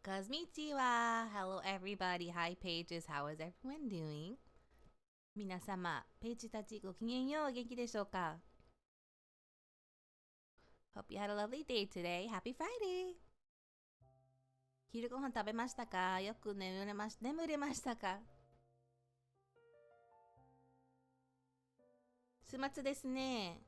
Konnichiwa. Hello everybody. Hi pages. How is everyone doing? 皆様、ページたちごきげんよう。元気でしょうか？ Hope you had a lovely day today. Happy Friday. 昼ご飯食べましたか？よく眠れましたか？週末ですね。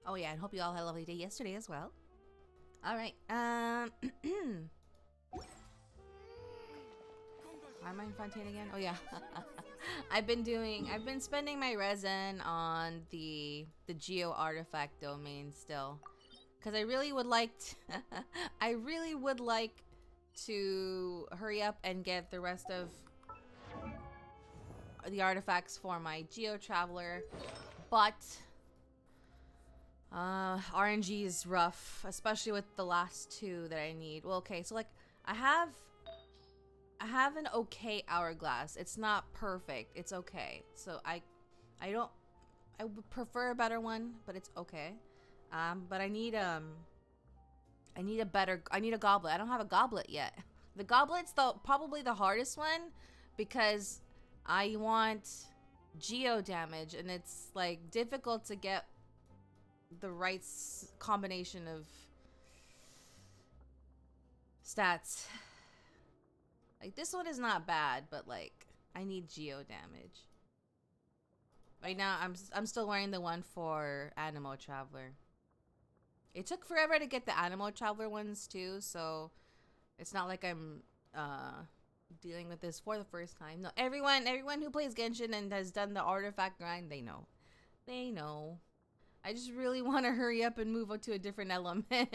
Oh yeah, and hope you all had a lovely day yesterday as well. All right. Why am I in Fontaine again? Oh yeah. I've been spending my resin on the Geo artifact domain still, because I really would like to hurry up and get the rest of the artifacts for my Geo Traveler, but RNG is rough, especially with the last two that I need. Well, okay, so like I have an okay hourglass. It's not perfect. It's okay. So I would prefer a better one, but it's okay. But I need a goblet. I don't have a goblet yet. The goblet's probably the hardest one because I want geo damage, and it's like difficult to get the right combination of stats. Like this one is not bad, but like I need geo damage. Right now I'm still wearing the one for Animo Traveler. It took forever to get the Animo Traveler ones too, so it's not like I'm dealing with this for the first time. No, everyone who plays Genshin and has done the artifact grind, they know. I just really want to hurry up and move on to a different element.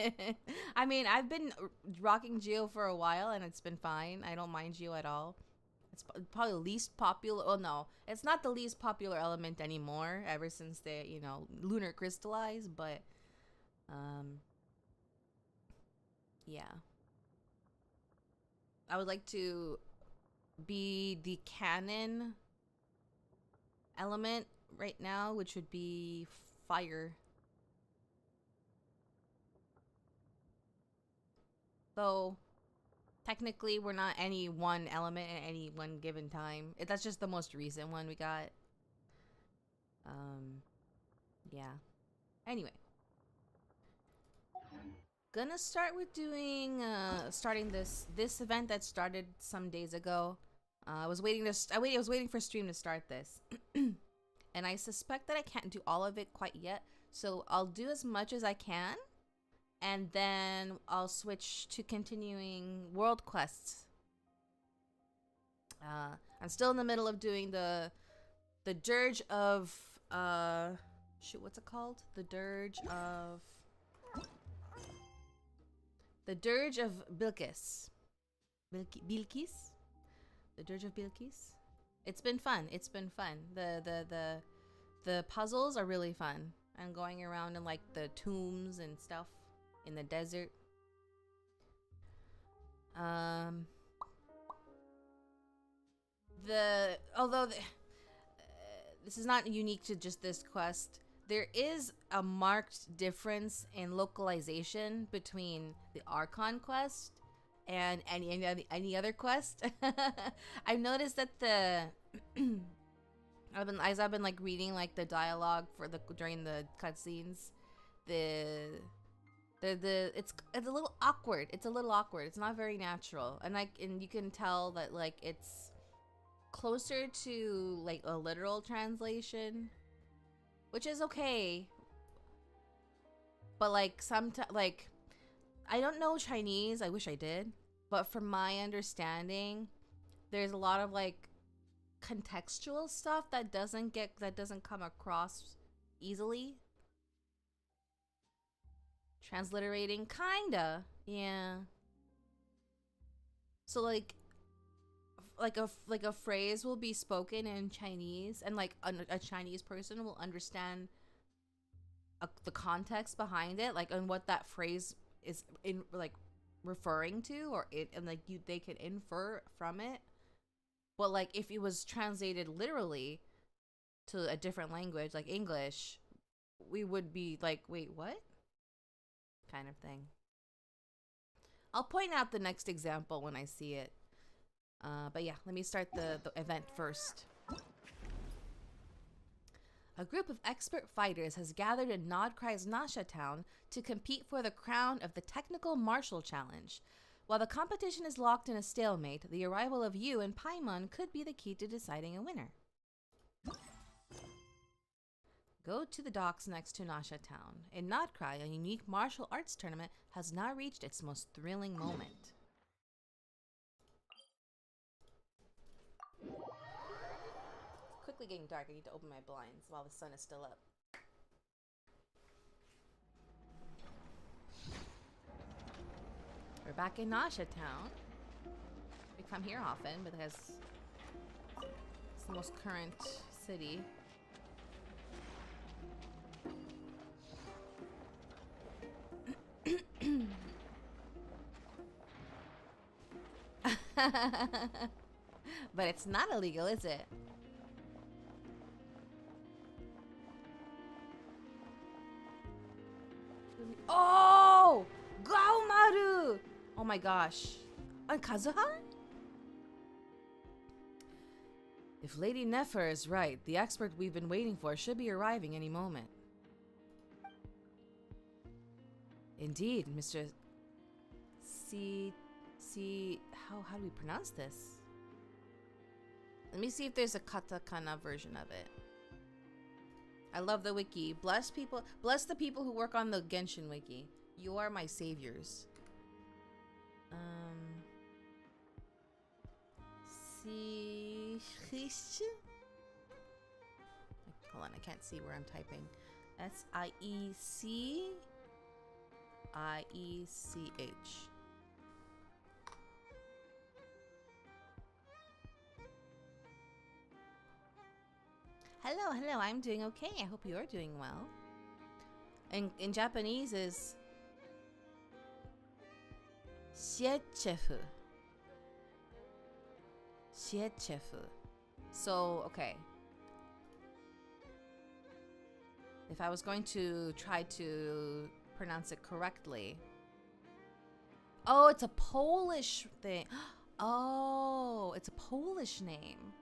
I mean, I've been rocking Geo for a while and it's been fine. I don't mind Geo at all. It's probably the least popular. Oh no, it's not the least popular element anymore ever since they, lunar crystallized, but yeah. I would like to be the canon element right now, which would be fire. Though technically we're not any one element at any one given time. That's just the most recent one we got. Yeah. Anyway. Gonna start with doing starting this event that started some days ago. I was waiting for stream to start this. And I suspect that I can't do all of it quite yet, so I'll do as much as I can, and then I'll switch to continuing world quests. I'm still in the middle of doing the Dirge of shoot, what's it called? The Dirge of Bilkis. Bilkis? The Dirge of Bilkis? It's been fun. The puzzles are really fun. I'm going around in like the tombs and stuff in the desert. This is not unique to just this quest. There is a marked difference in localization between the Archon quest and any other quest. I've noticed that I've been like reading like the dialogue during the cutscenes, it's a little awkward. It's not very natural, and you can tell that like it's closer to like a literal translation, which is okay. But like sometimes, like I don't know Chinese. I wish I did, but from my understanding, there's a lot of like contextual stuff that doesn't come across easily. Transliterating, kinda, yeah. So like a phrase will be spoken in Chinese, and like a Chinese person will understand the context behind it, like, and what that phrase is in like referring to, or it, and like they can infer from it. But like if it was translated literally to a different language, like English, we would be like, wait, what? Kind of thing. I'll point out the next example when I see it. But yeah, let me start the event first. A group of expert fighters has gathered in Nodcry's Nasha town to compete for the crown of the Technical Martial Challenge. While the competition is locked in a stalemate, the arrival of you and Paimon could be the key to deciding a winner. Go to the docks next to Nasha town. In Nodcry, a unique martial arts tournament has now reached its most thrilling moment. Quickly getting dark. I need to open my blinds while the sun is still up. We're back in Nasha town. We come here often because it's the most current city. But it's not illegal, is it? Oh! Gaomaru! Oh my gosh. Kazuha? If Lady Nefer is right, the expert we've been waiting for should be arriving any moment. Indeed, Mr. How do we pronounce this? Let me see if there's a katakana version of it. I love the wiki. Bless the people who work on the Genshin wiki. You are my saviors. Hold on, I can't see where I'm typing. Siecich. Hello, I'm doing okay. I hope you're doing well. In Japanese is Shiechefu. So, okay. If I was going to try to pronounce it correctly. Oh, it's a Polish thing. Oh, it's a Polish name.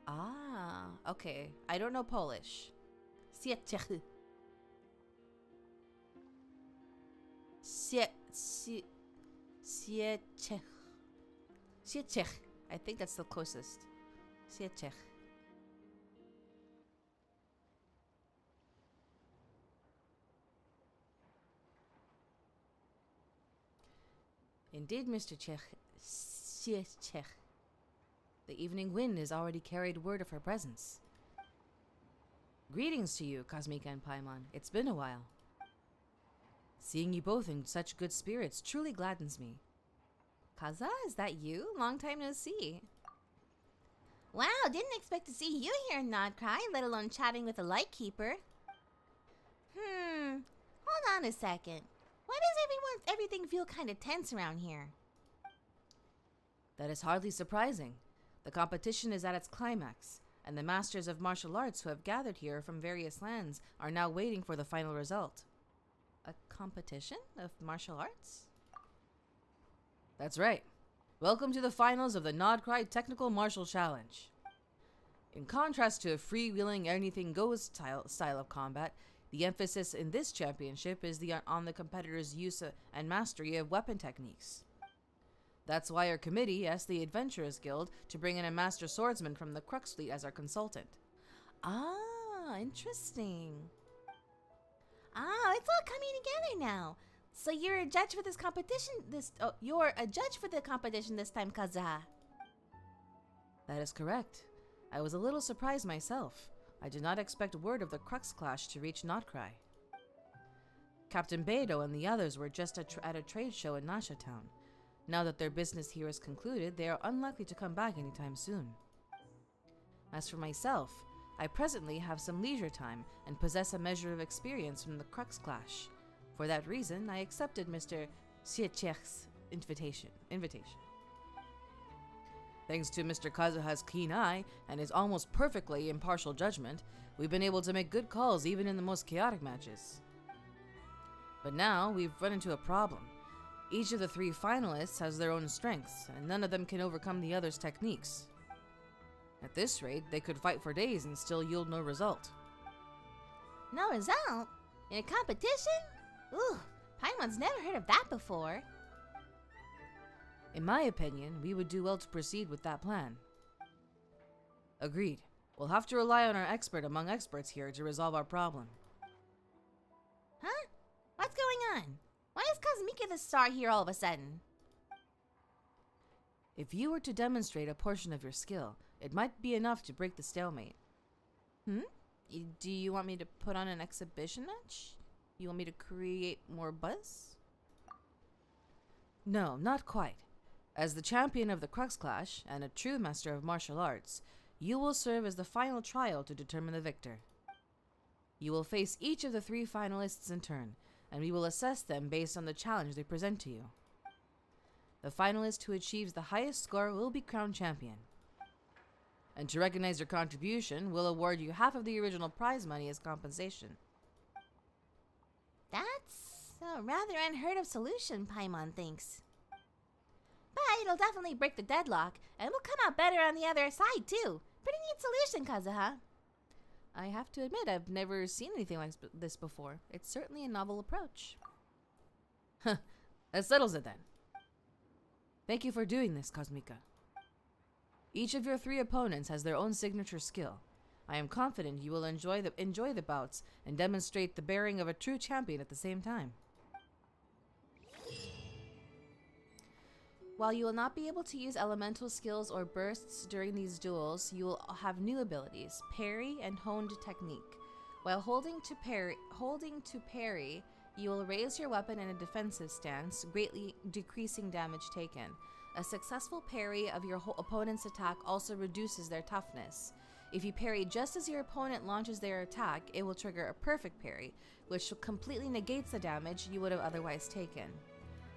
Ah, okay. I don't know Polish. Siecech. Siecech. I think that's the closest. Siecech. Indeed, Mr. Siecech. The evening wind has already carried word of her presence. Greetings to you, Cosmica and Paimon. It's been a while. Seeing you both in such good spirits truly gladdens me. Kaza, is that you? Long time no see. Wow, didn't expect to see you here in Nodcry, let alone chatting with a Lightkeeper. Hold on a second. Why does everything feel kind of tense around here? That is hardly surprising. The competition is at its climax, and the masters of martial arts who have gathered here from various lands are now waiting for the final result. A competition of martial arts? That's right. Welcome to the finals of the Nodcry Technical Martial Challenge. In contrast to a freewheeling anything-goes style of combat, the emphasis in this championship is on the competitor's use and mastery of weapon techniques. That's why our committee asked the Adventurers Guild to bring in a master swordsman from the Crux Fleet as our consultant. Ah, interesting. Ah, it's all coming together now. So you're a judge for this competition you're a judge for the competition this time, Kaza. That is correct. I was a little surprised myself. I did not expect word of the Crux Clash to reach Nodcry. Captain Beidou and the others were just at a trade show in Nasha Town. Now that their business here is concluded, they are unlikely to come back anytime soon. As for myself, I presently have some leisure time and possess a measure of experience from the Crux Clash. For that reason, I accepted Mr. Siechech's invitation. Thanks to Mr. Kazuha's keen eye and his almost perfectly impartial judgment, we've been able to make good calls even in the most chaotic matches. But now, we've run into a problem. Each of the 3 finalists has their own strengths, and none of them can overcome the other's techniques. At this rate, they could fight for days and still yield no result. No result? In a competition? Ooh, Paimon's never heard of that before. In my opinion, we would do well to proceed with that plan. Agreed. We'll have to rely on our expert among experts here to resolve our problem. Huh? What's going on? Why is Kosmika the star here all of a sudden? If you were to demonstrate a portion of your skill, it might be enough to break the stalemate. Do you want me to put on an exhibition match? You want me to create more buzz? No, not quite. As the champion of the Crux Clash and a true master of martial arts, you will serve as the final trial to determine the victor. You will face each of the 3 finalists in turn, and we will assess them based on the challenge they present to you. The finalist who achieves the highest score will be crowned champion. And to recognize your contribution, we'll award you half of the original prize money as compensation. That's a rather unheard of solution, Paimon thinks. But it'll definitely break the deadlock, and we'll come out better on the other side, too. Pretty neat solution, Kazuha. I have to admit, I've never seen anything like this before. It's certainly a novel approach. That settles it then. Thank you for doing this, Kosmika. Each of your 3 opponents has their own signature skill. I am confident you will enjoy the bouts and demonstrate the bearing of a true champion at the same time. While you will not be able to use elemental skills or bursts during these duels, you will have new abilities, parry and honed technique. While holding to parry, you will raise your weapon in a defensive stance, greatly decreasing damage taken. A successful parry of your opponent's attack also reduces their toughness. If you parry just as your opponent launches their attack, it will trigger a perfect parry, which completely negates the damage you would have otherwise taken.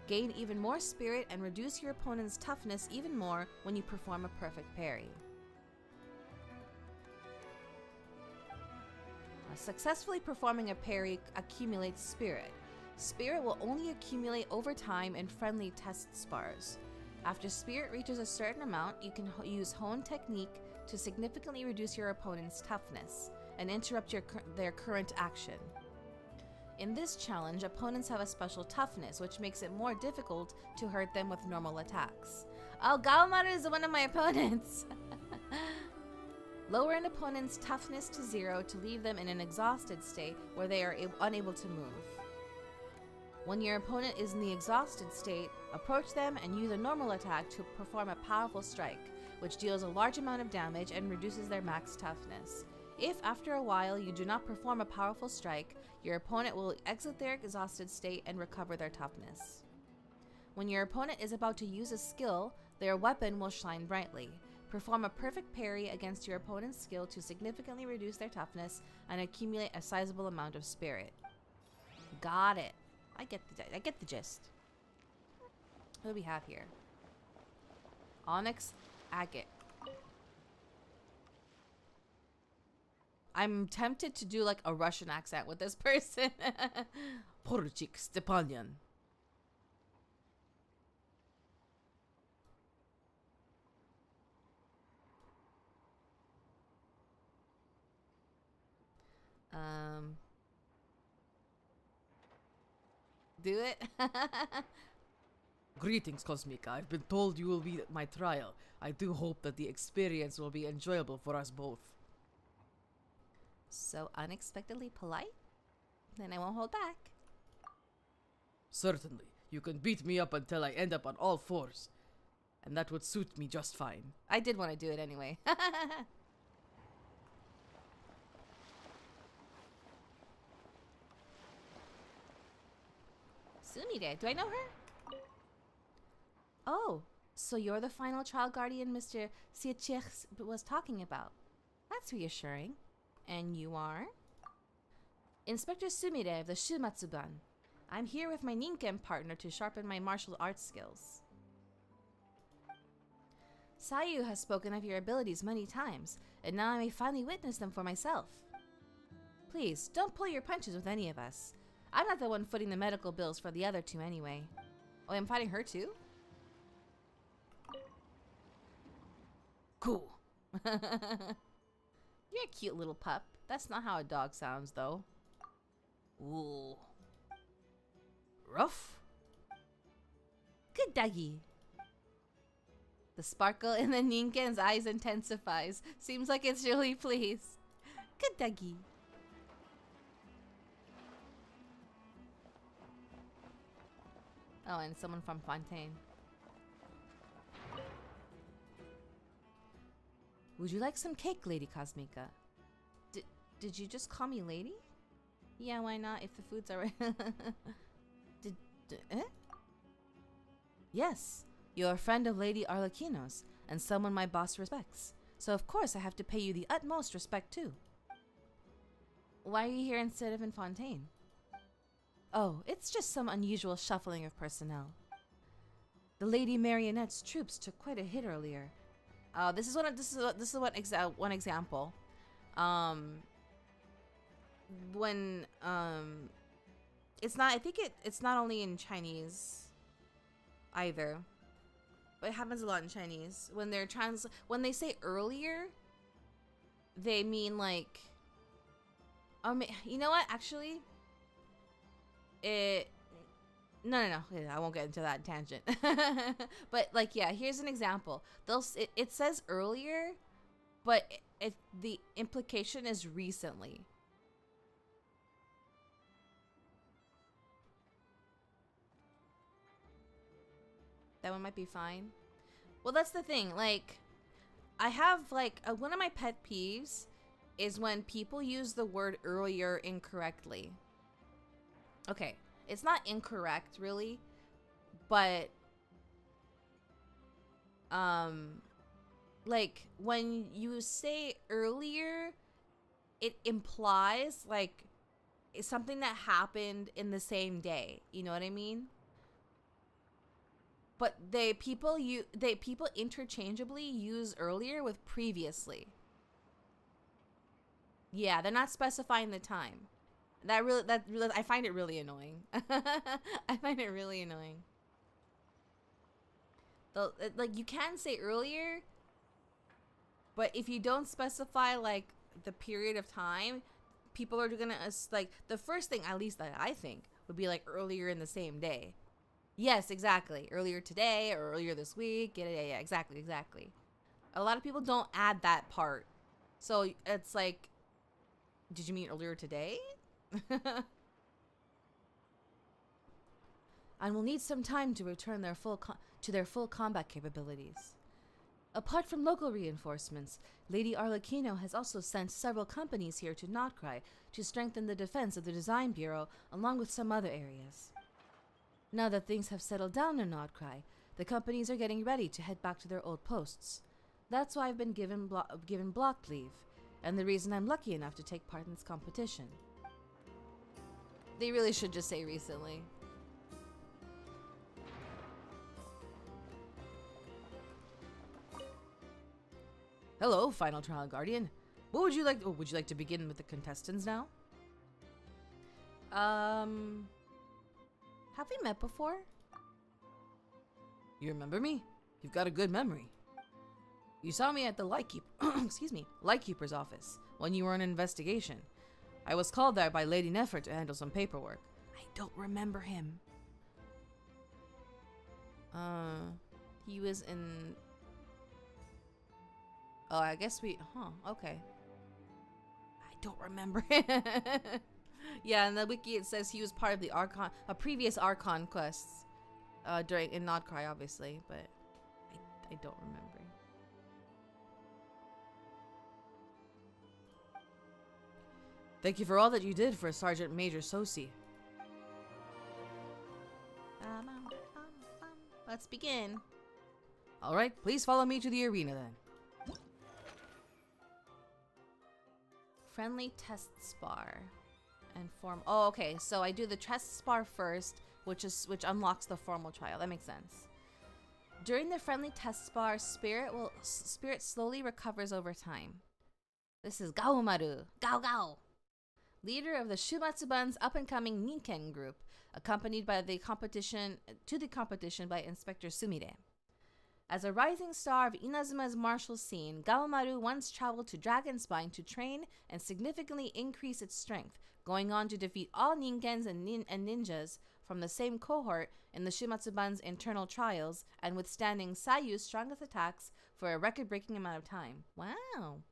Gain even more spirit and reduce your opponent's toughness even more when you perform a perfect parry. Successfully performing a parry accumulates spirit. Spirit will only accumulate over time in friendly test spars. After spirit reaches a certain amount, you can use honed technique to significantly reduce your opponent's toughness and interrupt their current action. In this challenge, opponents have a special toughness, which makes it more difficult to hurt them with normal attacks. Oh, Gawamaru is one of my opponents! Lower an opponent's toughness to 0 to leave them in an exhausted state where they are unable to move. When your opponent is in the exhausted state, approach them and use a normal attack to perform a powerful strike, which deals a large amount of damage and reduces their max toughness. If, after a while, you do not perform a powerful strike, your opponent will exit their exhausted state and recover their toughness. When your opponent is about to use a skill, their weapon will shine brightly. Perform a perfect parry against your opponent's skill to significantly reduce their toughness and accumulate a sizable amount of spirit. Got it. I get the gist. What do we have here? Onyx Agate. I'm tempted to do like a Russian accent with this person. Porchik Stepanyan. Do it? Greetings, Kosmika. I've been told you will be at my trial. I do hope that the experience will be enjoyable for us both. So unexpectedly polite? Then I won't hold back. Certainly. You can beat me up until I end up on all fours. And that would suit me just fine. I did want to do it anyway. Sumire, do I know her? Oh, so you're the final trial guardian Mr. Siechich was talking about. That's reassuring. And you are? Inspector Sumire of the Shumatsuban. I'm here with my Ninken partner to sharpen my martial arts skills. Sayu has spoken of your abilities many times, and now I may finally witness them for myself. Please, don't pull your punches with any of us. I'm not the one footing the medical bills for the other two anyway. Oh, I'm fighting her too? Cool. You're a cute little pup. That's not how a dog sounds, though. Ooh. Rough. Good doggy. The sparkle in the Ninken's eyes intensifies. Seems like it's really pleased. Good doggy. Oh, and someone from Fontaine. Would you like some cake, Lady Cosmica? Did you just call me lady? Yeah, why not, if the food's alright? Eh? Yes, you're a friend of Lady Arlecchino's, and someone my boss respects. So of course I have to pay you the utmost respect too. Why are you here instead of in Fontaine? Oh, it's just some unusual shuffling of personnel. The Lady Marionette's troops took quite a hit earlier. This is one example. When it's not. I think it's not only in Chinese either, but it happens a lot in Chinese. When they say earlier, they mean like. You know what? Actually, No, I won't get into that tangent. But like, yeah, here's an example. It says earlier, but the implication is recently. That one might be fine. Well, that's the thing. Like, I have like one of my pet peeves is when people use the word earlier incorrectly. Okay. It's not incorrect, really, but, like, when you say earlier, it implies, like, it's something that happened in the same day. You know what I mean? But people interchangeably use earlier with previously. Yeah, they're not specifying the time. That really, I find it really annoying. I find it really annoying. Like, you can say earlier, but if you don't specify, like, the period of time, people are gonna, like, the first thing, at least that I think, would be, like, earlier in the same day. Yes, exactly. Earlier today, or earlier this week. Yeah, exactly. A lot of people don't add that part. So, it's like, did you mean earlier today? And will need some time to return to their full combat capabilities. Apart from local reinforcements, Lady Arlecchino has also sent several companies here to Notcry to strengthen the defense of the Design Bureau, along with some other areas. Now that things have settled down in Notcry, the companies are getting ready to head back to their old posts. That's why I've been given block leave, and the reason I'm lucky enough to take part in this competition. They really should just say recently. Hello, Final Trial Guardian. Would you like to begin with the contestants now? Have we met before? You remember me? You've got a good memory. You saw me at the Lightkeeper's office when you were on an investigation. I was called there by Lady Nefer to handle some paperwork. I don't remember him. He was in... Oh, I guess we... okay. I don't remember him. Yeah, in the wiki it says he was part of the previous Archon quests. In Notcry, obviously, but I don't remember. Thank you for all that you did for Sergeant Major Sosi. Let's begin. Alright, please follow me to the arena then. Friendly test spar. And form. Oh, okay, so I do the test spar first, which unlocks the formal trial. That makes sense. During the friendly test bar, spirit slowly recovers over time. This is Gaomaru, Gao Gao, leader of the Shumatsuban's up-and-coming Ninken group, accompanied by the competition by Inspector Sumire. As a rising star of Inazuma's martial scene, Gaomaru once traveled to Dragonspine to train and significantly increase its strength, going on to defeat all Ninkens and ninjas from the same cohort in the Shumatsuban's internal trials and withstanding Sayu's strongest attacks for a record-breaking amount of time. Wow!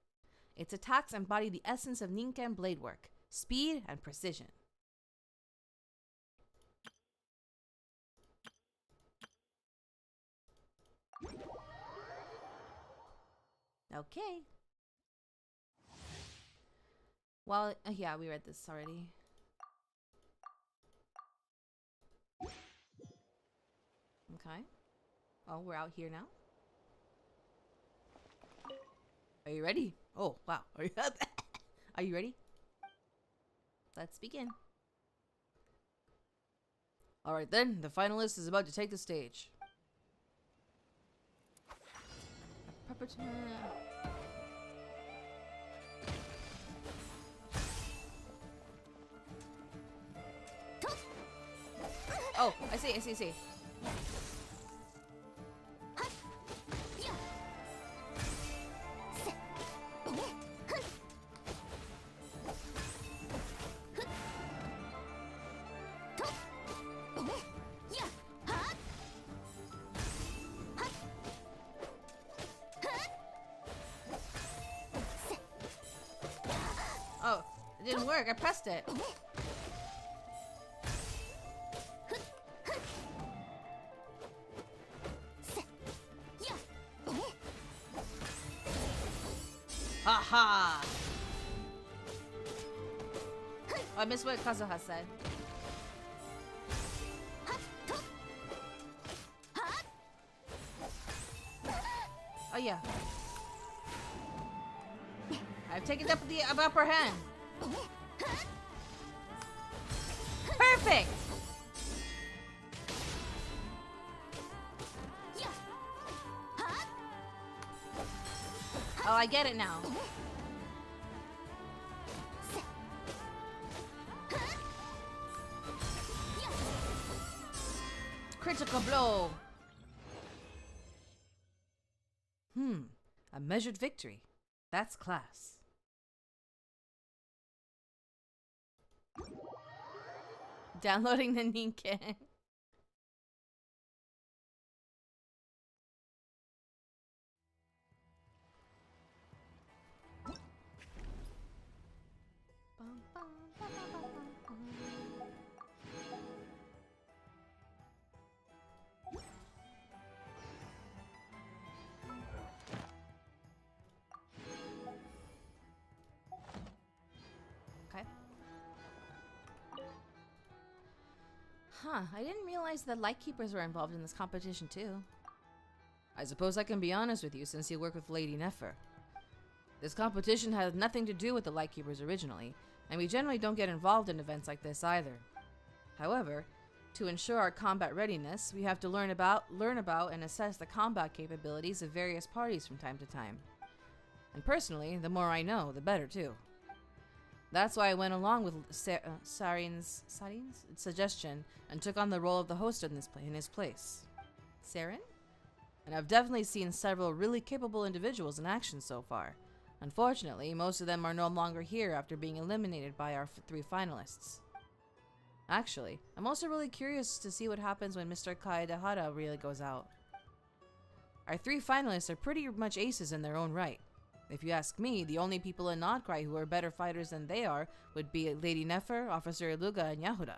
Its attacks embody the essence of Ninken blade work, speed and precision. Okay. Well, yeah, we read this already. Okay. Oh, we're out here now. Are you ready? Oh, wow. Are you ready? Let's begin. All right, then. The finalist is about to take the stage. Oh, I see. Oh, it didn't work. I pressed it. Aha! Oh, I missed what Kazuha said. Oh yeah. I've taken up the upper hand. Perfect! Oh, I get it now. Critical blow. A measured victory. That's class. Downloading the Ninken. I didn't realize that Lightkeepers were involved in this competition too. I suppose I can be honest with you since you work with Lady Nefer. This competition had nothing to do with the Lightkeepers originally, and we generally don't get involved in events like this either. However, to ensure our combat readiness, we have to learn about and assess the combat capabilities of various parties from time to time. And personally, the more I know, the better too. That's why I went along with Sarin's suggestion and took on the role of the host in his place. Sarin? And I've definitely seen several really capable individuals in action so far. Unfortunately, most of them are no longer here after being eliminated by our 3 finalists. Actually, I'm also really curious to see what happens when Mr. Kaedehara really goes out. Our 3 finalists are pretty much aces in their own right. If you ask me, the only people in Nodcry who are better fighters than they are would be Lady Nefer, Officer Iluga, and Yahuda.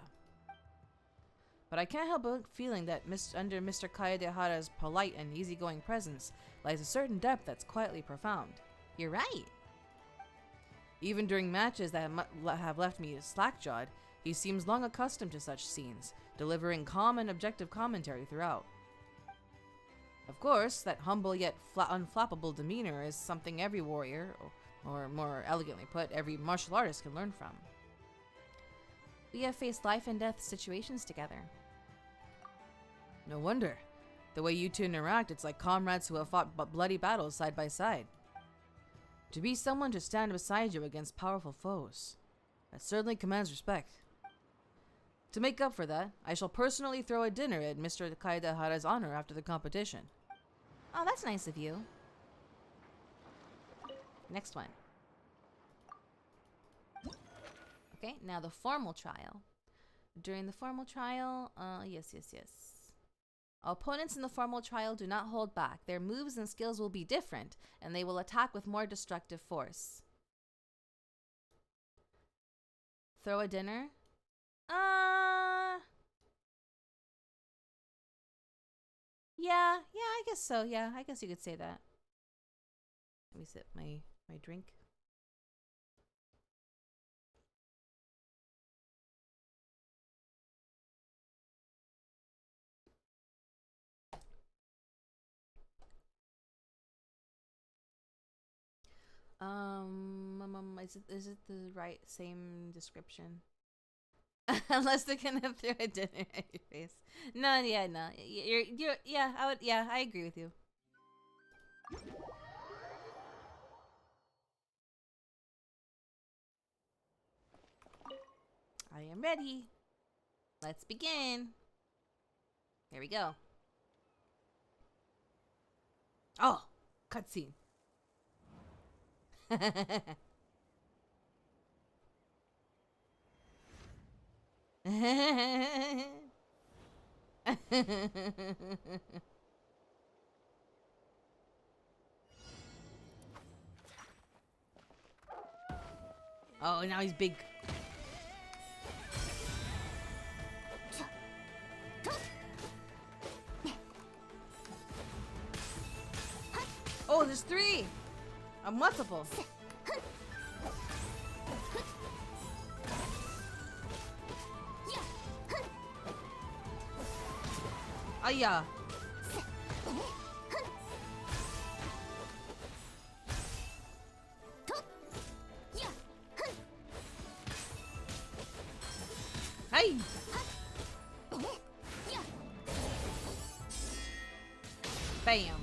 But I can't help but feeling that under Mr. Kaedehara's polite and easygoing presence lies a certain depth that's quietly profound. You're right. Even during matches that have left me slack-jawed, he seems long accustomed to such scenes, delivering calm and objective commentary throughout. Of course, that humble yet unflappable demeanor is something every warrior, or more elegantly put, every martial artist can learn from. We have faced life and death situations together. No wonder. The way you two interact, it's like comrades who have fought bloody battles side by side. To be someone to stand beside you against powerful foes, that certainly commands respect. To make up for that, I shall personally throw a dinner at Mr. Kaidahara's honor after the competition. Oh, that's nice of you. Next one. Okay, now the formal trial. During the formal trial, yes. Opponents in the formal trial do not hold back. Their moves and skills will be different, and they will attack with more destructive force. Throw a dinner? Yeah, I guess so. Yeah, I guess you could say that. Let me sip my drink. Is it the right same description? Unless they're gonna throw a dinner at your face. No. I agree with you. I am ready. Let's begin. Here we go. Oh, cutscene. Oh, now he's big. Oh, there's 3. A multiple. Oh yeah. Hey. Bam.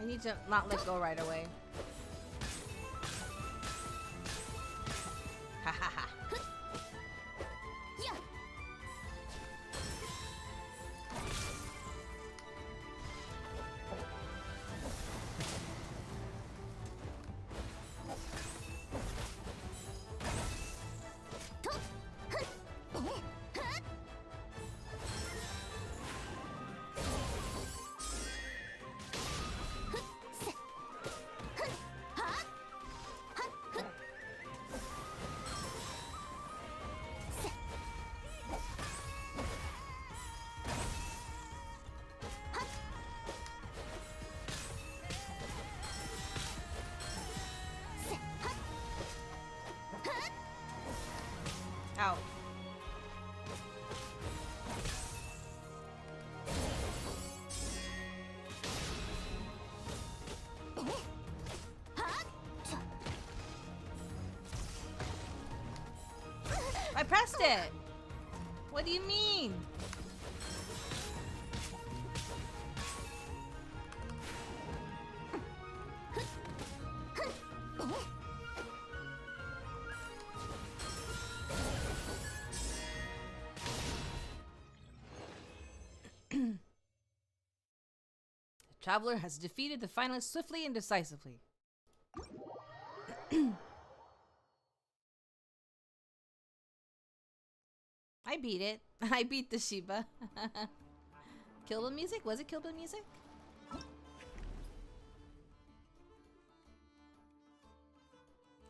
I need to not let go right away. Ha ha ha. Ow. I pressed it. What do you mean? The traveler has defeated the finalist swiftly and decisively. I beat it. I beat the Shiba. Kill Bill music? Was it Kill Bill music?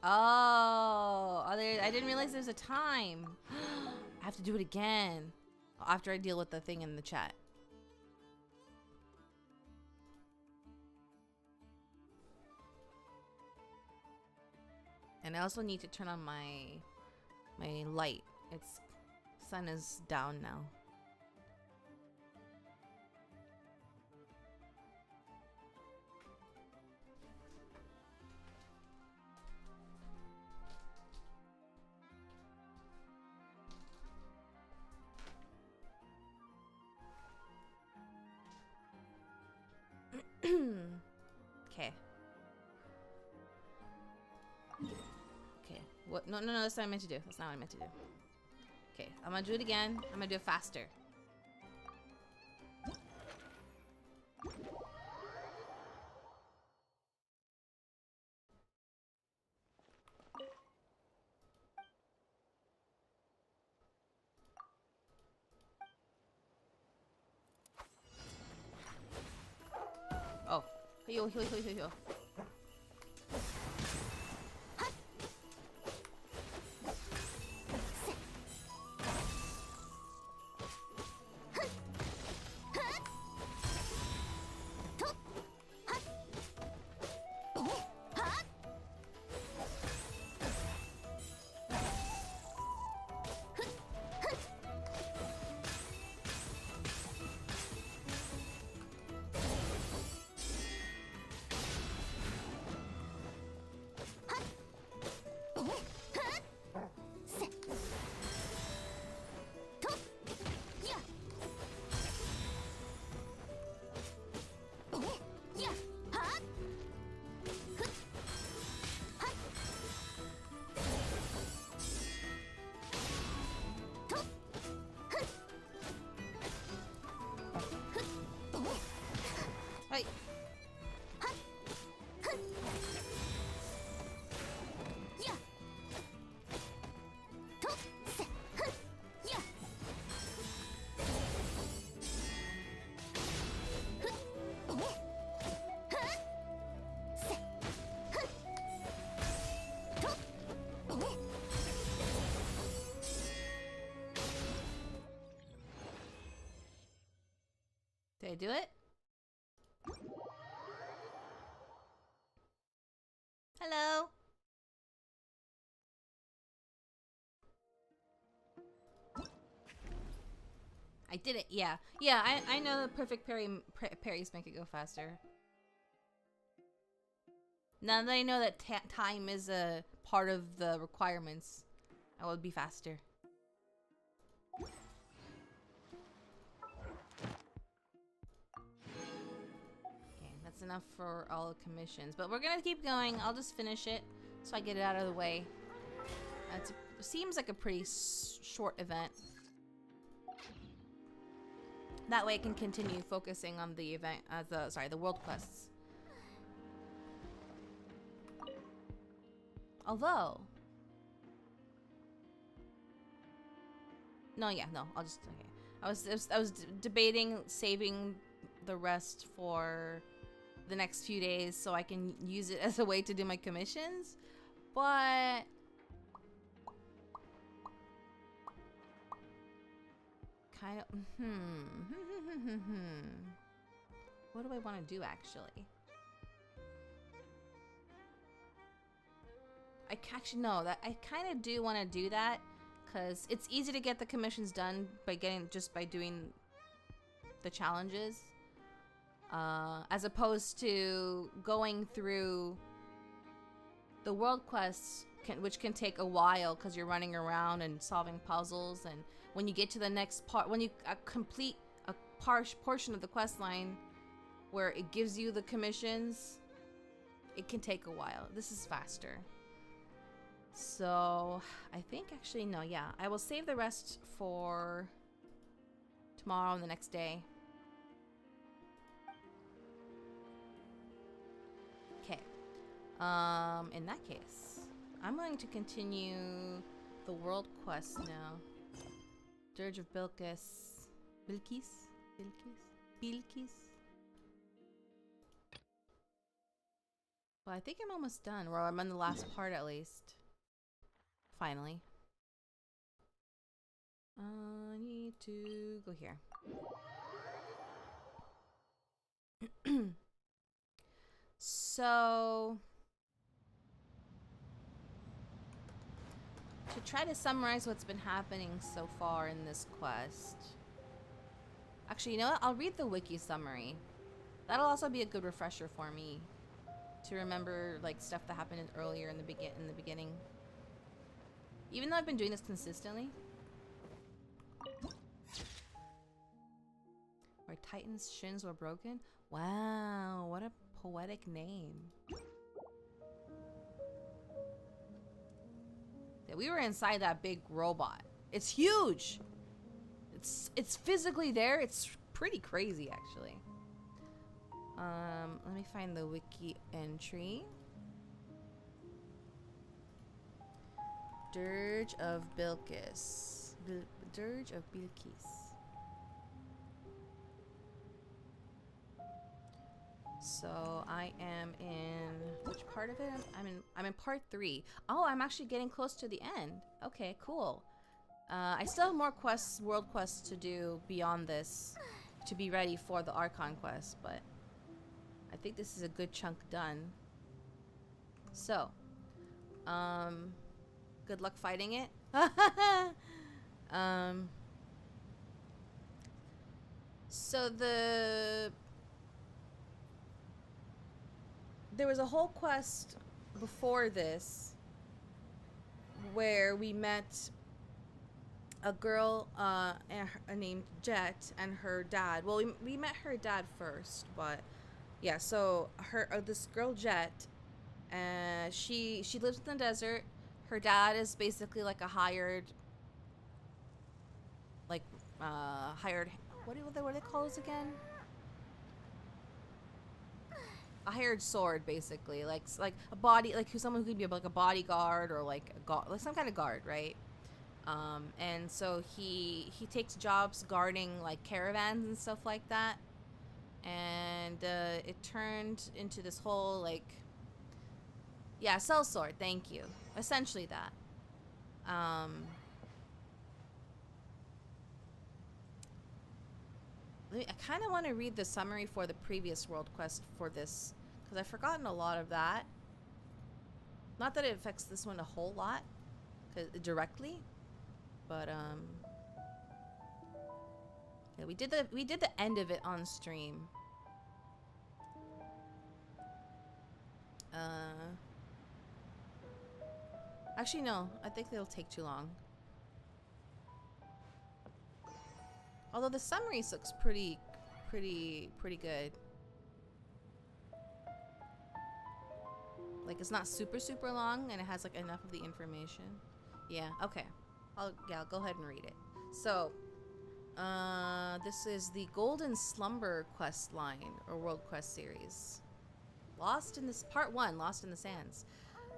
Oh, I didn't realize there's a time. I have to do it again after I deal with the thing in the chat. And I also need to turn on my light. It's sun is down now. Okay. What? No, that's not what I meant to do. That's not what I meant to do. Okay, I'm gonna do it again. I'm gonna do it faster. Oh. Yo. Hey. Did I do it? Hello. I did it. Yeah. I know the perfect parries make it go faster. Now that I know that time is a part of the requirements, I will be faster. That's enough for all the commissions, but we're gonna keep going. I'll just finish it so I get it out of the way. It seems like a pretty short event. That way I can continue focusing on the event, the world quests. Although, no, I'll just, okay. I was debating saving the rest for the next few days so I can use it as a way to do my commissions, but kind of what do I want to do actually? I actually know that I kind of do want to do that because it's easy to get the commissions done by doing the challenges. As opposed to going through the world quests, which can take a while because you're running around and solving puzzles, and when you get to the next part, when you complete a portion of the quest line where it gives you the commissions, it can take a while. This is faster. So I think actually, no, yeah, I will save the rest for tomorrow and the next day. Okay. In that case, I'm going to continue the world quest now. Dirge of Bilkis. Well, I think I'm almost done, or I'm on the last part at least. Finally. I need to go here. So, to try to summarize what's been happening so far in this quest. Actually, you know what? I'll read the wiki summary. That'll also be a good refresher for me to remember like stuff that happened earlier in the beginning. Even though I've been doing this consistently. Where Titan's shins were broken? Wow, what a poetic name. Yeah, we were inside that big robot. It's huge. It's physically there. It's pretty crazy, actually. Let me find the wiki entry. Dirge of Bilqis. Dirge of Bilqis. So I am in which part of it? I'm in part 3. Oh, I'm actually getting close to the end. Okay, cool. I still have more quests, world quests to do beyond this to be ready for the Archon quest, but I think this is a good chunk done. So, good luck fighting it. So there was a whole quest before this where we met a girl named Jet and her dad. Well, we met her dad first, but yeah. So this girl Jet, she lives in the desert. Her dad is basically like a hired, what do they call this again? A hired sword, basically, like a body, like someone who could be like a bodyguard or like some kind of guard, right? And so he takes jobs guarding like caravans and stuff like that, and it turned into this whole like, yeah, sellsword. Thank you. Essentially that. I kind of want to read the summary for the previous world quest for this, because I've forgotten a lot of that. Not that it affects this one a whole lot, directly, but yeah, we did the end of it on stream. Actually, no, I think it'll take too long. Although the summary looks pretty good. Like, it's not super long, and it has like enough of the information. Yeah, okay. I'll go ahead and read it. So, this is the Golden Slumber quest line, or world quest series. Part 1, Lost in the Sands.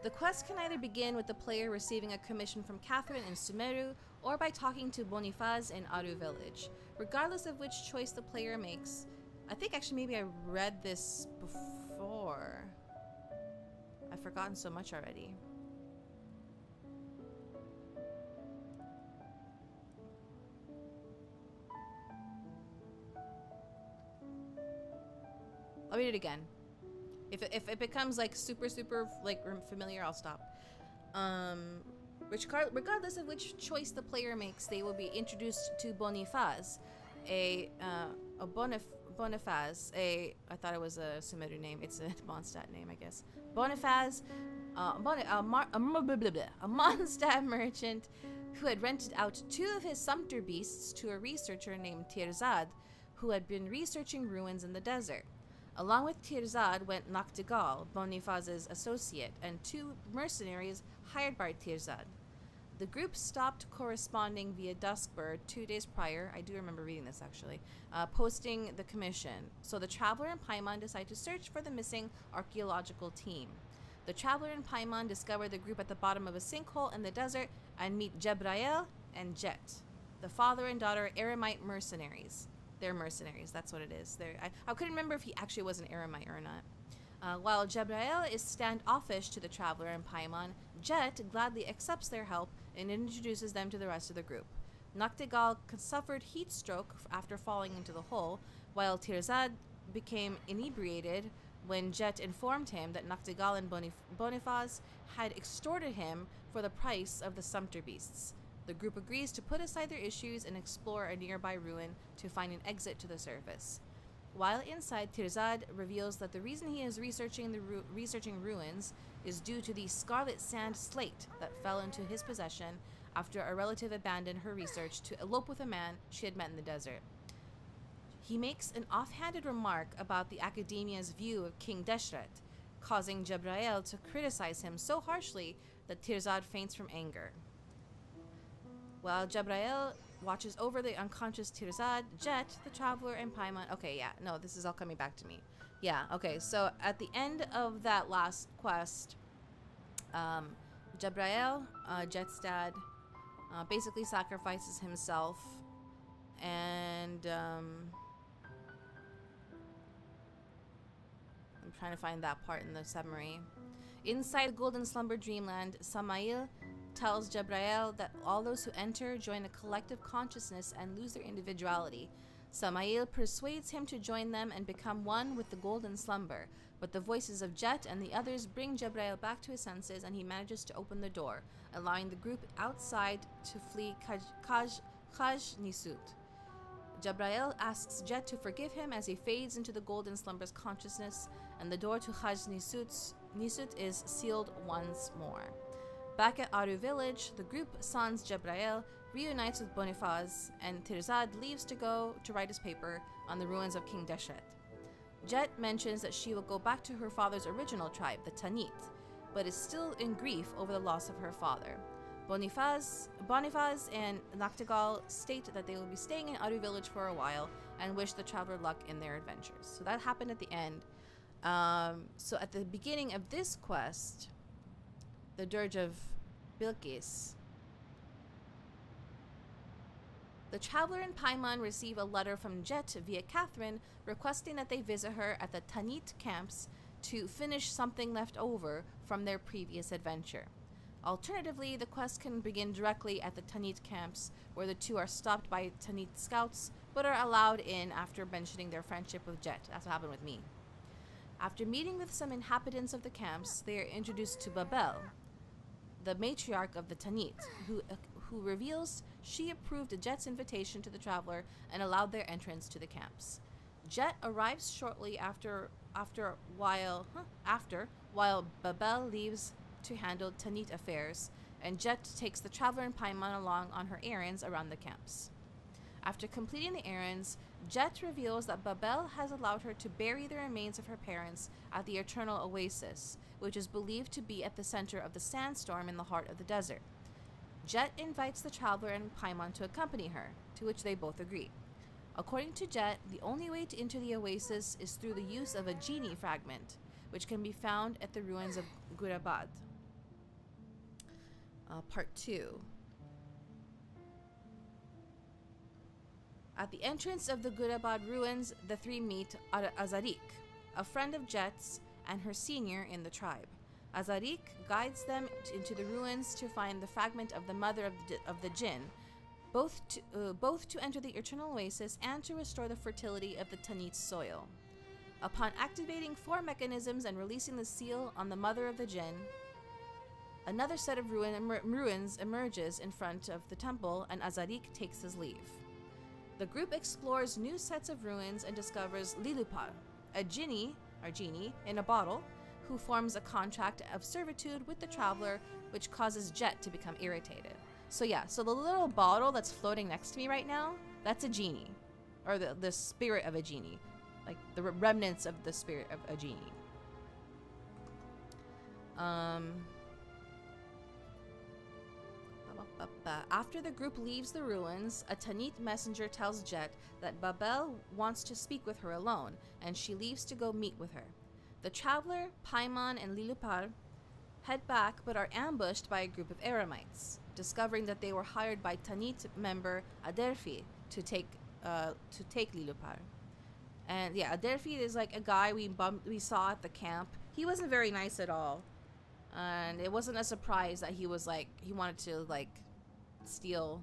The quest can either begin with the player receiving a commission from Catherine in Sumeru, or by talking to Boniface in Aru Village. Regardless of which choice the player makes, I think actually maybe I read this before. I've forgotten so much already. I'll read it again. If it becomes like super like familiar, I'll stop. Regardless of which choice the player makes, they will be introduced to Boniface, Boniface, I thought it was a Sumeru name. It's a Mondstadt name, I guess. Boniface, a Mondstadt merchant who had rented out 2 of his sumpter beasts to a researcher named Tirzad, who had been researching ruins in the desert. Along with Tirzad went Naktigal, Boniface's associate, and 2 mercenaries hired by Tirzad. The group stopped corresponding via Duskbird 2 days prior. I do remember reading this, actually. Posting the commission. So the Traveler and Paimon decide to search for the missing archaeological team. The Traveler and Paimon discover the group at the bottom of a sinkhole in the desert and meet Jebrael and Jet, the father and daughter Eremite mercenaries. They're mercenaries, that's what it is. I couldn't remember if he actually was an Eremite or not. While Jebrael is standoffish to the Traveler and Paimon, Jet gladly accepts their help and introduces them to the rest of the group. Naktigal suffered heat stroke after falling into the hole, while Tirzad became inebriated when Jet informed him that Naktigal and Boniface had extorted him for the price of the sumpter beasts. The group agrees to put aside their issues and explore a nearby ruin to find an exit to the surface. While inside, Tirzad reveals that the reason he is researching ruins is due to the scarlet sand slate that fell into his possession after a relative abandoned her research to elope with a man she had met in the desert. He makes an offhanded remark about the academia's view of King Deshret, causing Jebrael to criticize him so harshly that Tirzad faints from anger. while Jabrail watches over the unconscious Tirzad, Jet, the Traveler, and Paimon. Okay, yeah, no, this is all coming back to me. Yeah, okay, so at the end of that last quest, Jabrail, Jet's dad, basically sacrifices himself, and I'm trying to find that part in the summary. Inside the Golden Slumber Dreamland, Samael tells Jabrail that all those who enter join a collective consciousness and lose their individuality. Samael persuades him to join them and become one with the Golden Slumber, but the voices of Jet and the others bring Jabrail back to his senses, and he manages to open the door, allowing the group outside to flee Kaj Nisut. Jabrail asks Jet to forgive him as he fades into the Golden Slumber's consciousness, and the door to Kaj Nisut is sealed once more. Back at Aru village, the group sans Jabrail reunites with Boniface, and Tirzad leaves to go to write his paper on the ruins of King Deshet. Jet mentions that she will go back to her father's original tribe, the Tanit, but is still in grief over the loss of her father. Boniface and Nachtigal state that they will be staying in Aru village for a while and wish the traveler luck in their adventures. So that happened at the end. So at the beginning of this quest, the Dirge of Bilqis, the Traveler and Paimon receive a letter from Jet via Catherine requesting that they visit her at the Tanit camps to finish something left over from their previous adventure. Alternatively, the quest can begin directly at the Tanit camps, where the two are stopped by Tanit scouts but are allowed in after mentioning their friendship with Jet. That's what happened with me. After meeting with some inhabitants of the camps, they are introduced to Babel, the matriarch of the Tanit, who reveals she approved of Jet's invitation to the Traveler and allowed their entrance to the camps. Jet arrives shortly after while Babel leaves to handle Tanit affairs, and Jet takes the Traveler and Paimon along on her errands around the camps. After completing the errands, Jet reveals that Babel has allowed her to bury the remains of her parents at the Eternal Oasis, which is believed to be at the center of the sandstorm in the heart of the desert. Jet invites the Traveler and Paimon to accompany her, to which they both agree. According to Jet, the only way to enter the oasis is through the use of a genie fragment, which can be found at the ruins of Gurabad. Part 2. At the entrance of the Gurabad ruins, the three meet Azarik, a friend of Jet's and her senior in the tribe. Azarik guides them into the ruins to find the fragment of the mother of the Jinn, both to enter the Eternal Oasis and to restore the fertility of the Tanit soil. Upon activating 4 mechanisms and releasing the seal on the mother of the Jinn, another set of ruins emerges in front of the temple, and Azarik takes his leave. The group explores new sets of ruins and discovers Lilupar, a genie in a bottle, who forms a contract of servitude with the Traveler, which causes Jet to become irritated. So the little bottle that's floating next to me right now, that's a genie, or the spirit of a genie, like the remnants of the spirit of a genie. After the group leaves the ruins, a Tanit messenger tells Jet that Babel wants to speak with her alone, and she leaves to go meet with her. The Traveler, Paimon, and Lilupar head back but are ambushed by a group of Eremites, discovering that they were hired by Tanit member Adelphi to take Lilupar. And yeah, Adelphi is like a guy we saw at the camp. He wasn't very nice at all, and it wasn't a surprise that he wanted to steal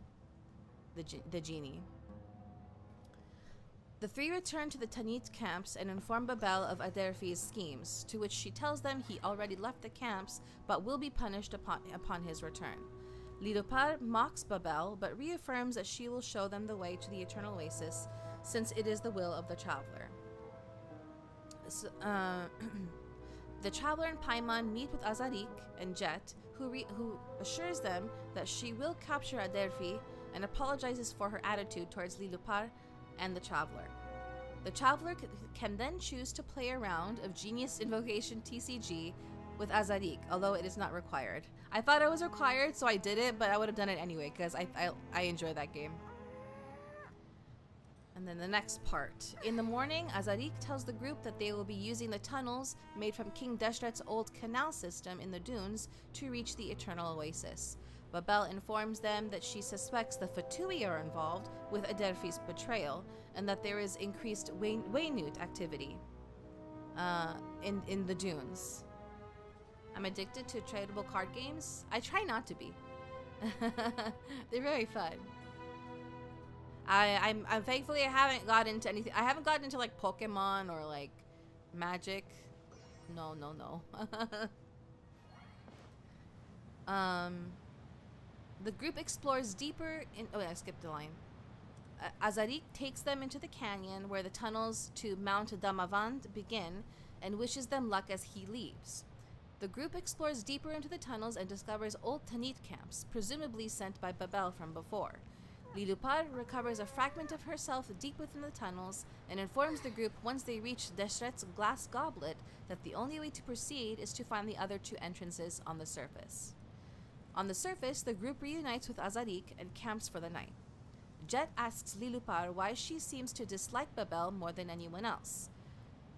the genie. The three return to the Tanit camps and inform Babel of Adelphi's schemes, to which she tells them he already left the camps but will be punished upon his return. Lilupar mocks Babel but reaffirms that she will show them the way to the Eternal Oasis, since it is the will of the Traveler. So, the Traveler and Paimon meet with Azarik and Jet, who assures them that she will capture Adelphi and apologizes for her attitude towards Lilupar and the Traveler. The Traveler can then choose to play a round of Genius Invocation TCG with Azarik, although it is not required. I thought it was required, so I did it, but I would have done it anyway because I enjoy that game. And then the next part. In the morning, Azarik tells the group that they will be using the tunnels made from King Deshret's old canal system in the dunes to reach the Eternal Oasis. Babel informs them that she suspects the Fatui are involved with Adelphi's betrayal and that there is increased Waynute activity in the dunes. I'm addicted to tradable card games. I try not to be. They're very fun. I'm thankfully I haven't got into anything. I haven't gotten into like Pokemon or like Magic. No. The group explores deeper in. Oh, I skipped a line. Azarik takes them into the canyon where the tunnels to Mount Damavand begin and wishes them luck as he leaves. The group explores deeper into the tunnels and discovers old Tanit camps, presumably sent by Babel from before. Lilupar recovers a fragment of herself deep within the tunnels and informs the group once they reach Deshret's glass goblet that the only way to proceed is to find the other two entrances on the surface. On the surface, the group reunites with Azarik and camps for the night. Jet asks Lilupar why she seems to dislike Babel more than anyone else.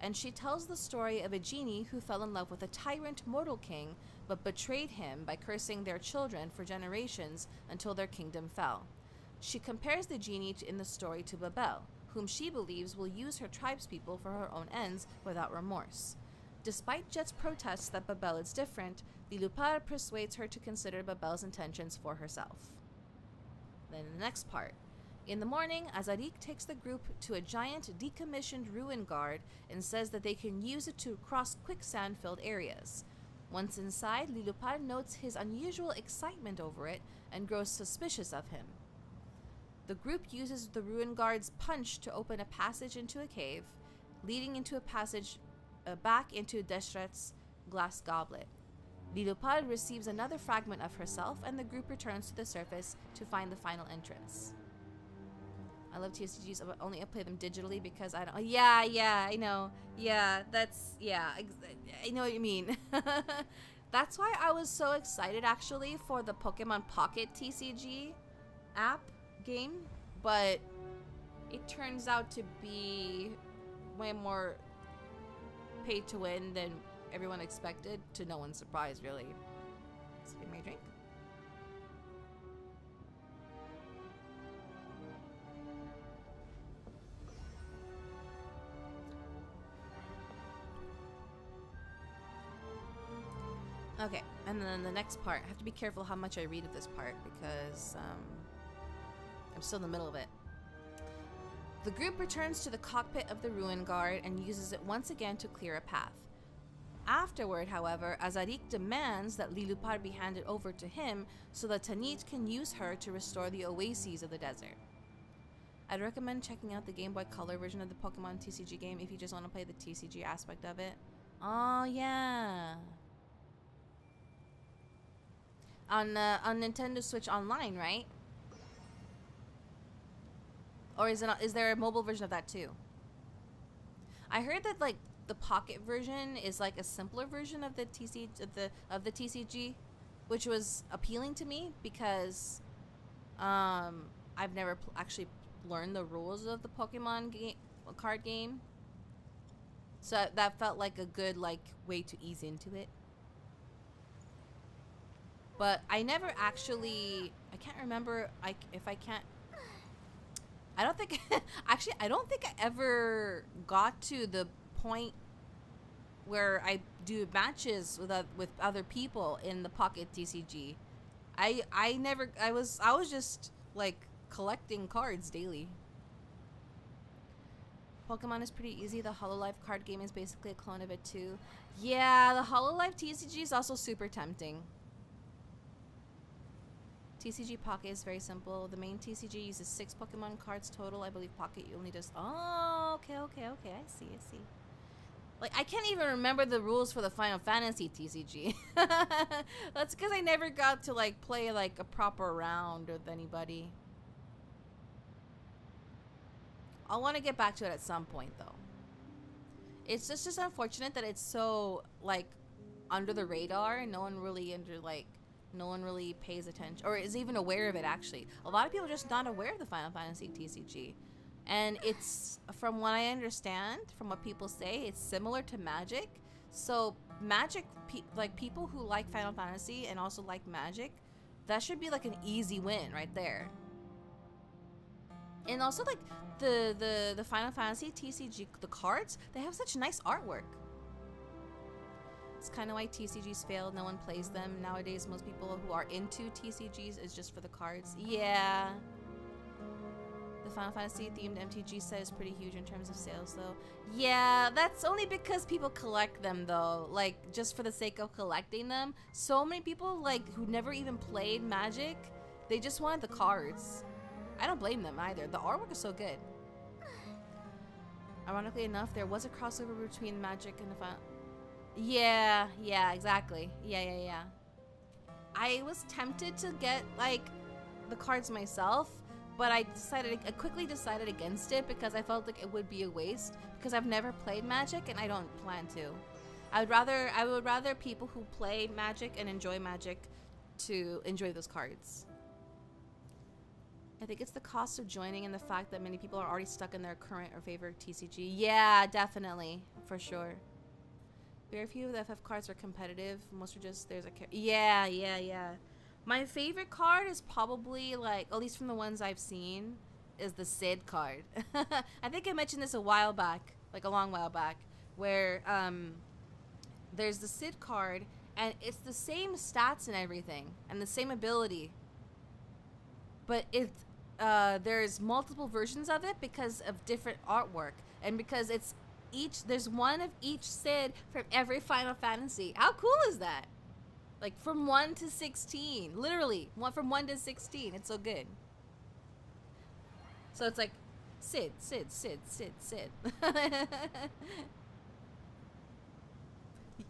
And she tells the story of a genie who fell in love with a tyrant mortal king but betrayed him by cursing their children for generations until their kingdom fell. She compares the genie in the story to Babel, whom she believes will use her tribespeople for her own ends without remorse. Despite Jet's protests that Babel is different, Lilupar persuades her to consider Babel's intentions for herself. Then the next part. In the morning, Azarik takes the group to a giant decommissioned ruin guard and says that they can use it to cross quicksand-filled areas. Once inside, Lilupar notes his unusual excitement over it and grows suspicious of him. The group uses the ruin guard's punch to open a passage into a cave, leading into a passage back into Deshret's glass goblet. Lilupar receives another fragment of herself, and the group returns to the surface to find the final entrance. I love TCGs, but only I play them digitally because I don't. Yeah, I know. Yeah, I know what you mean. That's why I was so excited actually for the Pokemon Pocket TCG app game, but it turns out to be way more pay to win than everyone expected, to no one's surprise, really. Let's get my drink. Okay, and then the next part. I have to be careful how much I read of this part because I'm still in the middle of it. The group returns to the cockpit of the ruin guard and uses it once again to clear a path. Afterward, however, Azarik demands that Lilupar be handed over to him so that Tanit can use her to restore the oases of the desert. I'd recommend checking out the Game Boy Color version of the Pokemon TCG game if you just want to play the TCG aspect of it. Oh, yeah. On Nintendo Switch Online, right? Or is there a mobile version of that too? I heard that like the Pocket version is like a simpler version of the TCG, which was appealing to me because I've never actually learned the rules of the Pokemon card game, so that felt like a good way to ease into it. But I never actually, I can't remember if I can't. I don't think actually I don't think I ever got to the point where I do matches with other people in the Pocket TCG. I was just like collecting cards daily. Pokemon is pretty easy. The Hololive card game is basically a clone of it too. Yeah, the Hololive TCG is also super tempting. TCG Pocket is very simple. The main TCG uses 6 Pokemon cards total. I believe Pocket only does. Oh, okay. I see. Like, I can't even remember the rules for the Final Fantasy TCG. That's because I never got to play a proper round with anybody. I'll want to get back to it at some point though. It's just unfortunate that it's so under the radar. No one really no one really pays attention or is even aware of it. Actually, a lot of people are just not aware of the Final Fantasy TCG, and it's, from what I understand, from what people say, it's similar to Magic. So Magic, like people who like Final Fantasy and also like Magic, that should be like an easy win right there. And also, like the Final Fantasy TCG, the cards, they have such nice artwork. It's kind of why TCGs failed. No one plays them nowadays. Most people who are into TCGs is just for the cards. Yeah. The Final Fantasy themed MTG set is pretty huge in terms of sales, though. Yeah, that's only because people collect them, though. Like, just for the sake of collecting them. So many people, like, who never even played Magic, they just wanted the cards. I don't blame them either. The artwork is so good. Ironically enough, there was a crossover between Magic and the Final... Yeah, exactly. Yeah. I was tempted to get, like, the cards myself, but I quickly decided against it because I felt like it would be a waste because I've never played Magic and I don't plan to. I would rather people who play Magic and enjoy Magic to enjoy those cards. I think it's the cost of joining and the fact that many people are already stuck in their current or favorite TCG. Yeah, definitely, for sure. Very few of the FF cards are competitive. Most are just, there's a... Yeah. My favorite card is probably, like, at least from the ones I've seen, is the Sid card. I think I mentioned this a while back, like a long while back, where there's the Sid card, and it's the same stats and everything, and the same ability. But it's, there's multiple versions of it because of different artwork, and because it's there's one of each Sid from every Final Fantasy. How cool is that? Like, from 1 to 16. Literally, from 1 to 16. It's so good. So it's like, Sid. You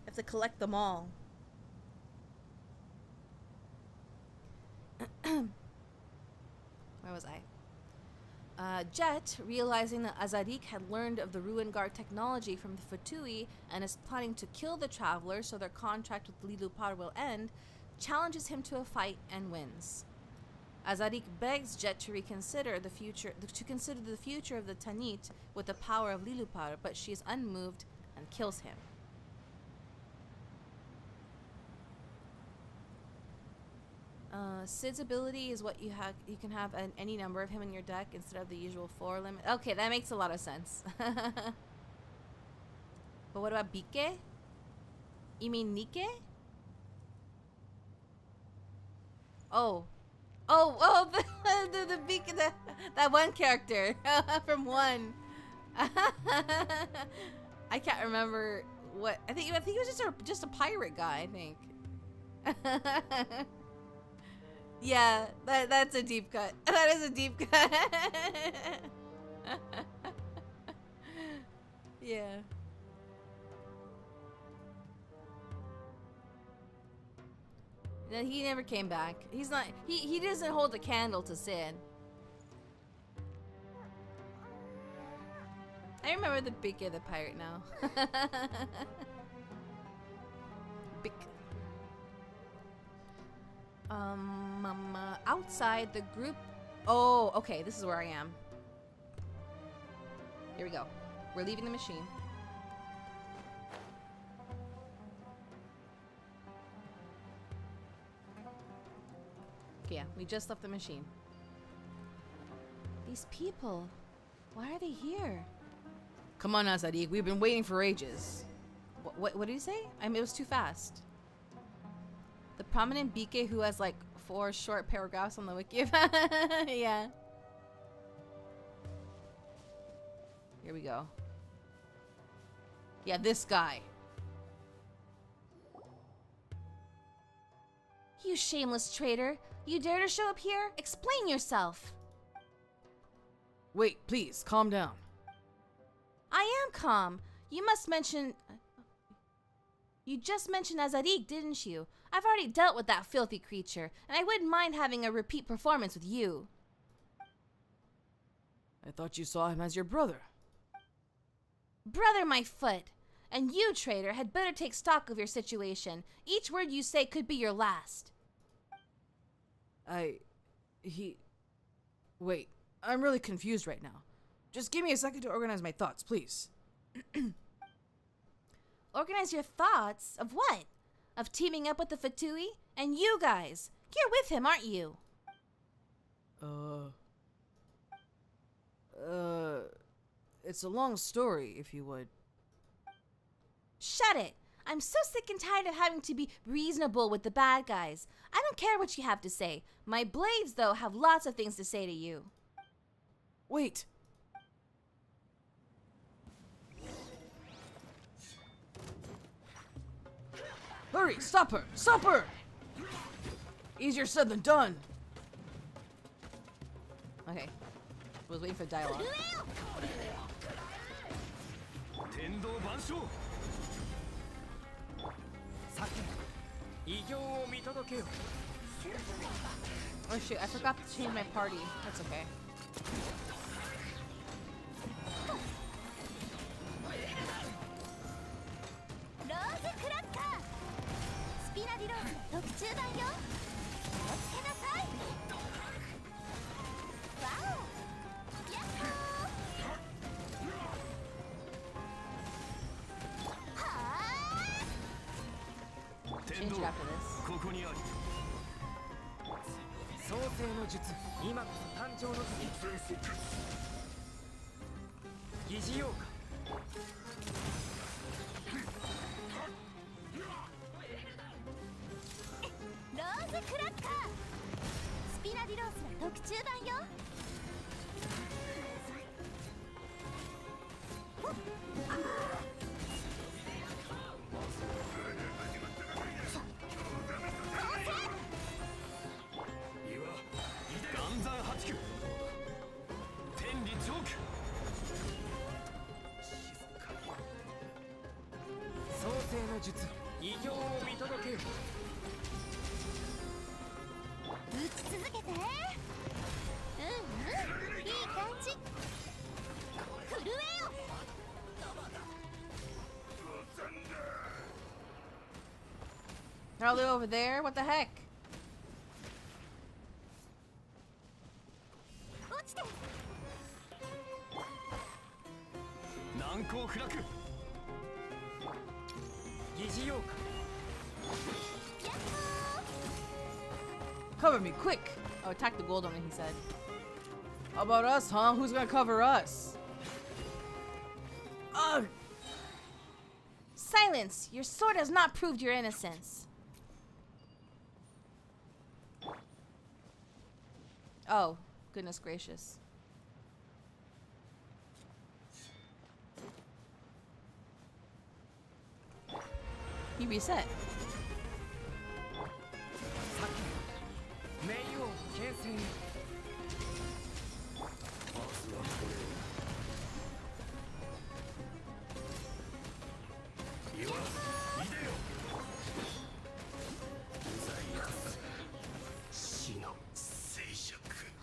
have to collect them all. Where was I? Jet, realizing that Azarik had learned of the Ruin Guard technology from the Fatui and is planning to kill the Traveler so their contract with Lilupar will end, challenges him to a fight and wins. Azarik begs Jet to consider the future of the Tanit with the power of Lilupar, but she is unmoved and kills him. Sid's ability is what you can have any number of him in your deck instead of the usual 4 limit. Okay, that makes a lot of sense. But what about Bike? You mean Nike? Oh, the Bike, that one character from 1. I can't remember what. I think he was just a pirate guy, I think. Yeah, that's a deep cut. That is a deep cut. Yeah. No, he never came back. He's not. He doesn't hold a candle to Sid. I remember the Big the pirate now. Big. Outside the group. Oh, okay. This is where I am. Here we go. We're leaving the machine. Okay, yeah, we just left the machine. These people, why are they here? Come on, Azadik. We've been waiting for ages. What did he say? I mean, it was too fast. The prominent Bike who has like 4 short paragraphs on the wiki. Yeah. Here we go. Yeah, this guy. You shameless traitor. You dare to show up here? Explain yourself. Wait, please, calm down. I am calm. You just mentioned Azarik, didn't you? I've already dealt with that filthy creature, and I wouldn't mind having a repeat performance with you. I thought you saw him as your brother. Brother, my foot. And you, traitor, had better take stock of your situation. Each word you say could be your last. Wait, I'm really confused right now. Just give me a second to organize my thoughts, please. Organize your thoughts? Of what? Of teaming up with the Fatui? And you guys, you're with him, aren't you? It's a long story, if you would. Shut it! I'm so sick and tired of having to be reasonable with the bad guys. I don't care what you have to say. My blades, though, have lots of things to say to you. Wait! Hurry! Stop her! Stop her! Easier said than done. Okay. Was waiting for dialogue. Oh shoot, I forgot to change my party. That's okay. Change it after this. 創世の術今こそ誕生の疑似ようかローズクラッカースピナディロースは特注版よ術異形を見届けよ打ち続けていい感じ震えよ They're all the way over there? What the heck? 落ちて難攻不落疑似ようか Cover me, quick! Oh, attack the gold one, he said. How about us, huh? Who's gonna cover us? Ugh! Silence! Your sword has not proved your innocence. Oh, goodness gracious. He reset. 名誉牽制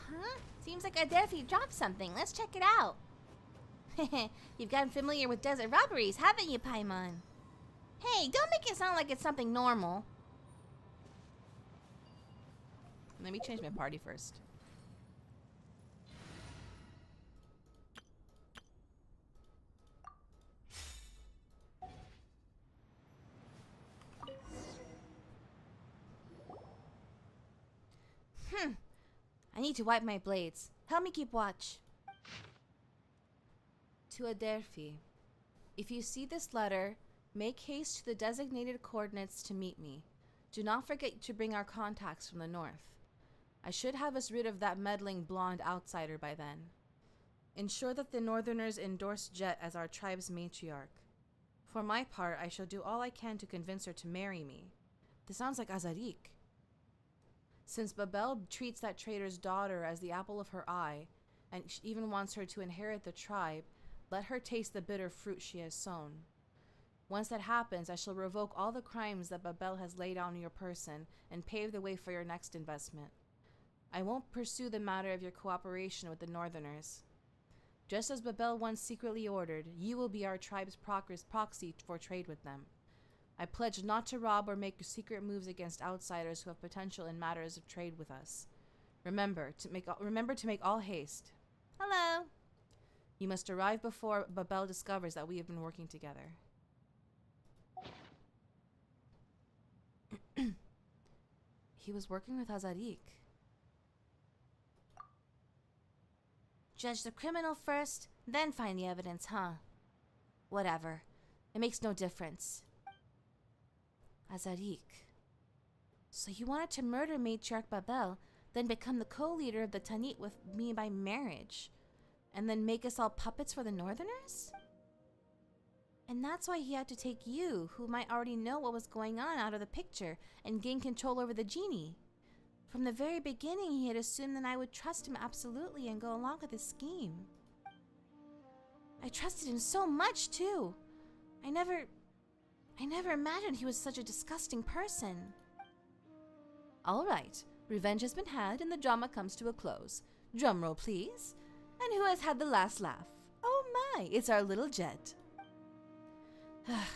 Huh? Seems like Adelphi dropped something. Let's check it out. You've gotten familiar with desert robberies, haven't you, Paimon? Hey, don't make it sound like it's something normal. Let me change my party first. I need to wipe my blades. Help me keep watch. To Adelphi. If you see this letter, make haste to the designated coordinates to meet me. Do not forget to bring our contacts from the north. I should have us rid of that meddling blonde outsider by then. Ensure that the northerners endorse Jet as our tribe's matriarch. For my part, I shall do all I can to convince her to marry me. This sounds like Azarik. Since Babel treats that traitor's daughter as the apple of her eye, and even wants her to inherit the tribe, let her taste the bitter fruit she has sown. Once that happens, I shall revoke all the crimes that Babel has laid on your person and pave the way for your next investment. I won't pursue the matter of your cooperation with the northerners. Just as Babel once secretly ordered, you will be our tribe's proxy for trade with them. I pledge not to rob or make secret moves against outsiders who have potential in matters of trade with us. Remember to make all haste. Hello. You must arrive before Babel discovers that we have been working together. He was working with Azarik. Judge the criminal first, then find the evidence, huh? Whatever. It makes no difference. Azarik. So you wanted to murder Matriarch Babel, then become the co-leader of the Tanit with me by marriage, and then make us all puppets for the Northerners? And that's why he had to take you, who might already know what was going on, out of the picture and gain control over the genie. From the very beginning, he had assumed that I would trust him absolutely and go along with his scheme. I trusted him so much, too. I never imagined he was such a disgusting person. All right, revenge has been had and the drama comes to a close. Drumroll, please. And who has had the last laugh? Oh my, it's our little Jet.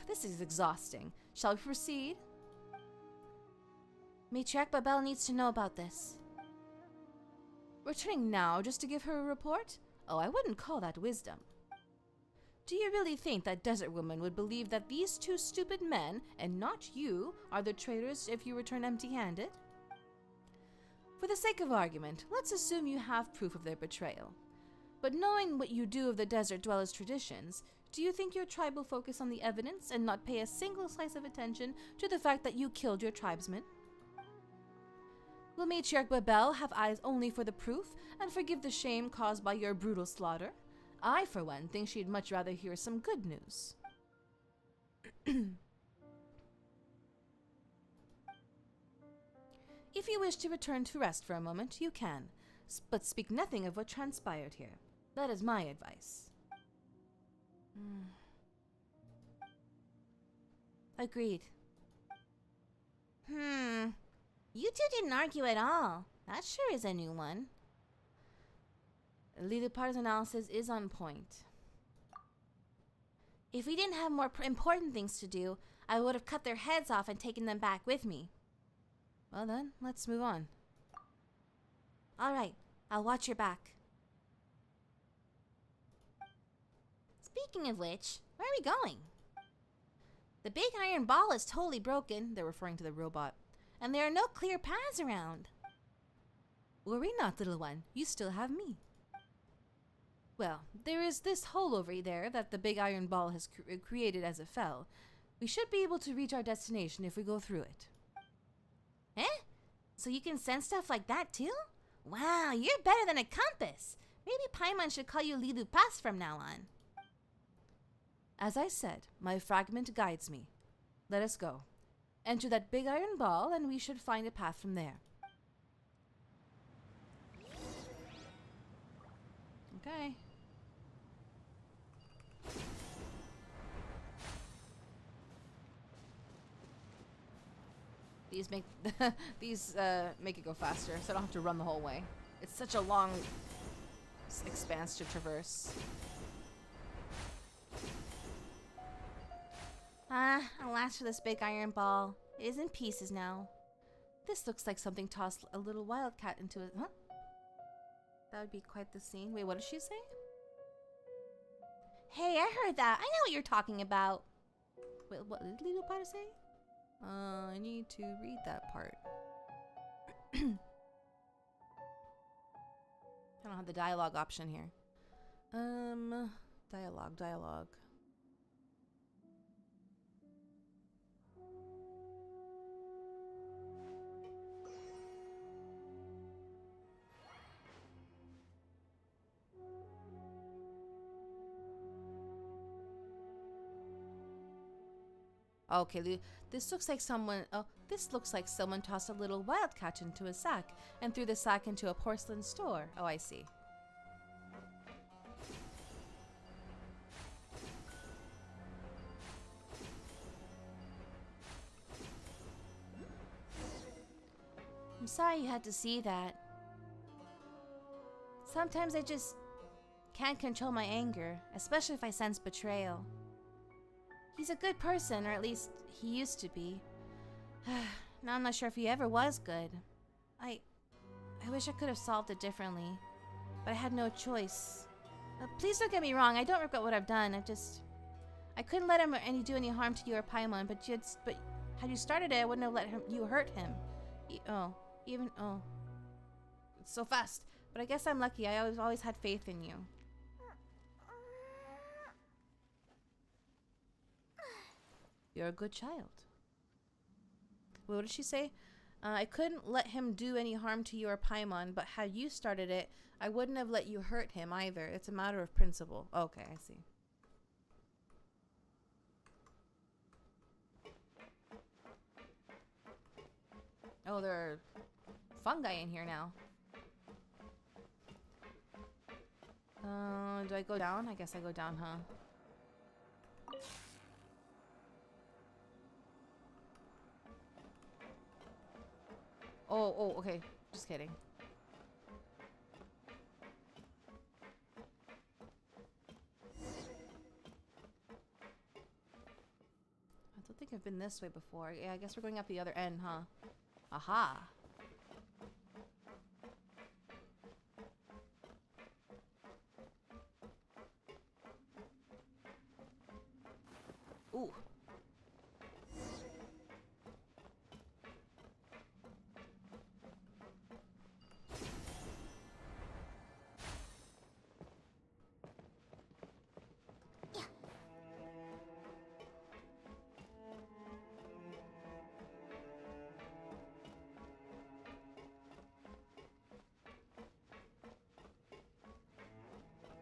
This is exhausting. Shall we proceed? Matriarch Babel needs to know about this. Returning now just to give her a report? Oh, I wouldn't call that wisdom. Do you really think that Desert Woman would believe that these two stupid men, and not you, are the traitors if you return empty-handed? For the sake of argument, let's assume you have proof of their betrayal. But knowing what you do of the Desert Dwellers' traditions, do you think your tribe will focus on the evidence and not pay a single slice of attention to the fact that you killed your tribesmen? Will Matriarch Babel have eyes only for the proof and forgive the shame caused by your brutal slaughter? I, for one, think she'd much rather hear some good news. If you wish to return to rest for a moment, you can, but speak nothing of what transpired here. That is my advice. Agreed. You two didn't argue at all. That sure is a new one. Lilupar's analysis is on point. If we didn't have more important things to do, I would have cut their heads off and taken them back with me. Well then, let's move on. Alright, I'll watch your back. Speaking of which, where are we going? The big iron ball is totally broken, they're referring to the robot, and there are no clear paths around. Worry not, little one, you still have me. Well, there is this hole over there that the big iron ball has created as it fell. We should be able to reach our destination if we go through it. Eh? So you can sense stuff like that too? Wow, you're better than a compass. Maybe Paimon should call you Lilupas from now on. As I said, my fragment guides me. Let us go. Enter that big iron ball and we should find a path from there. Okay. These make make it go faster, so I don't have to run the whole way. It's such a long expanse to traverse. Alas for this big iron ball. It is in pieces now. This looks like something tossed a little wildcat into it. Huh? That would be quite the scene. Wait, what did she say? Hey, I heard that. I know what you're talking about. Wait, what did Little Potter say? I need to read that part. I don't have the dialogue option here. Dialogue. Okay, this looks like someone. Oh, this looks like someone tossed a little wildcat into a sack and threw the sack into a porcelain store. Oh, I see. I'm sorry you had to see that. Sometimes I just can't control my anger, especially if I sense betrayal. He's a good person, or at least he used to be. Now I'm not sure if he ever was good. I wish I could have solved it differently, but I had no choice. Please don't get me wrong, I don't regret what I've done. I couldn't let him do any harm to you or Paimon, but had you started it, I wouldn't have let you hurt him. It's so fast. But I guess I'm lucky. I always had faith in you. You're a good child. What did she say? I couldn't let him do any harm to you or Paimon, but had you started it, I wouldn't have let you hurt him either. It's a matter of principle. Okay, I see. Oh, there are fungi in here now. Do I go down? I guess I go down, huh? Oh, okay. Just kidding. I don't think I've been this way before. Yeah, I guess we're going up the other end, huh? Aha! Ooh.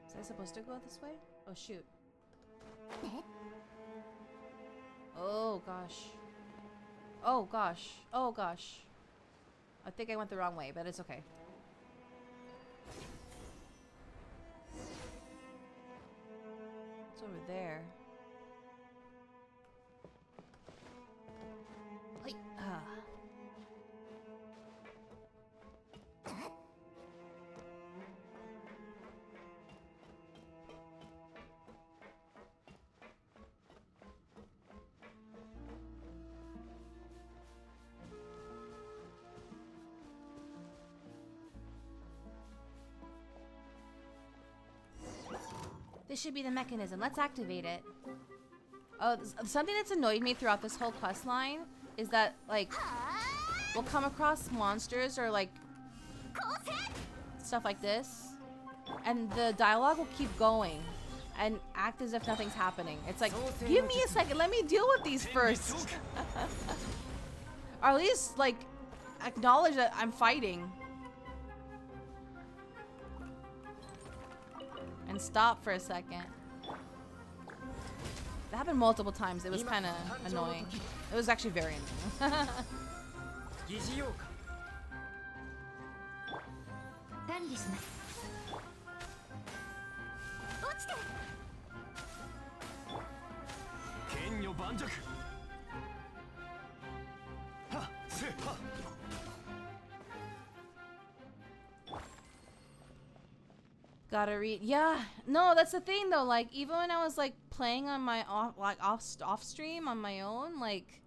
Was I supposed to go this way? Oh, shoot. Oh, gosh. Oh, gosh. Oh, gosh. I think I went the wrong way, but it's okay. It's over there. Wait. This should be the mechanism. Let's activate it. Oh, something that's annoyed me throughout this whole quest line is that, like, we'll come across monsters or, like, stuff like this, and the dialogue will keep going and act as if nothing's happening. It's like, give me a second, let me deal with these first. Or at least, like, acknowledge that I'm fighting. And stop for a second. That happened multiple times. It was kind of annoying. It was actually very annoying. Gotta read. Yeah, no, that's the thing though. Like, even when I was like playing on my off stream on my own, like,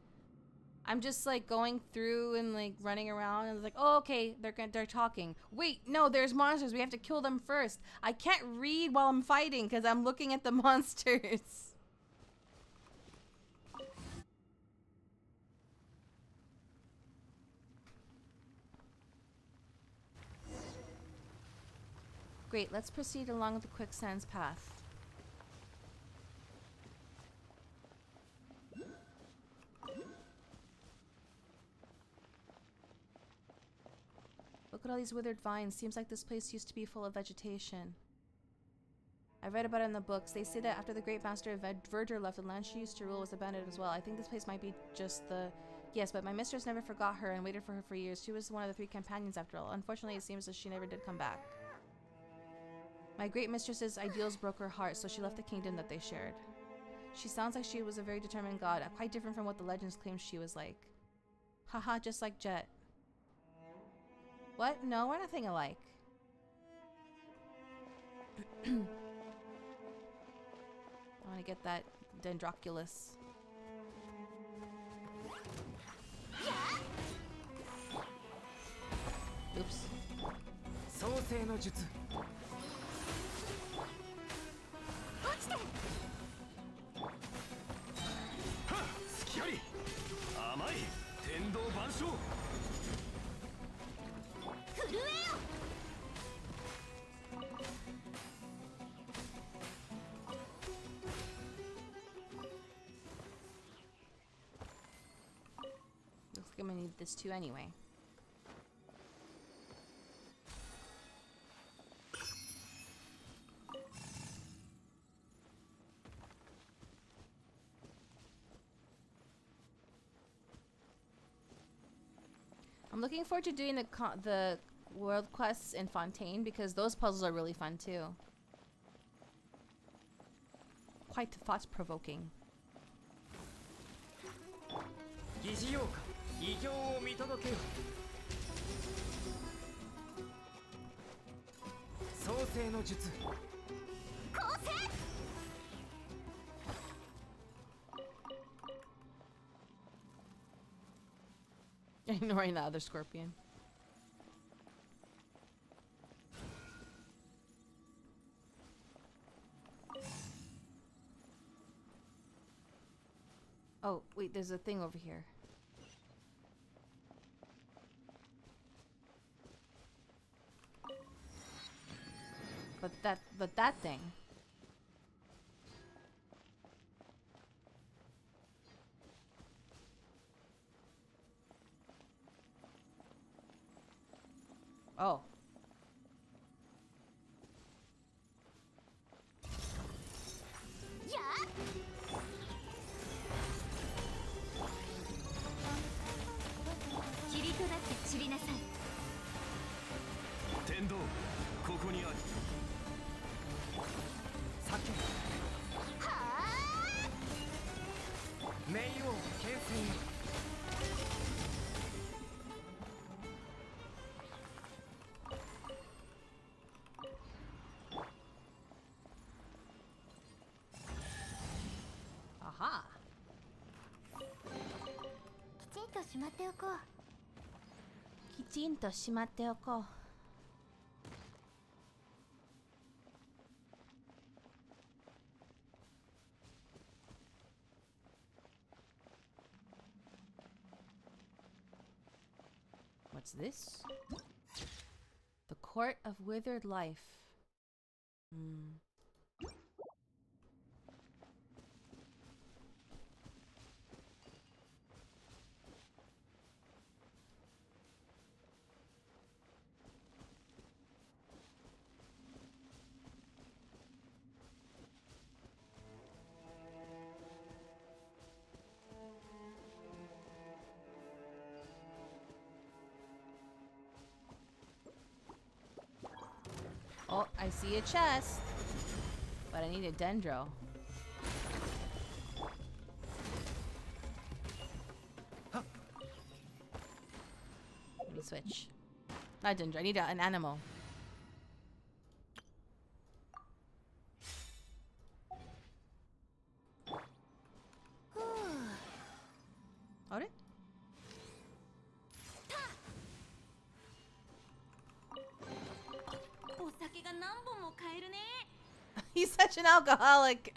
I'm just like going through and like running around and it's like, oh, okay, they're talking. Wait, no, there's monsters. We have to kill them first. I can't read while I'm fighting because I'm looking at the monsters. Great, let's proceed along the quicksands path. Look at all these withered vines. Seems like this place used to be full of vegetation. I read about it in the books. They say that after the great master of Verdure left, the land she used to rule was abandoned as well. I think this place might be just the... Yes, but my mistress never forgot her and waited for her for years. She was one of the 3 companions after all. Unfortunately, it seems that she never did come back. My great mistress's ideals broke her heart, so she left the kingdom that they shared. She sounds like she was a very determined god, quite different from what the legends claimed she was like. Haha, just like Jet. What? No, we're nothing alike. I want to get that Dendroculus. Oops. 創世の術落ちて隙あり甘い天道万象震えよ Looks like I'm gonna need this too anyway. I'm looking forward to doing the world quests in Fontaine because those puzzles are really fun too. Quite thought-provoking. 疑似ようか異形を見届けよ創世の術 Ignoring the other scorpion. Oh, wait, there's a thing over here. But that thing. Oh. やっ霧となって散りなさい天道ここにあり酒はあ冥王牽制 Aha. きちんとしまっておこうきちんとしまっておこう What's this? The Court of Withered Life. Oh, I see a chest. But I need a dendro. Let me switch. Not dendro, I need an animal. Are it? He's such an alcoholic.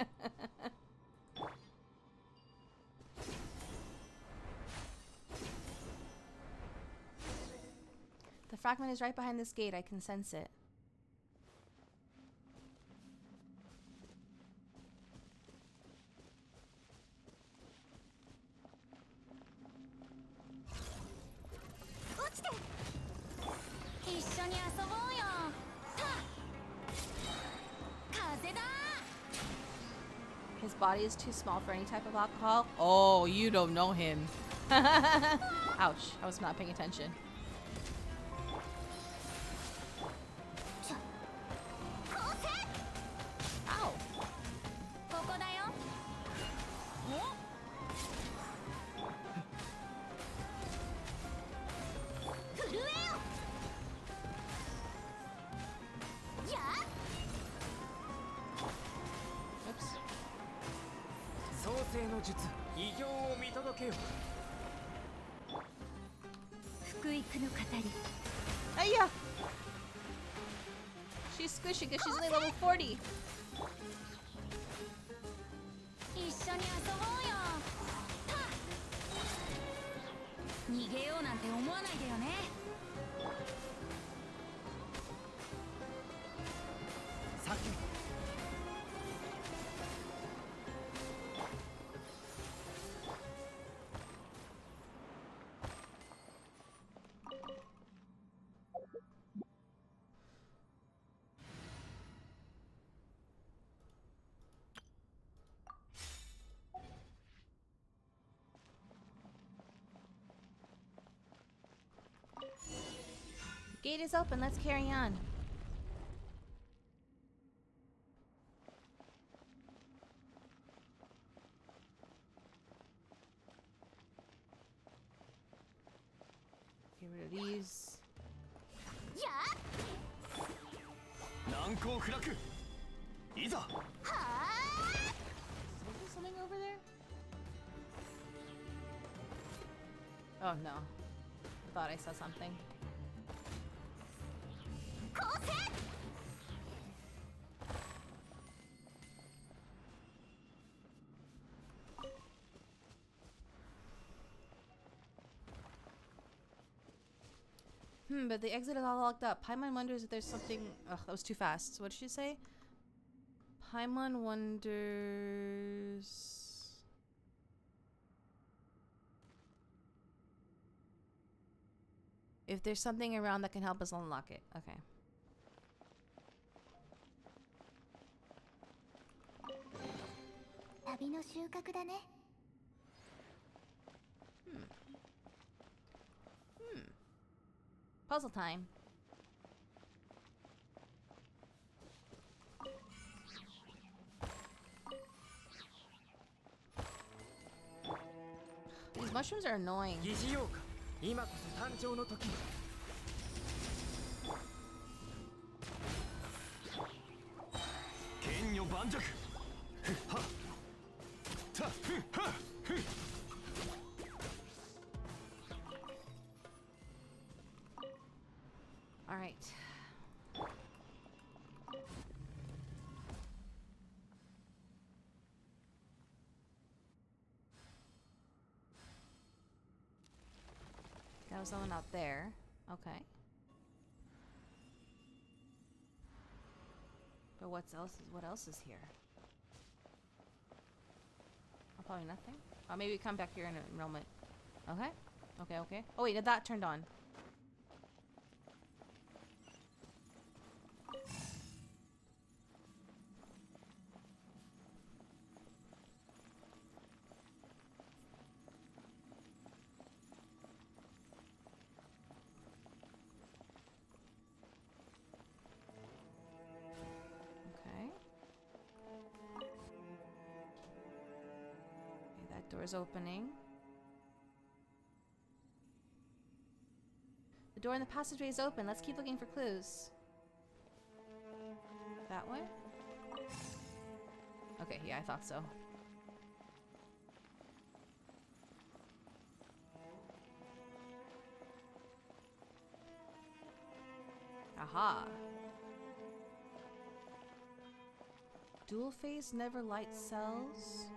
The fragment is right behind this gate. I can sense it. His body is too small for any type of alcohol. Oh, you don't know him. Ouch, I was not paying attention. Ow. 術偉業を見届けよ。福育の語り。 Hiya! She's squishy because she's only level 40. 一緒に遊ぼうよ。はっ。逃げようなんて思わないでよね。サキュ Gate is open. Let's carry on. Get rid of these. やっ。難攻不落。いざ。はあ。 Is there something over there? Oh no. I thought I saw something. 構成。But the exit is all locked up. Paimon wonders if there's something. Ugh, that was too fast. What did she say? Paimon wonders. If there's something around that can help us unlock it. Okay. Puzzle time. These mushrooms are annoying. 疑似ようか。今こそ誕生の時。剣女盤石。ふっはっ。たふっはっ。ふっ。 All right. That was someone out there. Okay. But what else is here? Oh, probably nothing. Oh, maybe come back here in a moment. Okay. Okay, okay. Oh wait, that turned on. Door's opening. The door in the passageway is open. Let's keep looking for clues. That way? Okay, yeah, I thought so. Aha. Dual phase never light cells.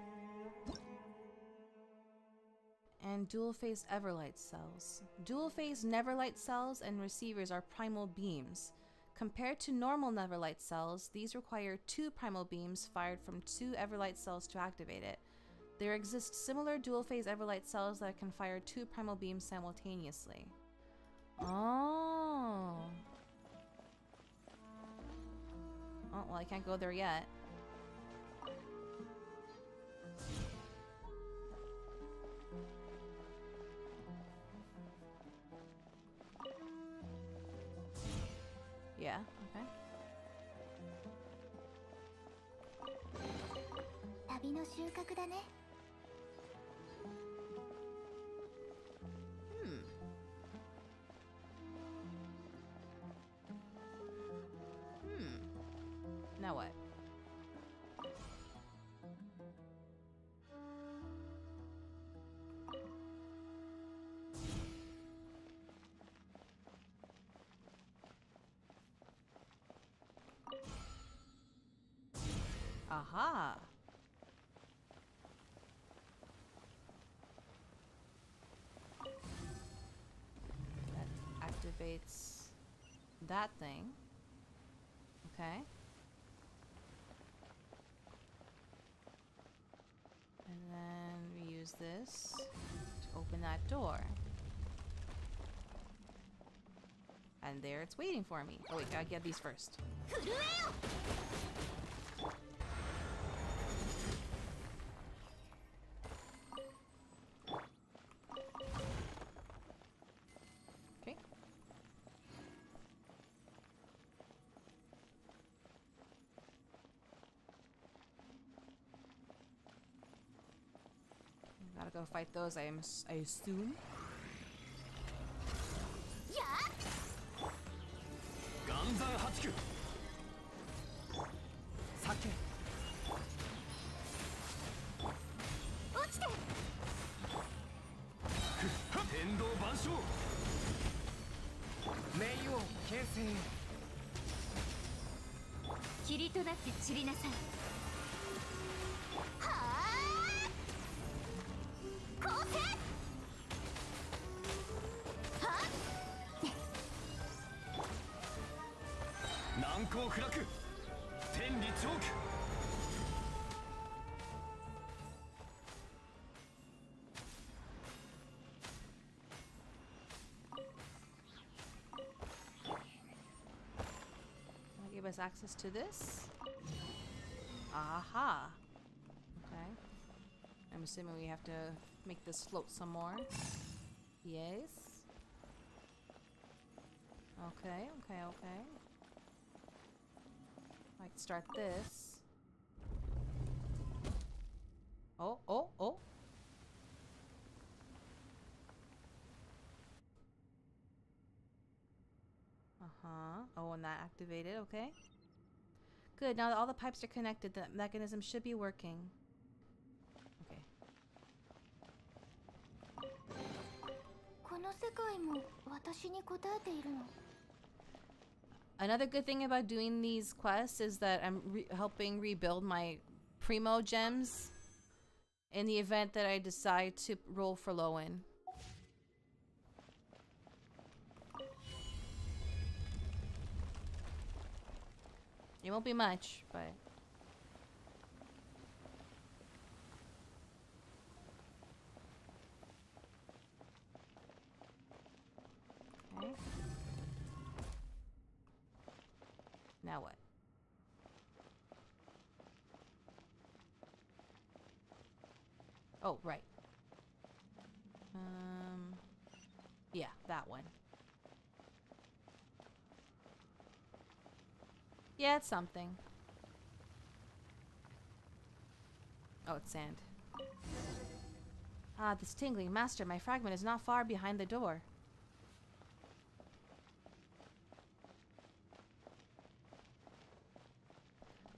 And dual phase everlight cells. Dual phase neverlight cells and receivers are primal beams. Compared to normal neverlight cells, these require 2 primal beams fired from 2 everlight cells to activate it. There exist similar dual phase everlight cells that can fire 2 primal beams simultaneously. Oh. Oh, well, I can't go there yet. Yeah, okay. 旅の収穫だね。Now what? Aha. That activates that thing. Okay. And then we use this to open that door. And there it's waiting for me. Oh wait, gotta get these first. Okay. Gotta go fight those, I assume. 岩山八九酒落ちて天道万象冥王形成霧となって散りなさい。はあ構成はっ難攻不落天理チョーク Give us access to this. Aha. Okay. I'm assuming we have to make this float some more. Yes. Okay, okay, okay. I can start this. Oh, oh, oh. Oh, and that activated, okay. Good, now that all the pipes are connected, the mechanism should be working. Okay. この世界も私に答えているの。 Another good thing about doing these quests is that I'm helping rebuild my primo gems in the event that I decide to roll for Lowen. It won't be much, but... Okay. Now what? Oh, right. Yeah, that one. Yeah, it's something. Oh, it's sand. Ah, this tingling. Master, my fragment is not far behind the door.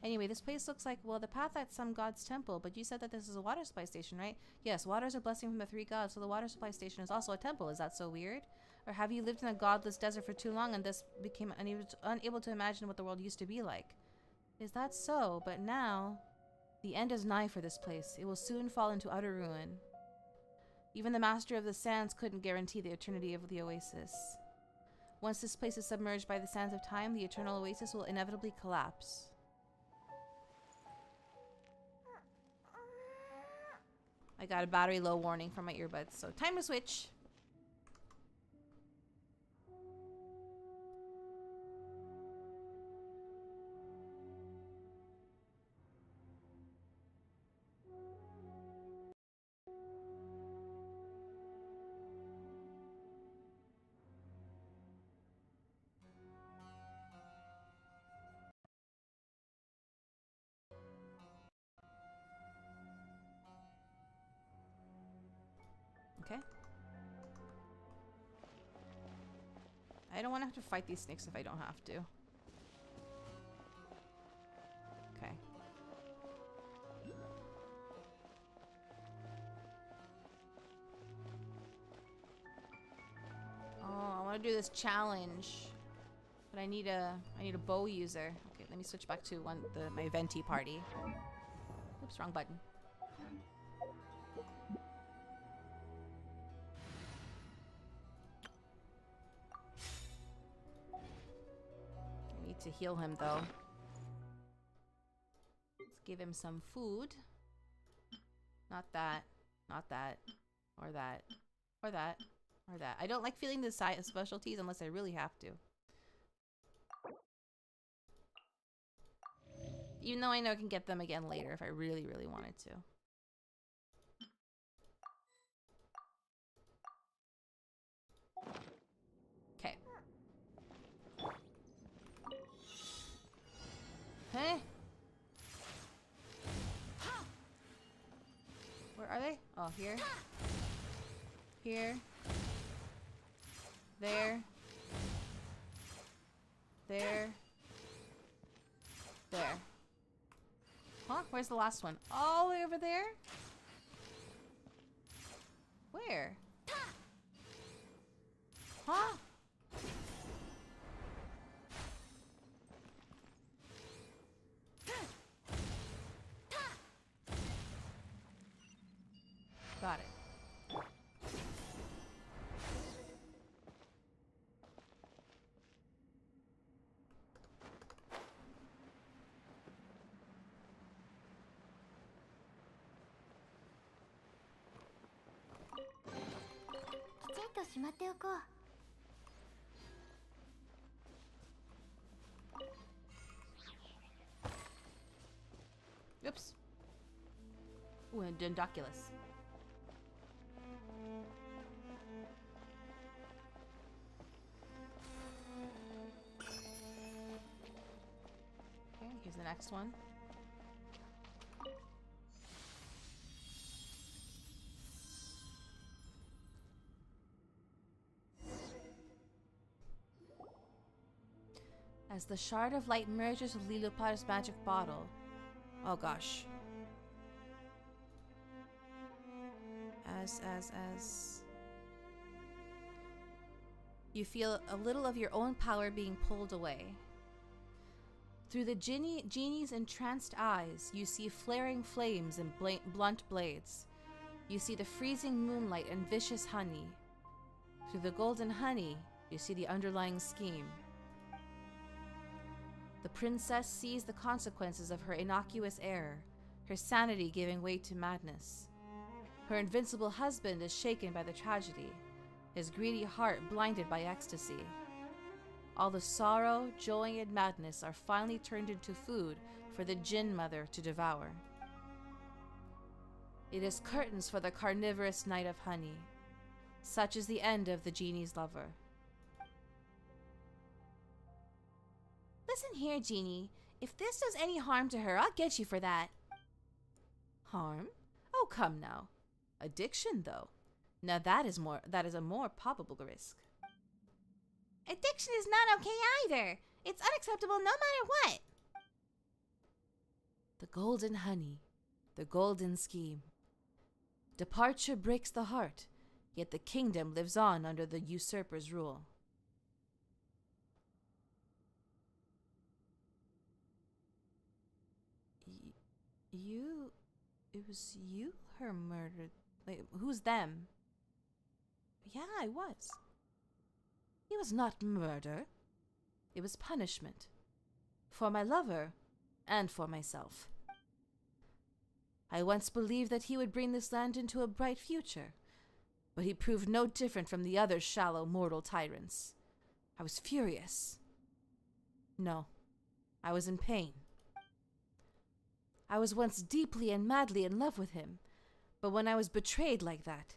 Anyway, this place looks like, well, the path at some god's temple, but you said that this is a water supply station, right? Yes, water is a blessing from the three gods, so the water supply station is also a temple. Is that so weird? Or have you lived in a godless desert for too long and thus became unable to imagine what the world used to be like? Is that so? But now, the end is nigh for this place. It will soon fall into utter ruin. Even the master of the sands couldn't guarantee the eternity of the oasis. Once this place is submerged by the sands of time, the eternal oasis will inevitably collapse. I got a battery low warning from my earbuds, so time to switch. Okay. I don't want to have to fight these snakes if I don't have to. Okay. Oh, I want to do this challenge. But I need a bow user. Okay, let me switch back to my venti party. Oops, wrong button. I need to heal him though. Let's give him some food. Not that. Not that. Or that. Or that. Or that. I don't like feeling the specialties unless I really have to. Even though I know I can get them again later if I really, really wanted to. Okay. Hey? Where are they? Oh, here. Here. There. There. There. Huh? Where's the last one? All the way over there? Where? Huh? Got it. Oops. Ooh, and Dundoculus. Okay, here's the next one. As the shard of light merges with Lilopar's magic bottle. Oh gosh. As you feel a little of your own power being pulled away. Through the genie's entranced eyes, you see flaring flames and blunt blades. You see the freezing moonlight and vicious honey. Through the golden honey, you see the underlying scheme. The princess sees the consequences of her innocuous error, her sanity giving way to madness. Her invincible husband is shaken by the tragedy, his greedy heart blinded by ecstasy. All the sorrow, joy, and madness are finally turned into food for the Jinn mother to devour. It is curtains for the carnivorous night of honey. Such is the end of the genie's lover. Listen here, Genie. If this does any harm to her, I'll get you for that. Harm? Oh, come now. Addiction, though. Now that is a more probable risk. Addiction is not okay either. It's unacceptable no matter what. The golden honey, the golden scheme. Departure breaks the heart, yet the kingdom lives on under the usurper's rule. It was you her murdered. Like, who's them? Yeah, I was. It was not murder. It was punishment. For my lover, and for myself. I once believed that he would bring this land into a bright future, but he proved no different from the other shallow mortal tyrants. I was furious. No, I was in pain. I was once deeply and madly in love with him, but when I was betrayed like that,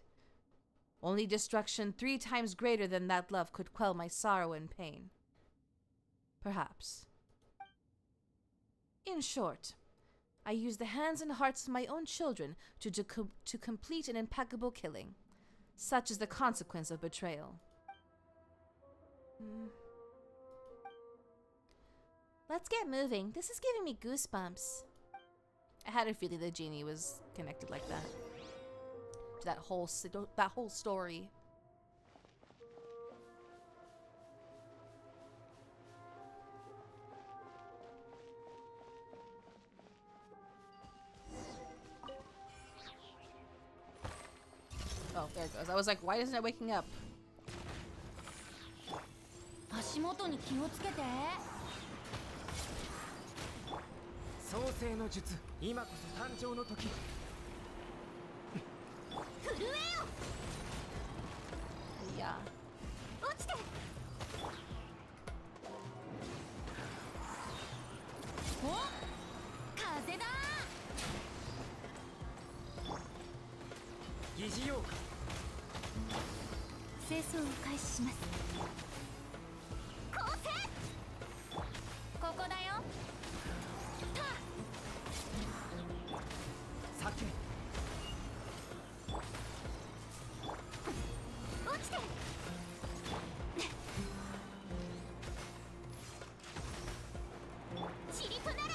only destruction 3 times greater than that love could quell my sorrow and pain. Perhaps. In short, I used the hands and hearts of my own children to complete an impeccable killing. Such is the consequence of betrayal. Let's get moving. This is giving me goosebumps. I had a feeling the genie was connected like that. To that whole story. there it goes. I was like, why isn't it waking up? 足元に気をつけて。創世の術、今こそ誕生の時。震えよ。Yeah. 落ちて。お、風だ。疑似用か。清掃を開始します。ここだよ。避け。落ちて。塵となれ。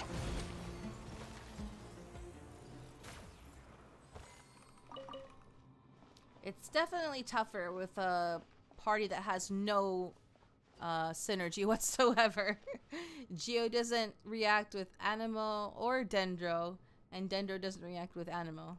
It's definitely tougher with a party that has no synergy whatsoever. Geo doesn't react with Animo or Dendro, and Dendro doesn't react with Animo.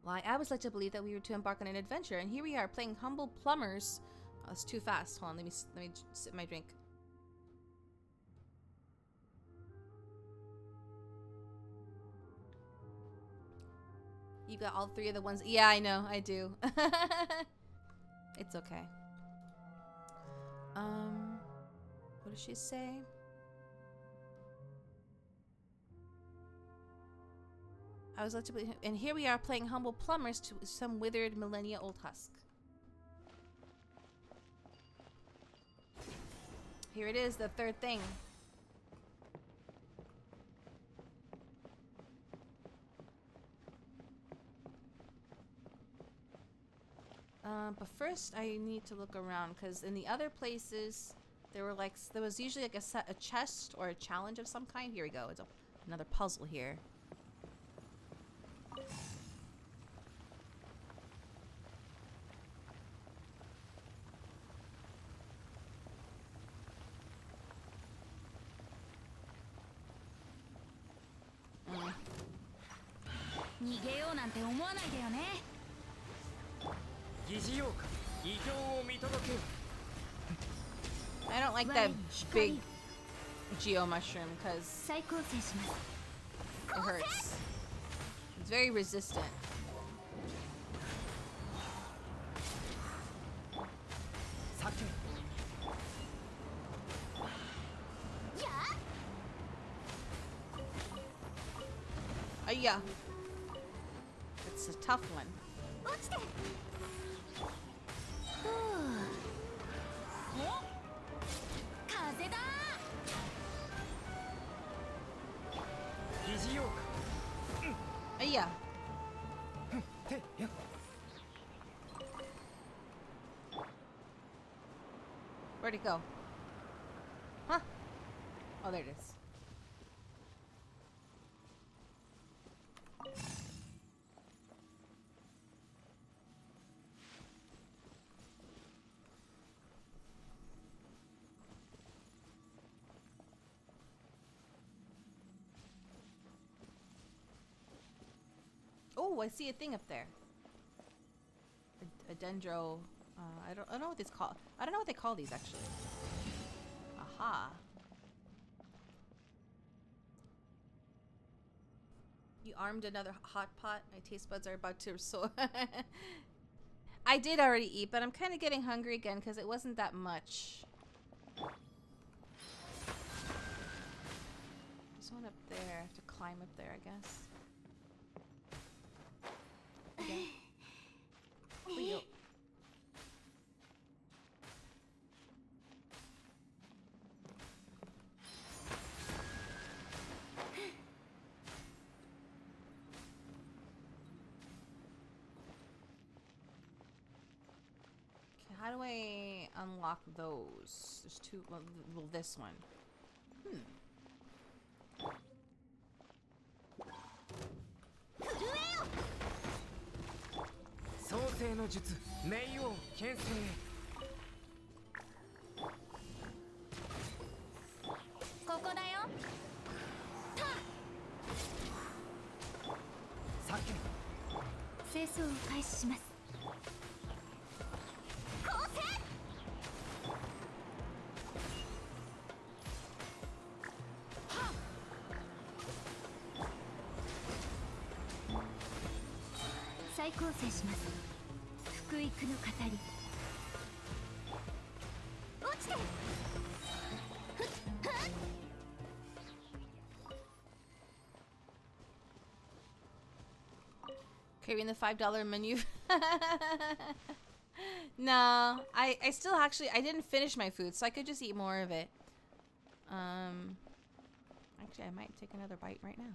Well, I always like to believe that we were to embark on an adventure, and here we are playing humble plumbers. Oh, it's too fast. Hold on, let me sip my drink. You got all three of the ones. Yeah, I know, I do. It's okay. What does she say? I was like to believe, and here we are playing humble plumbers to some withered millennia old husk. Here it is, the third thing. But first I need to look around, because in the other places there was usually like a chest or a challenge of some kind. Here we go. It's another puzzle here. I don't like that big Geo mushroom because it hurts. It's very resistant. Oh yeah. It's a tough one. Yeah. Where'd it go? Huh? Oh, there it is. Oh, I see a thing up there. A dendro. I don't know what this called. I don't know what they call these actually. Aha. You armed another hot pot. My taste buds are about to soar. I did already eat, but I'm kind of getting hungry again because it wasn't that much. There's one up there. I have to climb up there, I guess. Okay. Okay, how do I unlock those? There's two. Well, this one. 清掃を開始します。構成再構成します。福育の語り。落ちて。Craving the $5 menu. No, I still actually I didn't finish my food, so I could just eat more of it. Actually, I might take another bite right now.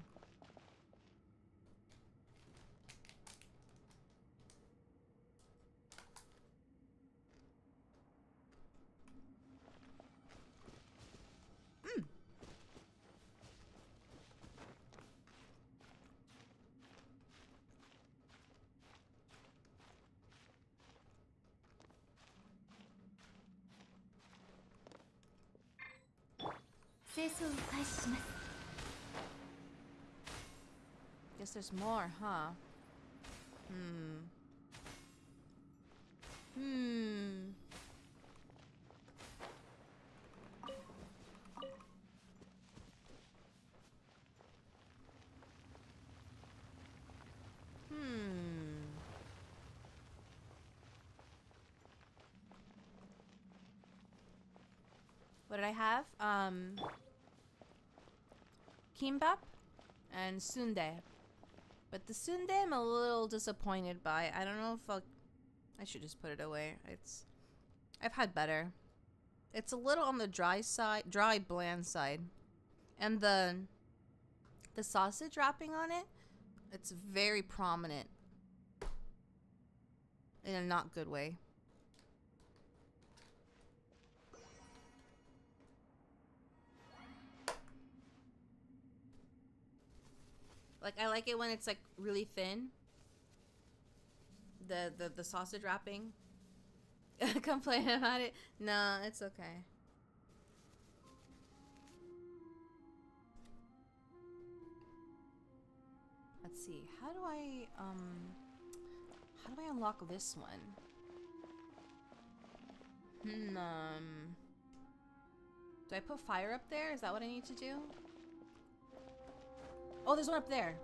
Guess there's more, huh? What did I have? Kimbap and sundae. But the sundae I'm a little disappointed by. I don't know if I should just put it away. I've had better. It's a little on the dry side, bland side. And the sausage wrapping on it, it's very prominent. In a not good way. Like, I like it when it's like really thin. The sausage wrapping. Complain about it? No, it's okay. Let's see. How do I unlock this one? Do I put fire up there? Is that what I need to do? Oh, there's one up there.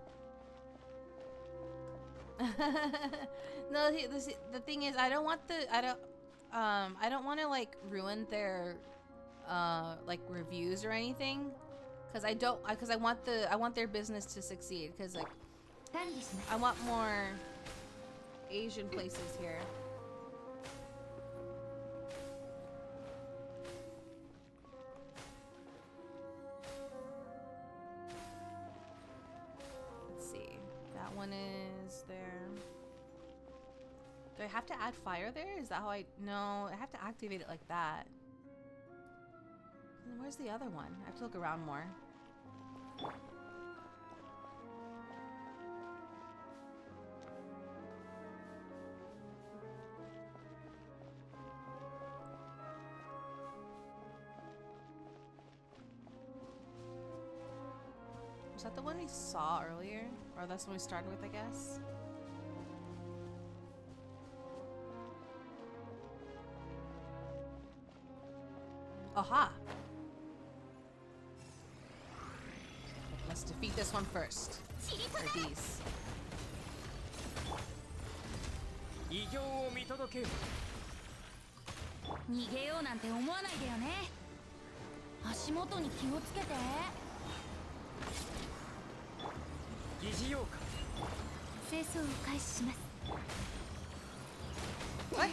No, the thing is, I don't want to like ruin their like reviews or anything, because I want their business to succeed, because like I want more Asian places here. Is there? Do I have to add fire there? Is that how no, I have to activate it like that. And then where's the other one? I have to look around more. Was that the one we saw earlier? Or that's the one we started with, I guess? Aha! Let's defeat this one first. Or these. 異形を見届けよ。逃げようなんて思わないでよね。足元に気をつけて。疑似ようか。清掃を開始します。What?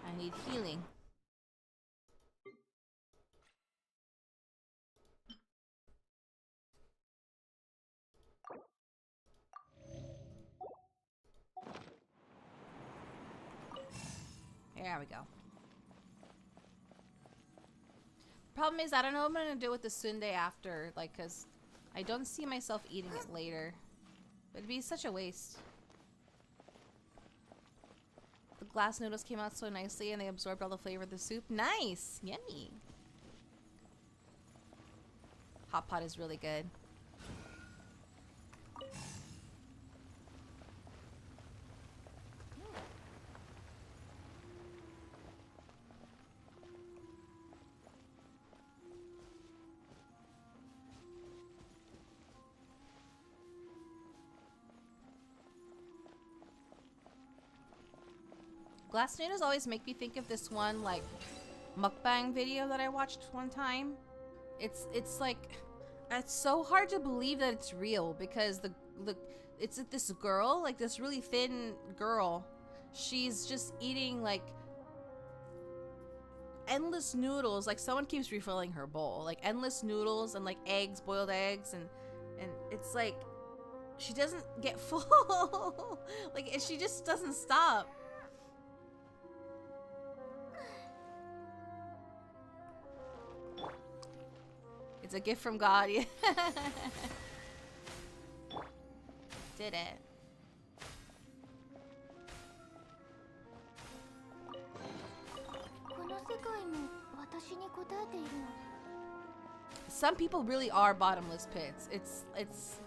I need healing. There we go. Problem is, I don't know what I'm gonna do with the sundae after, like, cause I don't see myself eating it later. It'd be such a waste. The glass noodles came out so nicely and they absorbed all the flavor of the soup. Nice! Yummy! Hot pot is really good. Glass noodles always make me think of this one, like, mukbang video that I watched one time. It's like, it's so hard to believe that it's real because it's this girl, like this really thin girl. She's just eating like endless noodles. Like someone keeps refilling her bowl, like endless noodles and like eggs, boiled eggs, and it's like she doesn't get full. Like she just doesn't stop. It's a gift from God. Yeah. Did it. Some people really are bottomless pits. It's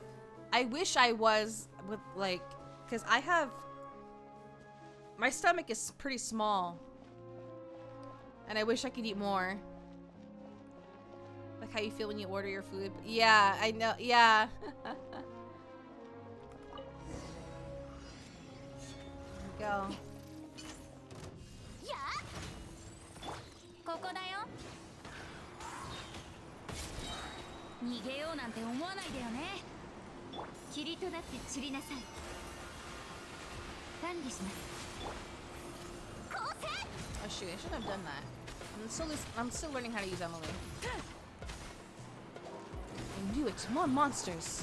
I wish I was with like, cause I have, my stomach is pretty small and I wish I could eat more. Like how you feel when you order your food. Yeah, I know. Yeah. There we go. Oh shoot, I shouldn't have done that. I'm still learning how to use Emily. I knew it. More monsters.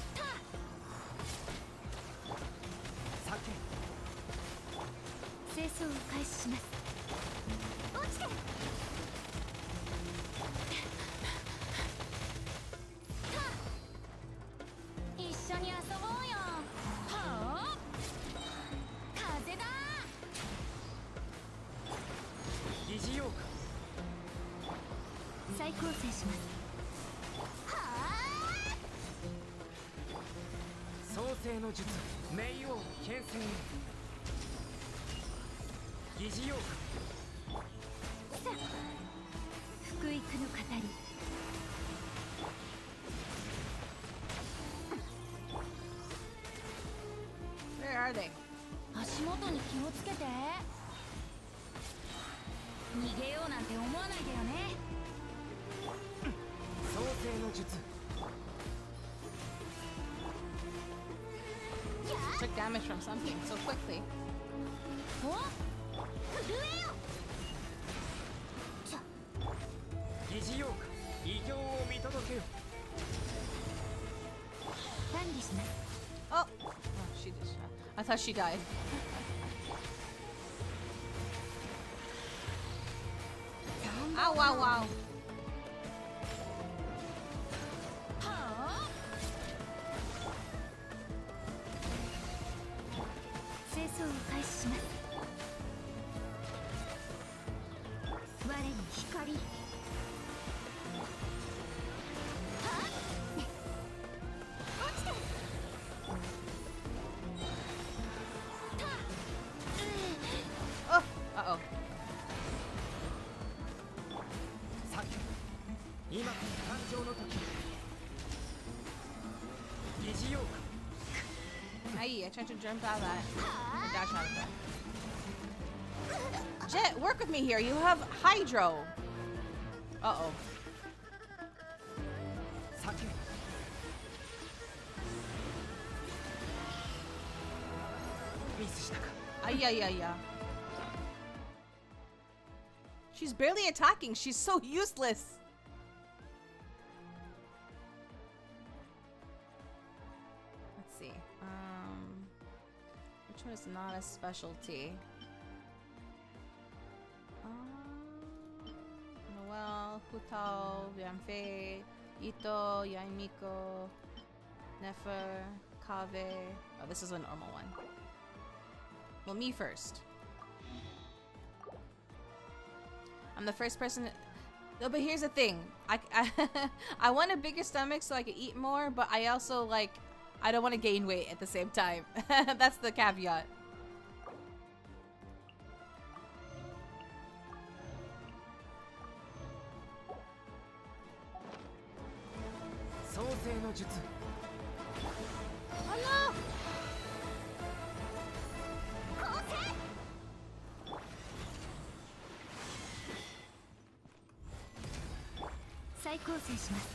Where are they? Took damage from something so quickly. Oh, she just. I thought she died. Ow! Wow! Wow! Uh-oh. Aye, I tried to jump out of that. Or dash out of that. Jet, work with me here. You have Hydro. Uh-oh. Ay. She's barely attacking. She's so useless. Let's see. Which one is not a specialty? Tao, Yanfei, Ito, Yaimiko, Nefer, Kave. Oh, this is a normal one. Well, me first. I'm the first person. No, but here's the thing. I want a bigger stomach so I can eat more, but I also like I don't want to gain weight at the same time. That's the caveat. Hello! 再構成します。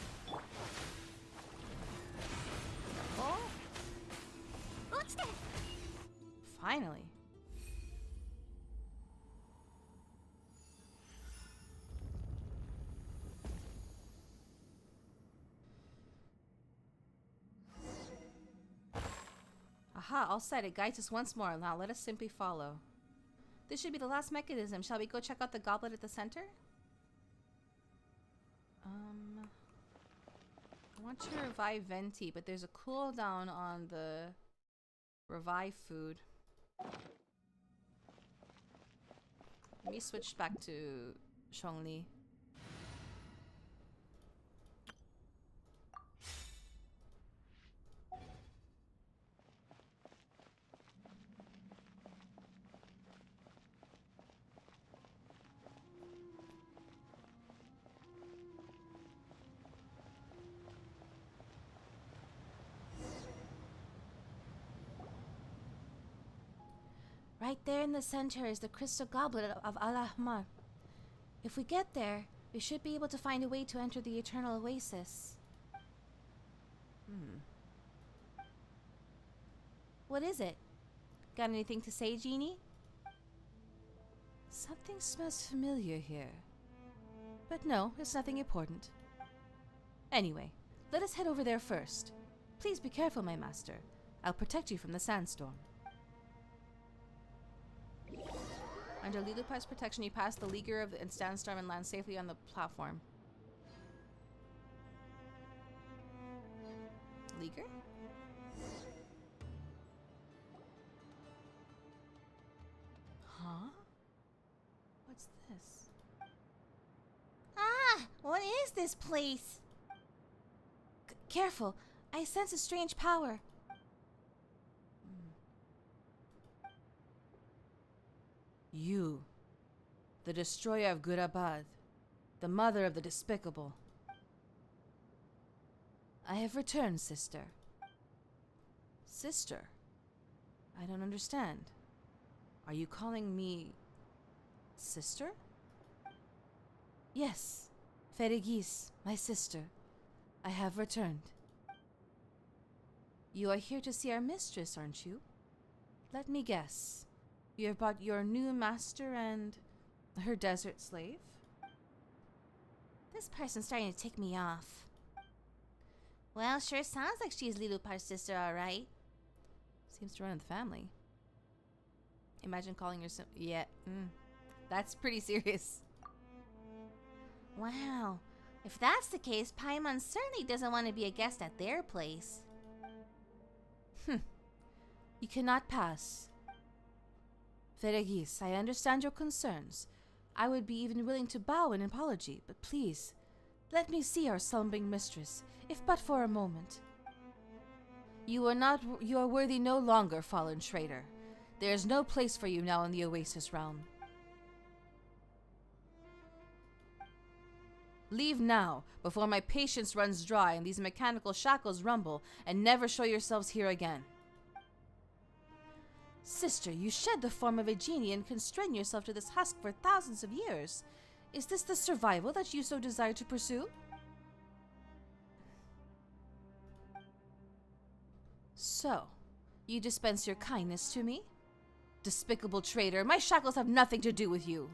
落ちて。 Finally. Aha, all set. It guides us once more. Now let us simply follow. This should be the last mechanism. Shall we go check out the goblet at the center? I want to revive Venti, but there's a cooldown on the revive food. Let me switch back to Zhongli. Right there in the center is the crystal goblet of Al-Ahmar. If we get there, we should be able to find a way to enter the eternal oasis. What is it? Got anything to say, Genie? Something smells familiar here. But no, it's nothing important. Anyway, let us head over there first. Please be careful, my master. I'll protect you from the sandstorm. Under Lilupi's protection, you pass the leaguer of the sandstorm and land safely on the platform. Leaguer? Huh? What's this? Ah! What is this place? Careful! I sense a strange power. You, the destroyer of Gurabad, the mother of the despicable. I have returned, sister. Sister? I don't understand. Are you calling me sister? Yes, Ferigis, my sister. I have returned. You are here to see our mistress, aren't you? Let me guess. You have brought your new master and her desert slave? This person's starting to tick me off. Well, sure sounds like she's Lilupar's sister, alright. Seems to run in the family. Imagine calling your yeah, that's pretty serious. Wow. If that's the case, Paimon certainly doesn't want to be a guest at their place. You cannot pass. Feregis, I understand your concerns. I would be even willing to bow in apology, but please, let me see our slumbering mistress, if but for a moment. You are worthy no longer, fallen traitor. There is no place for you now in the Oasis realm. Leave now, before my patience runs dry and these mechanical shackles rumble, and never show yourselves here again. Sister, you shed the form of a genie and constrain yourself to this husk for thousands of years. Is this the survival that you so desire to pursue? So, you dispense your kindness to me? Despicable traitor, my shackles have nothing to do with you.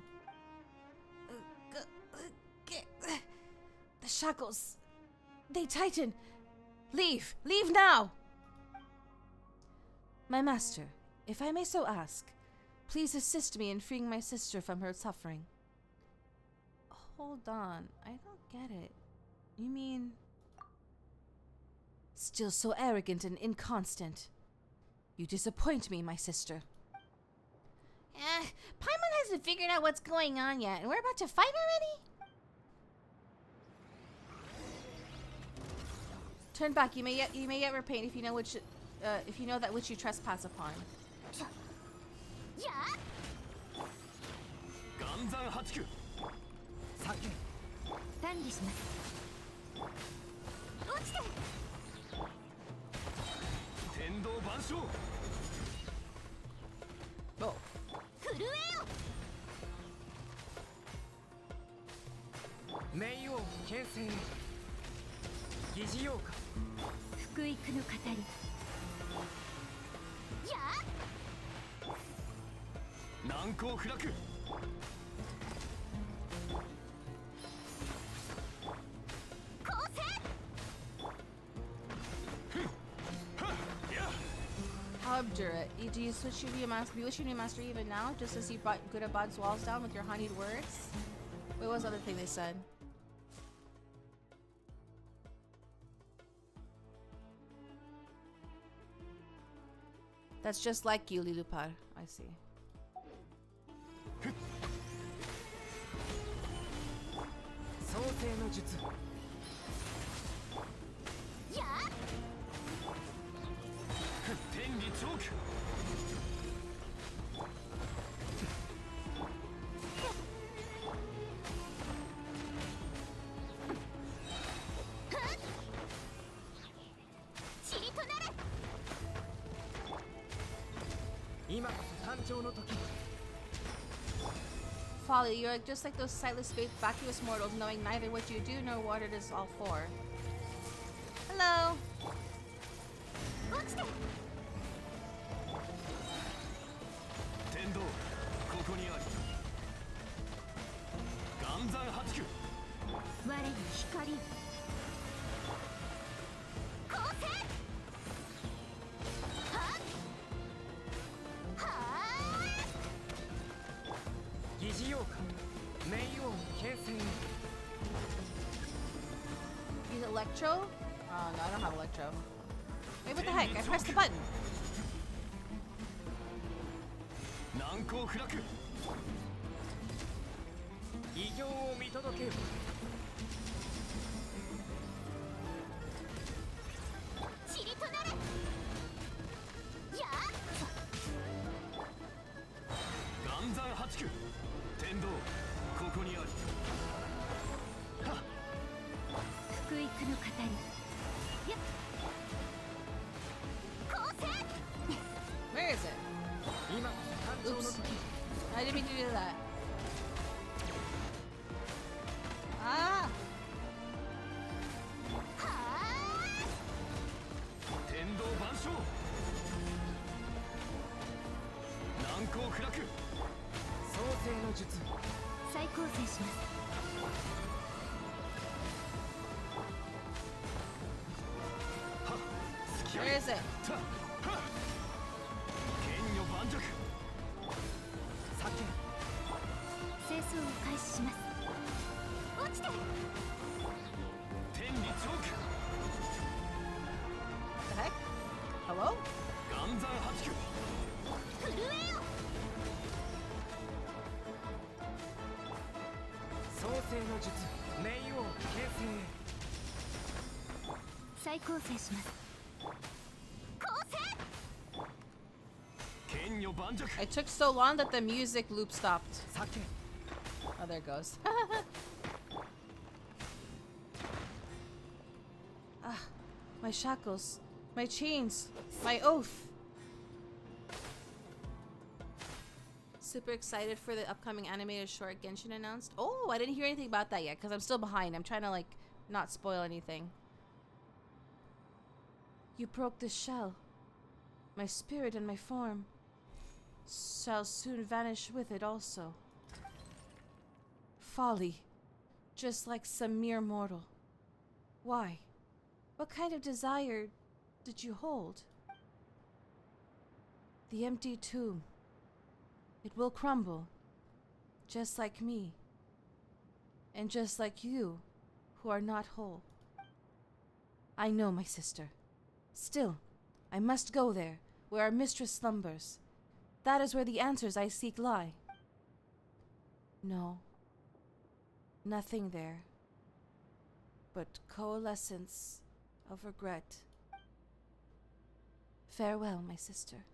The shackles, they tighten. Leave! Leave now! My master, if I may so ask, please assist me in freeing my sister from her suffering. Oh, hold on. I don't get it. You mean... Still so arrogant and inconstant. You disappoint me, my sister. Paimon hasn't figured out what's going on yet, and we're about to fight already? Turn back. You may yet repaint if you know that which you trespass upon. やあ岩山八九賛理します落ちて天道万象 Oh. 震えよ冥王牽制疑似妖か福育の語りやあ難攻不落構成 How obdurate. Do you switch your new master? You wish your new master even now, just as you brought Gudabad's walls down with your honeyed words? What was the other thing they said? That's just like you, Lilupar. I see. 創世の術やあ天理チョーク塵となれ今こそ誕生の時 Folly, you're just like those sightless, vacuous mortals, knowing neither what you do nor what it is all for. Hello. 落ちて天道ここにあり岩山八九我に光構成はっはあ疑似妖か冥王牽制 Use Electro? Oh, no, I don't have Electro. Wait, what the heck? I pressed the button. 難攻不落異形を見届けよ塵となれやあ岩山八九天道ここにあり福育の語りやっ構成 Where is it? 今こそ誕生の Oops. 時 I didn't mean to do that. Ah! はあ天道万象難攻不落創世の術再構成します Where is it? たは剣女盤石叫清掃を開始します落ちて天理チョーク The heck? Hello? 岩山八九震えよ創世の術冥王牽再構成します構成剣女盤石 It took so long that the music loop stopped. 制叫 Oh, there it goes. Ah, my shackles, my chains, my oath. Super excited for the upcoming animated short Genshin announced. Oh, I didn't hear anything about that yet because I'm still behind. I'm trying to like not spoil anything. You broke the shell. My spirit and my form shall soon vanish with it also. Folly, just like some mere mortal. Why? What kind of desire did you hold? The empty tomb. It will crumble, just like me. And just like you, who are not whole. I know, my sister. Still, I must go there, where our mistress slumbers. That is where the answers I seek lie. No, nothing there, but coalescence of regret. Farewell, my sister.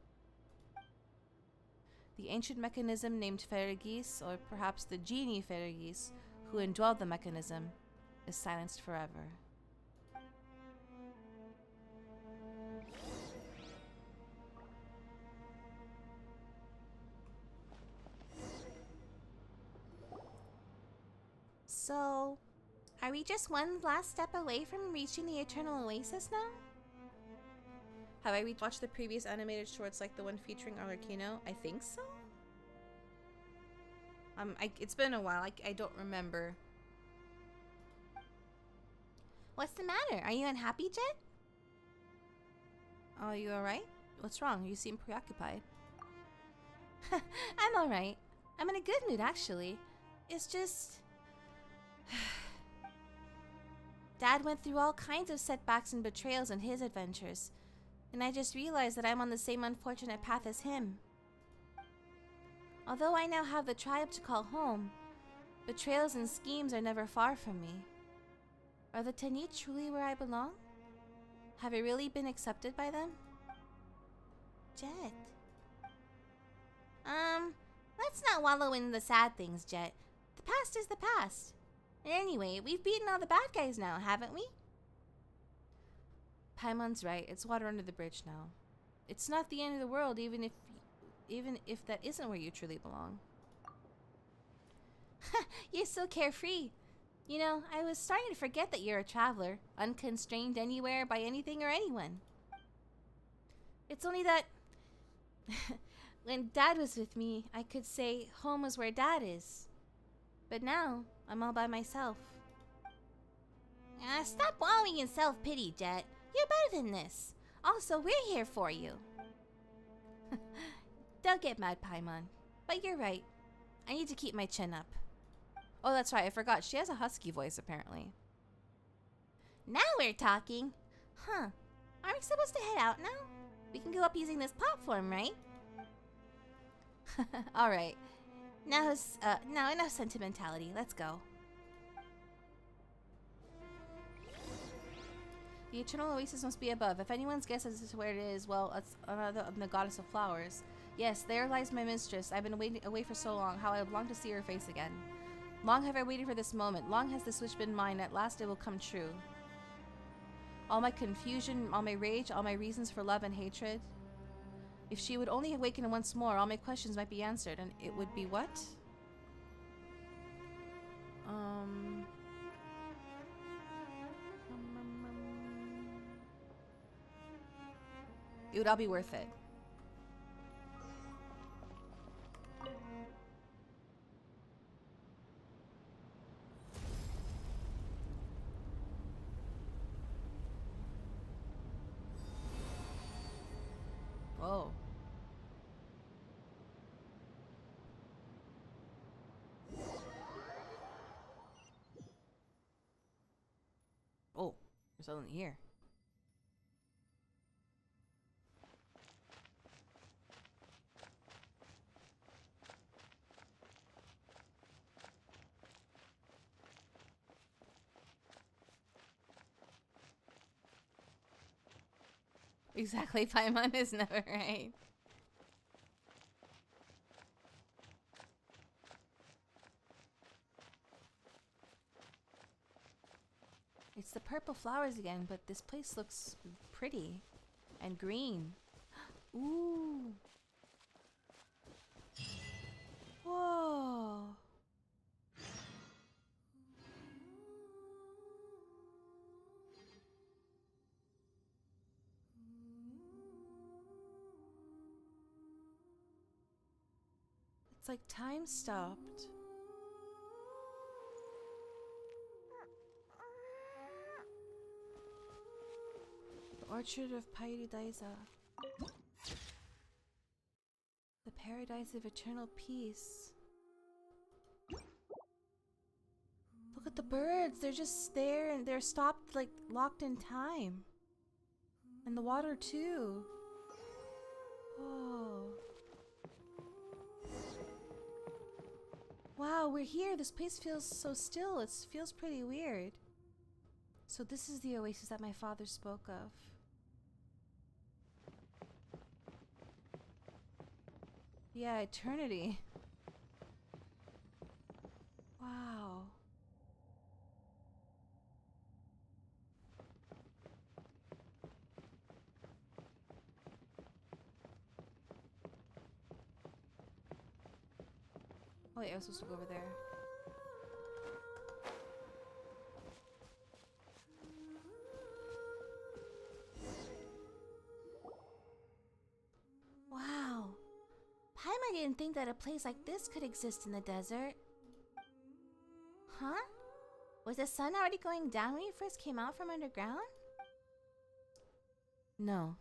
The ancient mechanism named Fergis, or perhaps the genie Fergis, who indwelled the mechanism, is silenced forever. So, are we just one last step away from reaching the Eternal Oasis now? Have I watched the previous animated shorts like the one featuring Arlecchino? I think so. It's been a while. I don't remember. What's the matter? Are you unhappy, Jet? Are you alright? What's wrong? You seem preoccupied. I'm alright. I'm in a good mood, actually. It's just... Dad went through all kinds of setbacks and betrayals in his adventures, and I just realized that I'm on the same unfortunate path as him. Although I now have the tribe to call home, betrayals and schemes are never far from me. Are the Tenit truly where I belong? Have I really been accepted by them? Jet. Let's not wallow in the sad things, Jet. The past is the past. And anyway, we've beaten all the bad guys now, haven't we? Paimon's right. It's water under the bridge now. It's not the end of the world, even if that isn't where you truly belong. You're so carefree. You know, I was starting to forget that you're a traveler, unconstrained anywhere by anything or anyone. It's only that when Dad was with me, I could say home was where Dad is. But now, I'm all by myself. Stop wallowing in self-pity, Jet. You're better than this. Also, we're here for you. Don't get mad, Paimon. But you're right. I need to keep my chin up. Oh, that's right. I forgot. She has a husky voice, apparently. Now we're talking. Huh. Aren't we supposed to head out now? We can go up using this platform, right? Alright. Now enough sentimentality. Let's go. The Eternal Oasis must be above. If anyone's guess as to where it is, well, it's the goddess of flowers. Yes, there lies my mistress. I've been waiting away for so long. How I long to see her face again. Long have I waited for this moment. Long has this wish been mine. At last it will come true. All my confusion, all my rage, all my reasons for love and hatred. If she would only awaken once more, all my questions might be answered, and it would be what? It would all be worth it. Whoa. Oh, there's something here. Exactly, Paimon is never right. It's the purple flowers again, but this place looks pretty and green. Ooh. Whoa. It's like time stopped. The orchard of Paradisa. The paradise of eternal peace. birds, they're just there and they're stopped, like, locked in time. And the water too. Oh. Wow, we're here. This place feels so still. It feels pretty weird. So this is the oasis that my father spoke of. Yeah, eternity. Wow. Oh wait, I was supposed to go over there. Wow. Paimon didn't think that a place like this could exist in the desert. Huh? Was the sun already going down when you first came out from underground? No.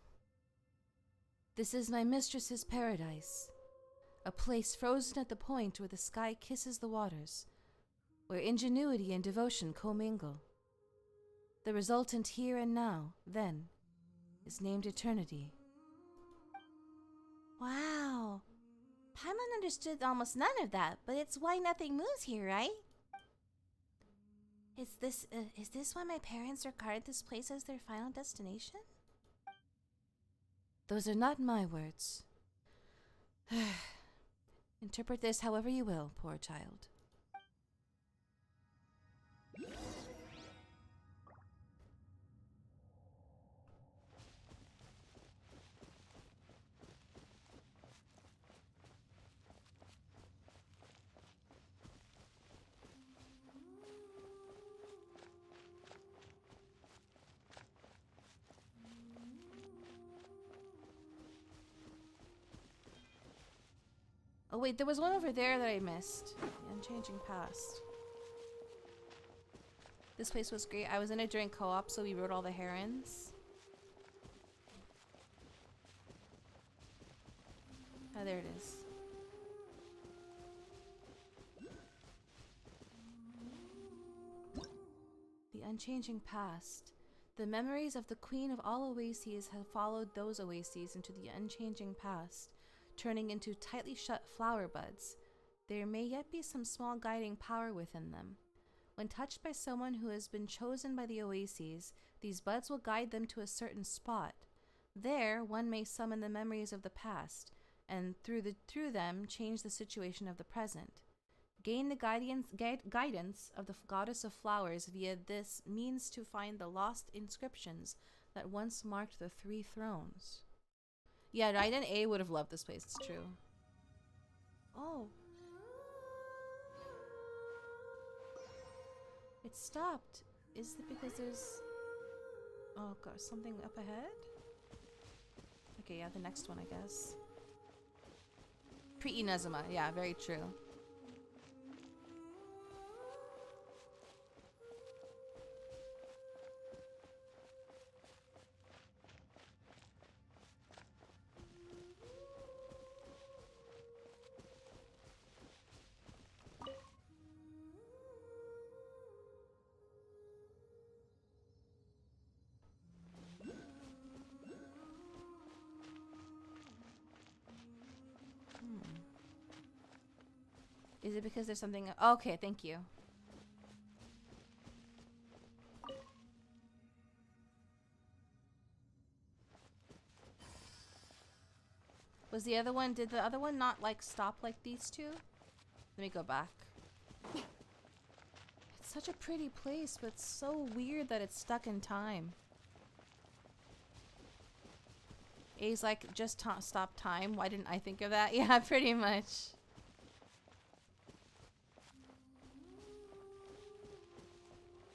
This is my mistress's paradise. A place frozen at the point where the sky kisses the waters, where ingenuity and devotion commingle. The resultant here and now, then, is named eternity. Wow. Paimon understood almost none of that, but it's why nothing moves here, right? Is this why my parents regard this place as their final destination? Those are not my words. Interpret this however you will, poor child. Oh wait, there was one over there that I missed. The Unchanging Past. This place was great. I was in it during co-op, so we rode all the herons. Oh, there it is. The Unchanging Past. The memories of the Queen of all Oases have followed those Oases into the Unchanging Past, turning into tightly shut flower buds. There may yet be some small guiding power within them. When touched by someone who has been chosen by the Oases, these buds will guide them to a certain spot. There, one may summon the memories of the past, and through them change the situation of the present. Gain the guidance of the goddess of flowers via this means to find the lost inscriptions that once marked the 3 thrones. Yeah, Raiden A would have loved this place, it's true. Oh. It stopped. Is it because there's... Oh god, something up ahead? Okay, yeah, the next one, I guess. Pre-Inazuma, yeah, very true. Is it because there's something... Okay, thank you. Was the other one... Did the other one not, like, stop like these two? Let me go back. It's such a pretty place, but it's so weird that it's stuck in time. A's like, just stop time. Why didn't I think of that? Yeah, pretty much.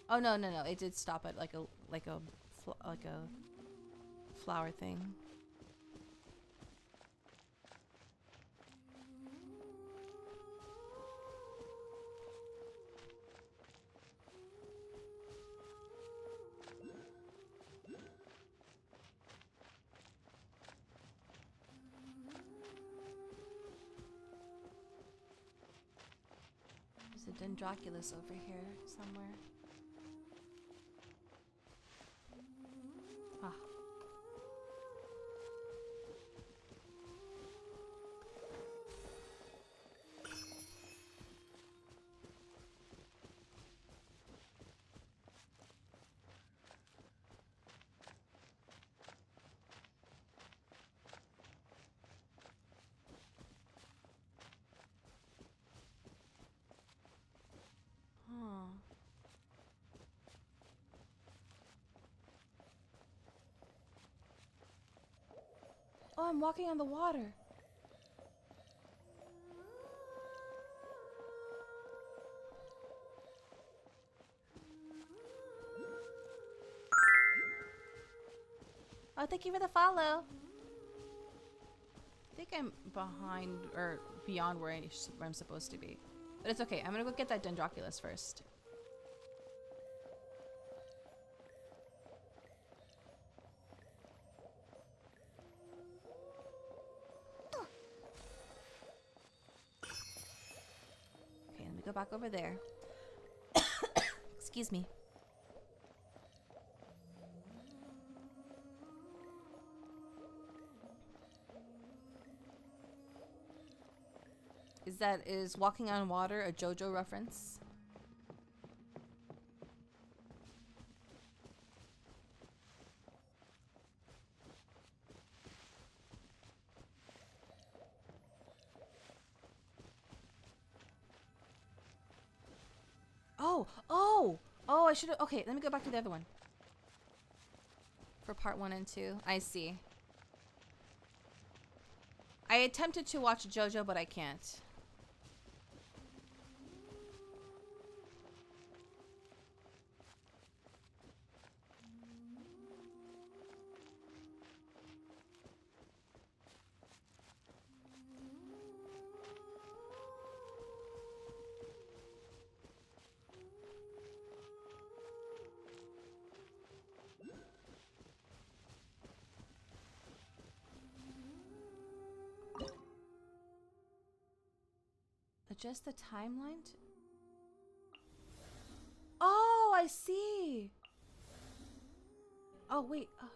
Oh no, no, no! It did stop at like a flower thing. There's a Dendroculus over here somewhere. Ah. Huh. Oh, I'm walking on the water. Oh, thank you for the follow. I think I'm behind or beyond where I'm supposed to be. But it's okay. I'm gonna go get that Dendroculus first. Okay, let me go back over there. Excuse me. Is walking on water a JoJo reference? Oh, I should have. Okay, let me go back to the other one. For part 1 and 2. I see. I attempted to watch JoJo, but I can't. Adjust the timeline? Oh, I see. Oh, wait. Oh.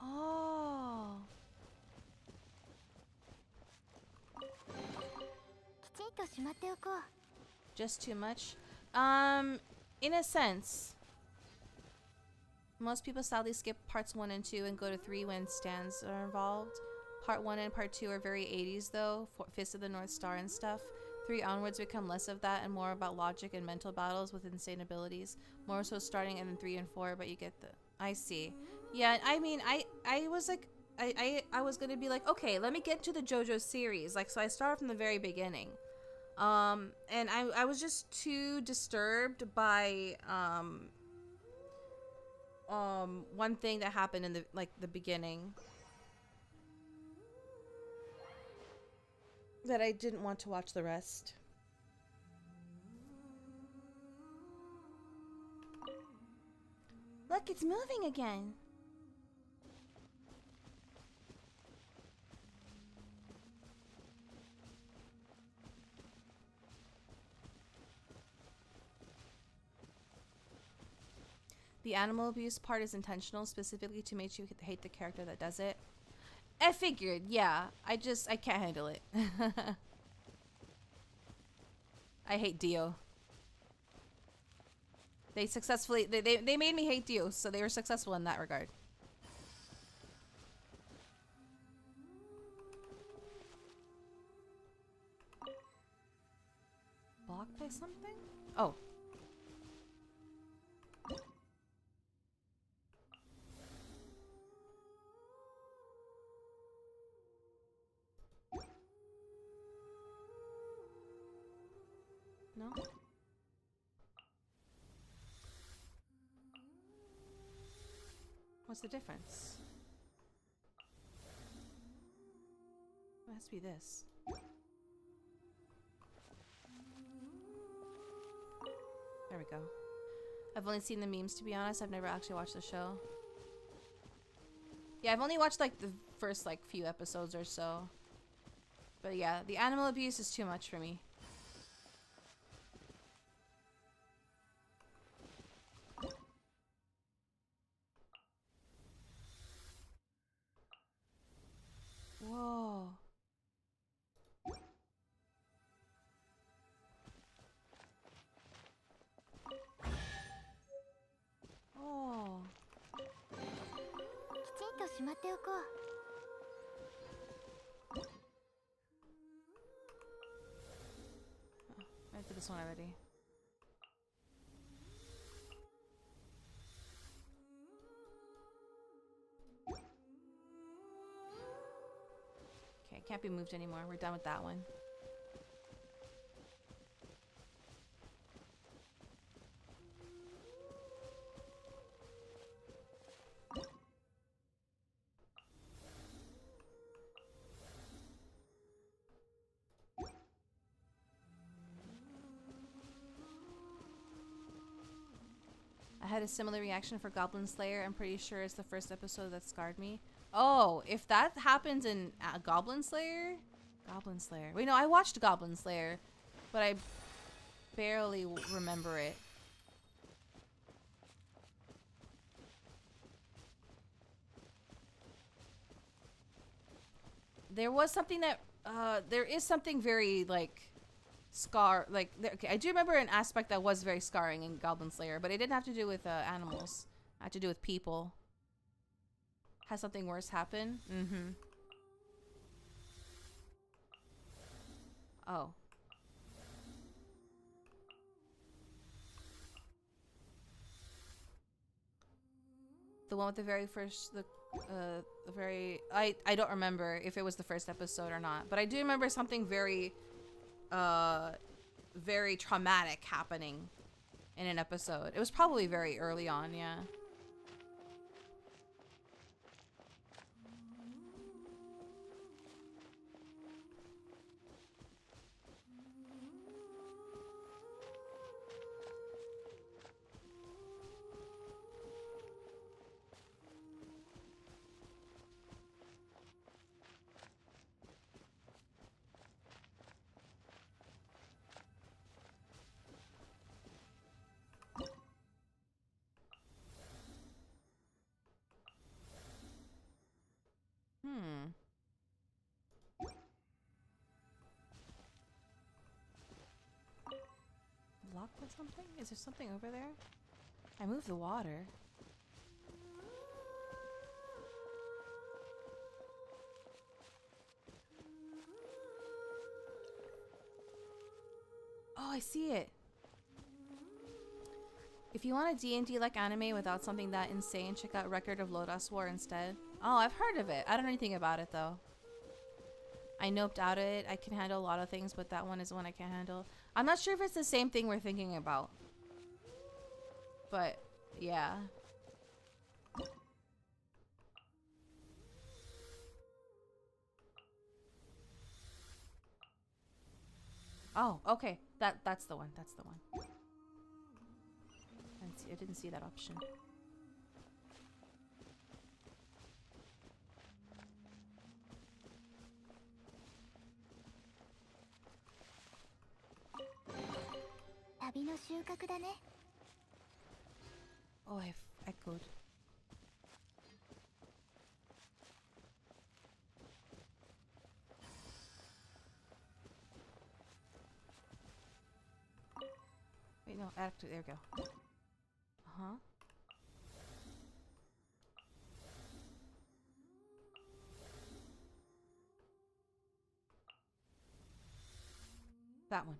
Oh. Just too much? In a sense. Most people sadly skip parts 1 and 2 and go to 3 when stands are involved. Part 1 and part 2 are very 80s though, Fist of the North Star and stuff. 3 onwards become less of that and more about logic and mental battles with insane abilities. More so starting in 3 and 4, but you get the... I see. Yeah, I mean, I was like... I was gonna be like, okay, let me get to the JoJo series. Like, so I started from the very beginning. And I was just too disturbed by one thing that happened in the beginning that I didn't want to watch the rest. Look, it's moving again. The animal abuse part is intentional, specifically to make you hate the character that does it. I figured, yeah. I can't handle it. I hate Dio. They successfully, they made me hate Dio, so they were successful in that regard. Blocked by something? Oh. No? What's the difference? must be this. There we go. I've only seen the memes, to be honest. I've never actually watched the show. Yeah, I've only watched like the first like few episodes or so. But yeah, the animal abuse is too much for me. Whoa. Oh. きちんとしまっておこう。 I did this one already. Okay, it can't be moved anymore. We're done with that one. I had a similar reaction for Goblin Slayer. I'm pretty sure it's the first episode that scarred me. Oh, if that happens in Goblin Slayer? Goblin Slayer. Wait, no, I watched Goblin Slayer, but I barely remember it. There was something that, there is something very, like, okay, I do remember an aspect that was very scarring in Goblin Slayer, but it didn't have to do with animals. It had to do with people. Has something worse happen? Mm-hmm. Oh. The one with the very first, I don't remember if it was the first episode or not, but I do remember something very, very traumatic happening in an episode. It was probably very early on, yeah. Locked with something? Is there something over there? I moved the water. Oh, I see it. If you want a D&D like anime without something that insane, check out Record of Lodoss War instead. Oh, I've heard of it. I don't know anything about it though. I noped out of it. I can handle a lot of things, but that one is one I can't handle. I'm not sure if it's the same thing we're thinking about. But, yeah. Oh, okay. That's the one. That's the one. I didn't see that option. Oh, I've echoed. Wait, no, actually, there we go. Uh-huh. That one.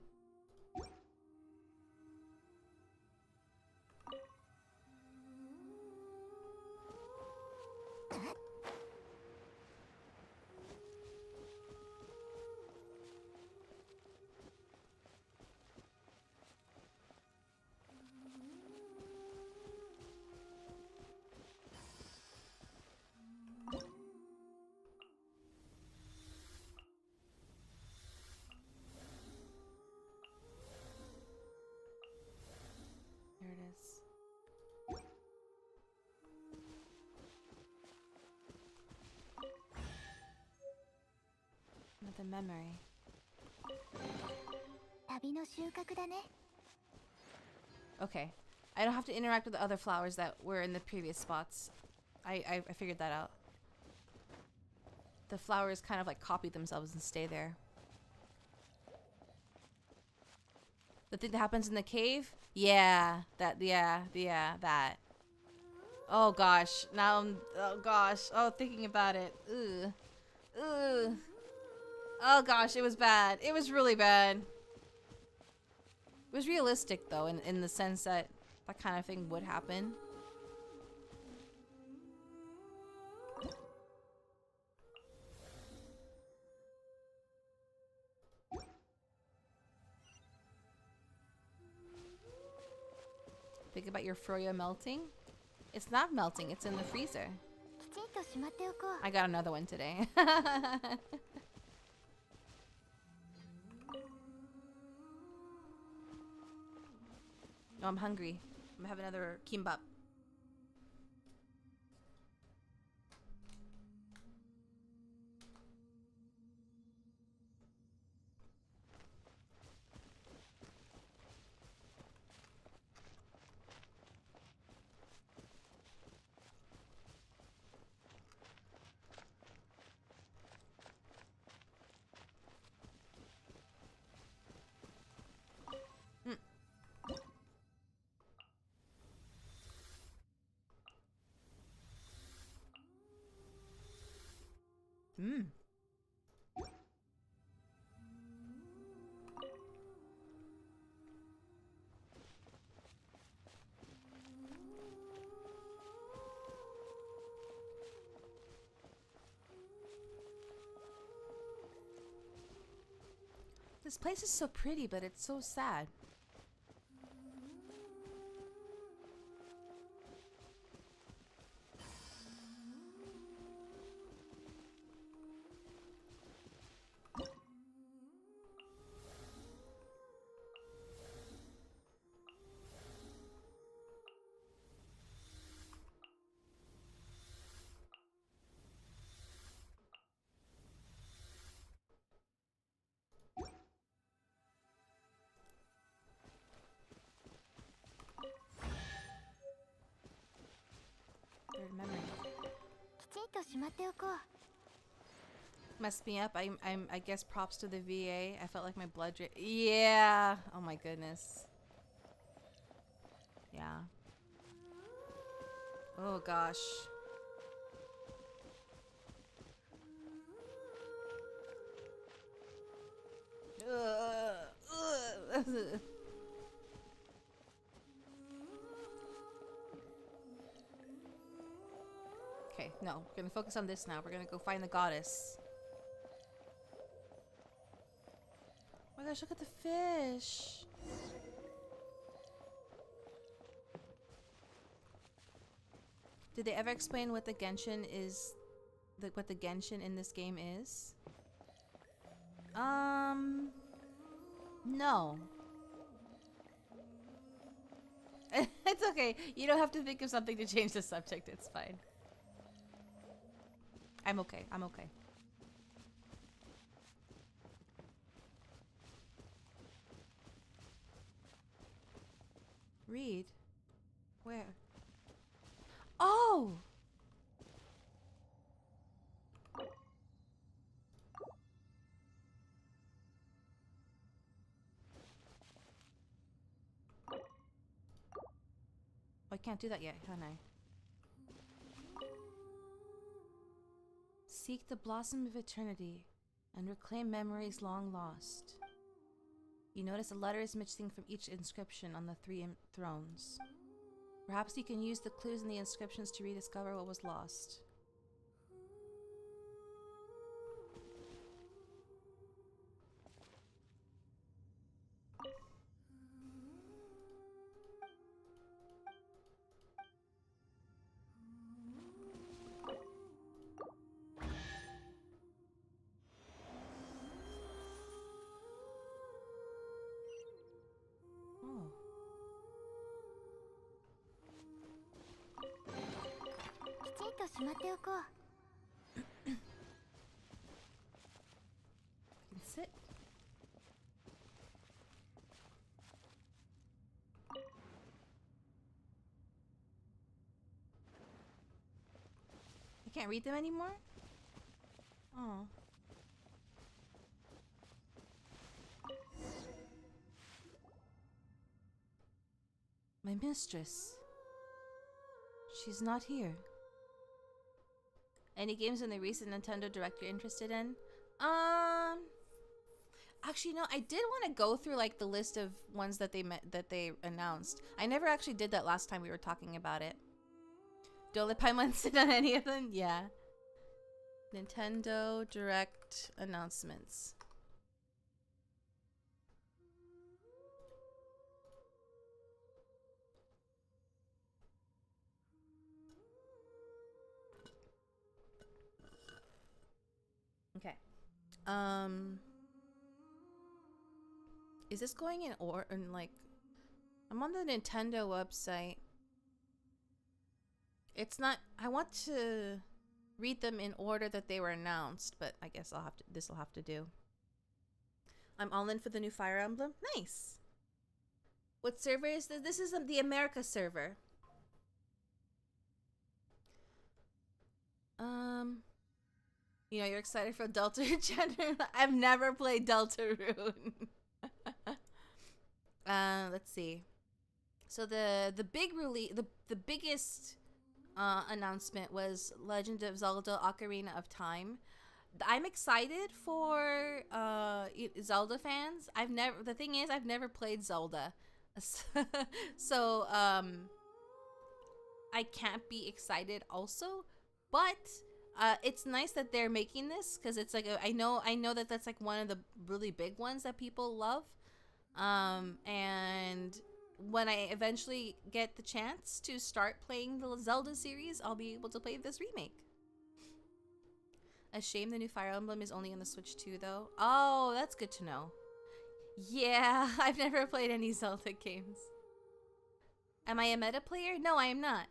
the memory. 旅の収穫だね。 Okay. I don't have to interact with the other flowers that were in the previous spots. I figured that out. The flowers kind of like copy themselves and stay there. The thing that happens in the cave? Yeah. That. Oh gosh. Now oh gosh. Oh, thinking about it. Ugh. Ugh. Oh gosh, it was bad. It was really bad. It was realistic though, in the sense that that kind of thing would happen. Think about your froyo melting. It's not melting, it's in the freezer. きちんとしまっておこう。 I got another one today. Oh, I'm hungry. I'm gonna have another kimbap. Mmm. This place is so pretty, but it's so sad. Third memory. きちんとしまっておこう。 Messed me up. I guess props to the VA. I felt like my blood yeah. Oh my goodness. Yeah. Oh gosh. Okay, no, we're gonna focus on this now. We're gonna go find the goddess. Oh my gosh, look at the fish. Did they ever explain what the Genshin is? What the Genshin in this game is? No. It's okay. You don't have to think of something to change the subject. It's fine. I'm okay. I'm okay. Read? Where? Oh! I can't do that yet, can I? Seek the blossom of eternity and reclaim memories long lost. You notice a letter is missing from each inscription on the three thrones. Perhaps you can use the clues in the inscriptions to rediscover what was lost. Oh. きちんとしまっておこう。can't read them anymore? Oh. My mistress. She's not here. Any games in the recent Nintendo Direct you're interested in? Actually, no. I did want to go through like the list of ones that they announced. I never actually did that last time we were talking about it. Don't let Paimon sit on any of them. Yeah. Nintendo Direct announcements. Okay. Is this going in or in like I'm on the Nintendo website. It's not I want to read them in order that they were announced, but I guess this'll have to do. I'm all in for the new Fire Emblem. Nice. What server is this? This is the America server. You know, you're excited for Deltarune. I've never played Deltarune. Let's see. So the big release, the biggest announcement was Legend of Zelda: Ocarina of Time. I'm excited for Zelda fans. The thing is, I've never played Zelda, so I can't be excited also. But it's nice that they're making this because it's like I know that that's like one of the really big ones that people love, and when I eventually get the chance to start playing the Zelda series, I'll be able to play this remake. A shame the new Fire Emblem is only on the Switch too, though. Oh, that's good to know. Yeah, I've never played any Zelda games. Am I a meta player? No, I am not.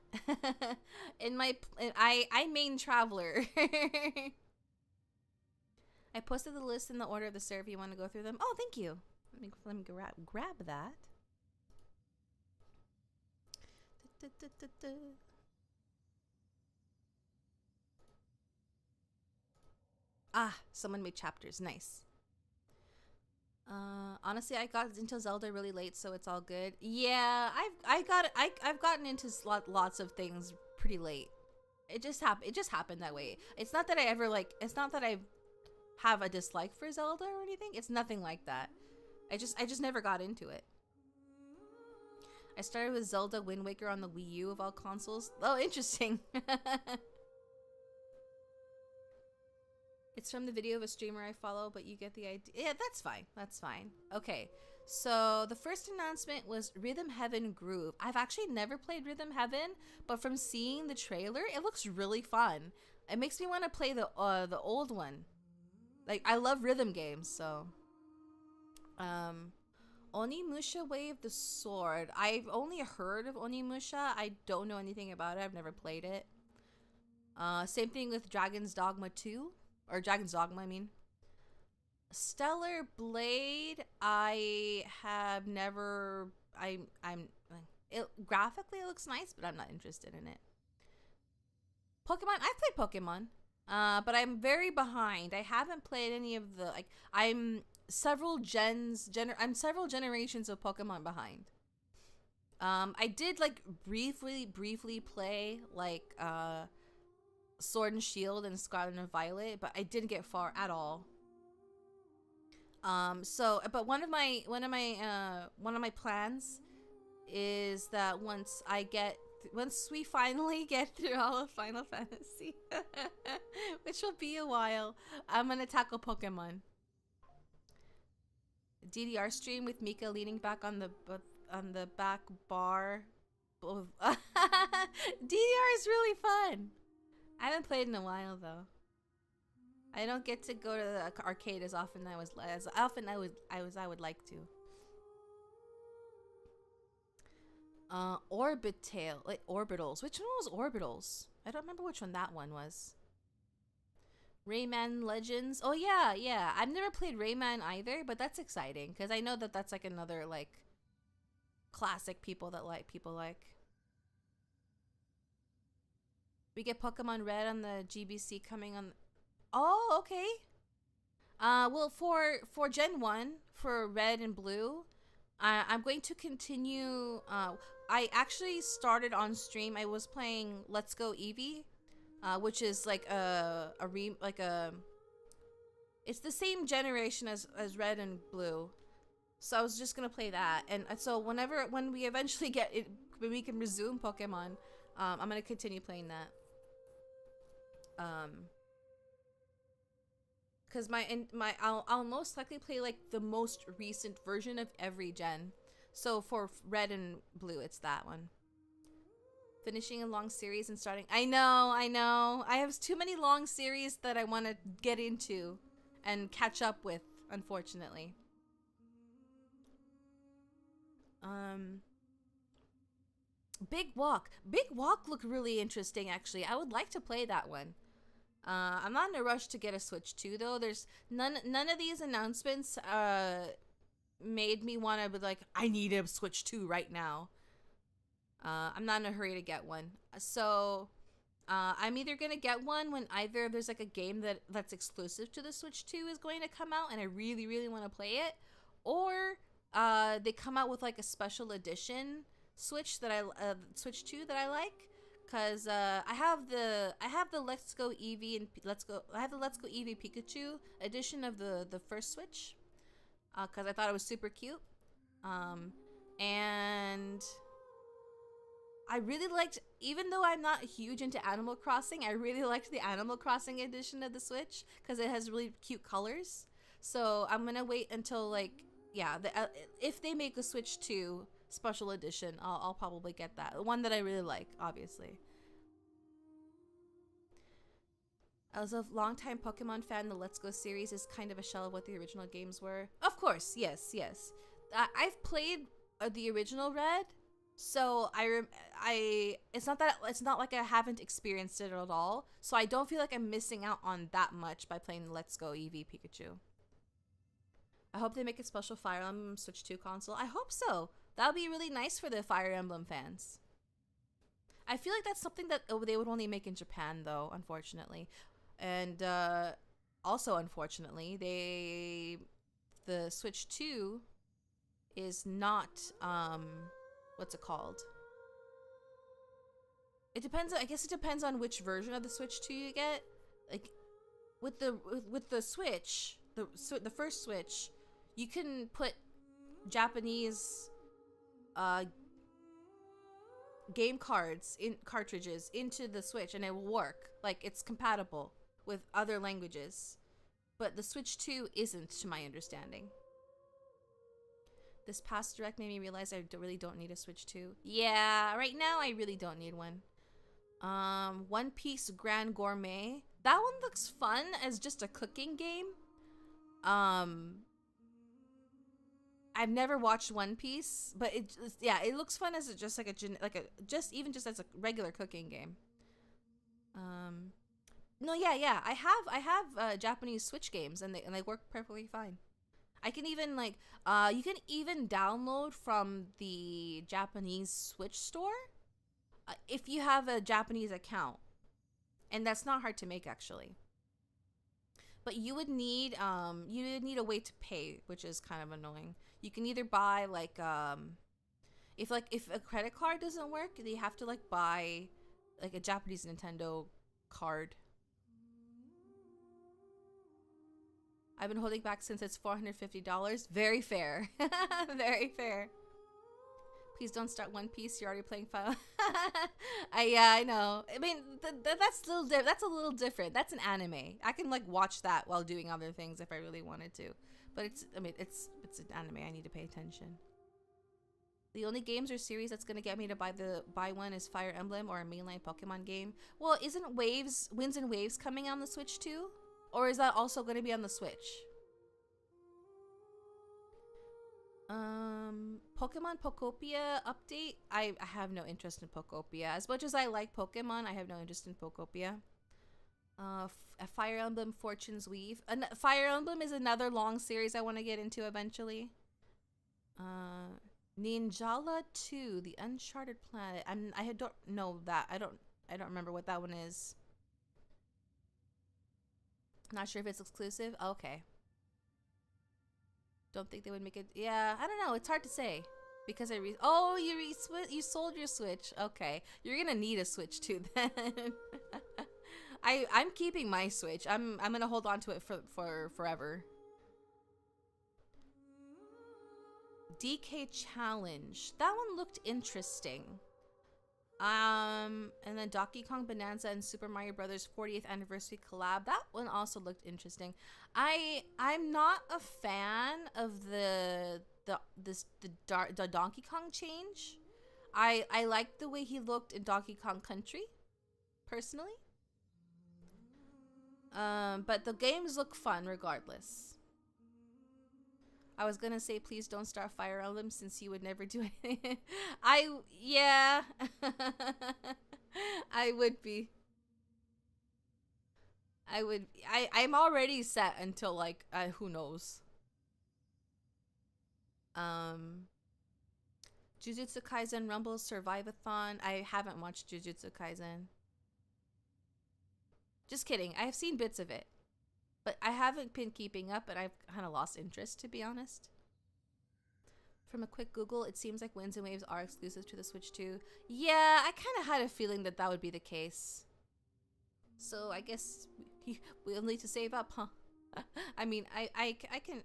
I main Traveler. I posted the list in the order of the serve. You want to go through them? Oh, thank you. Let me grab that. Ah, someone made chapters. Nice. Honestly, I got into Zelda really late, so it's all good. Yeah, I've gotten into lots of things pretty late. It just happened that way. It's not that I ever it's not that I have a dislike for Zelda or anything. It's nothing like that. I just never got into it. I started with Zelda Wind Waker on the Wii U of all consoles. Oh, interesting. It's from the video of a streamer I follow, but you get the idea. Yeah, that's fine. That's fine. Okay, so the first announcement was Rhythm Heaven Groove. I've actually never played Rhythm Heaven, but from seeing the trailer, it looks really fun. It makes me want to play the old one. Like, I love rhythm games, so. Onimusha Wave the Sword. I've only heard of Onimusha. I don't know anything about it. I've never played it. Same thing with Dragon's Dogma 2. Or Dragon's Dogma, I mean. Stellar Blade, I have never... graphically it looks nice, but I'm not interested in it. Pokemon, I've played Pokemon. But I'm very behind. I haven't played any of the... I'm several generations of Pokemon behind. I did, briefly play, Sword and Shield and Scarlet and Violet, but I didn't get far at all. But one of my plans is that once we finally get through all of Final Fantasy, which will be a while, I'm gonna tackle Pokemon. DDR stream with Mika leaning back on the back bar. DDR is really fun. I haven't played in a while though. I don't get to go to the arcade as often as I would like to. Orbitale, Orbitals. Which one was Orbitals? I don't remember which one that one was. Rayman Legends. Oh yeah. I've never played Rayman either, but that's exciting because I know that that's like another classic people like. We get Pokemon Red on the GBC coming on. Oh, okay. Well, for Gen 1, for Red and Blue, I'm going to continue. I actually started on stream. I was playing Let's Go Eevee, which is like it's the same generation as Red and Blue. So I was just gonna play that, and so when we eventually get it, when we can resume Pokemon, I'm gonna continue playing that. Cause I'll most likely play like the most recent version of every gen. So for Red and Blue, it's that one. Finishing a long series and starting. I know. I have too many long series that I want to get into and catch up with, unfortunately. Big Walk looked really interesting, actually. I would like to play that one. I'm not in a rush to get a Switch 2 though. There's none of these announcements made me want to be like, I need a Switch 2 right now. I'm not in a hurry to get one. So I'm either gonna get one when either there's like a game that's exclusive to the Switch 2 is going to come out and I really, really want to play it, or they come out with like a special edition Switch Switch 2 that I like. Cause I have the Let's Go Eevee and I have the Let's Go Eevee Pikachu edition of the first Switch, cause I thought it was super cute, and I really liked, even though I'm not huge into Animal Crossing, I really liked the Animal Crossing edition of the Switch cause it has really cute colors. So I'm gonna wait until like if they make a Switch 2 special edition, I'll probably get that. The one that I really like, obviously. As a longtime Pokemon fan, the Let's Go series is kind of a shell of what the original games were. Of course, yes. I've played the original Red, so it's not like I haven't experienced it at all. So I don't feel like I'm missing out on that much by playing Let's Go Eevee Pikachu. I hope they make a special Fire Emblem Switch 2 console. I hope so. That would be really nice for the Fire Emblem fans. I feel like that's something that they would only make in Japan, though, unfortunately. And also, unfortunately, the Switch 2 is not, what's it called? It depends. I guess it depends on which version of the Switch 2 you get. Like, with the Switch, the first Switch, you can put Japanese game cartridges into the Switch and it will work. Like, it's compatible with other languages. But the Switch 2 isn't, to my understanding. This past direct made me realize I really don't need a Switch 2. Yeah, right now I really don't need one. One Piece Grand Gourmet. That one looks fun as just a cooking game. I've never watched One Piece, but it looks fun as just like as a regular cooking game. I have Japanese Switch games and they work perfectly fine. I can even you can even download from the Japanese Switch store if you have a Japanese account, and that's not hard to make actually. But you would need a way to pay, which is kind of annoying. You can either buy if a credit card doesn't work, you have to buy a Japanese Nintendo card. I've been holding back since it's $450. Very fair. Very fair. Please don't start One Piece. You're already playing Final. I know. I mean, that's a little different. That's an anime. I can watch that while doing other things if I really wanted to. But it's an anime. I need to pay attention. The only games or series that's gonna get me to buy one is Fire Emblem or a mainline Pokemon game. Well, isn't Winds and Waves coming on the Switch too? Or is that also gonna be on the Switch? Pokemon Pokopia update. I have no interest in Pokopia. As much as I like Pokemon, I have no interest in Pokopia. Fire Emblem Fortune's Weave. Fire Emblem is another long series I want to get into eventually. Ninjala 2, The Uncharted Planet. I don't know that. I don't remember what that one is. Not sure if it's exclusive. Okay. Don't think they would make it. Yeah, I don't know. It's hard to say because you sold your Switch. Okay, you're gonna need a Switch too then. I'm keeping my Switch. I'm gonna hold on to it for forever. DK Challenge. That one looked interesting. And then Donkey Kong Bonanza and Super Mario Brothers 40th anniversary collab. That one also looked interesting. I'm not a fan of the Donkey Kong change. I liked the way he looked in Donkey Kong Country, personally. But the games look fun regardless. I was gonna say please don't start Fire Emblem since you would never do anything. Yeah. I would be. I'm already set until like who knows. Jujutsu Kaisen Rumble Survive-a-thon. I haven't watched Jujutsu Kaisen. Just kidding. I've seen bits of it. But I haven't been keeping up, and I've kind of lost interest, to be honest. From a quick Google, it seems like Winds and Waves are exclusive to the Switch too. Yeah, I kind of had a feeling that that would be the case. So I guess we'll need to save up, huh? I mean, I can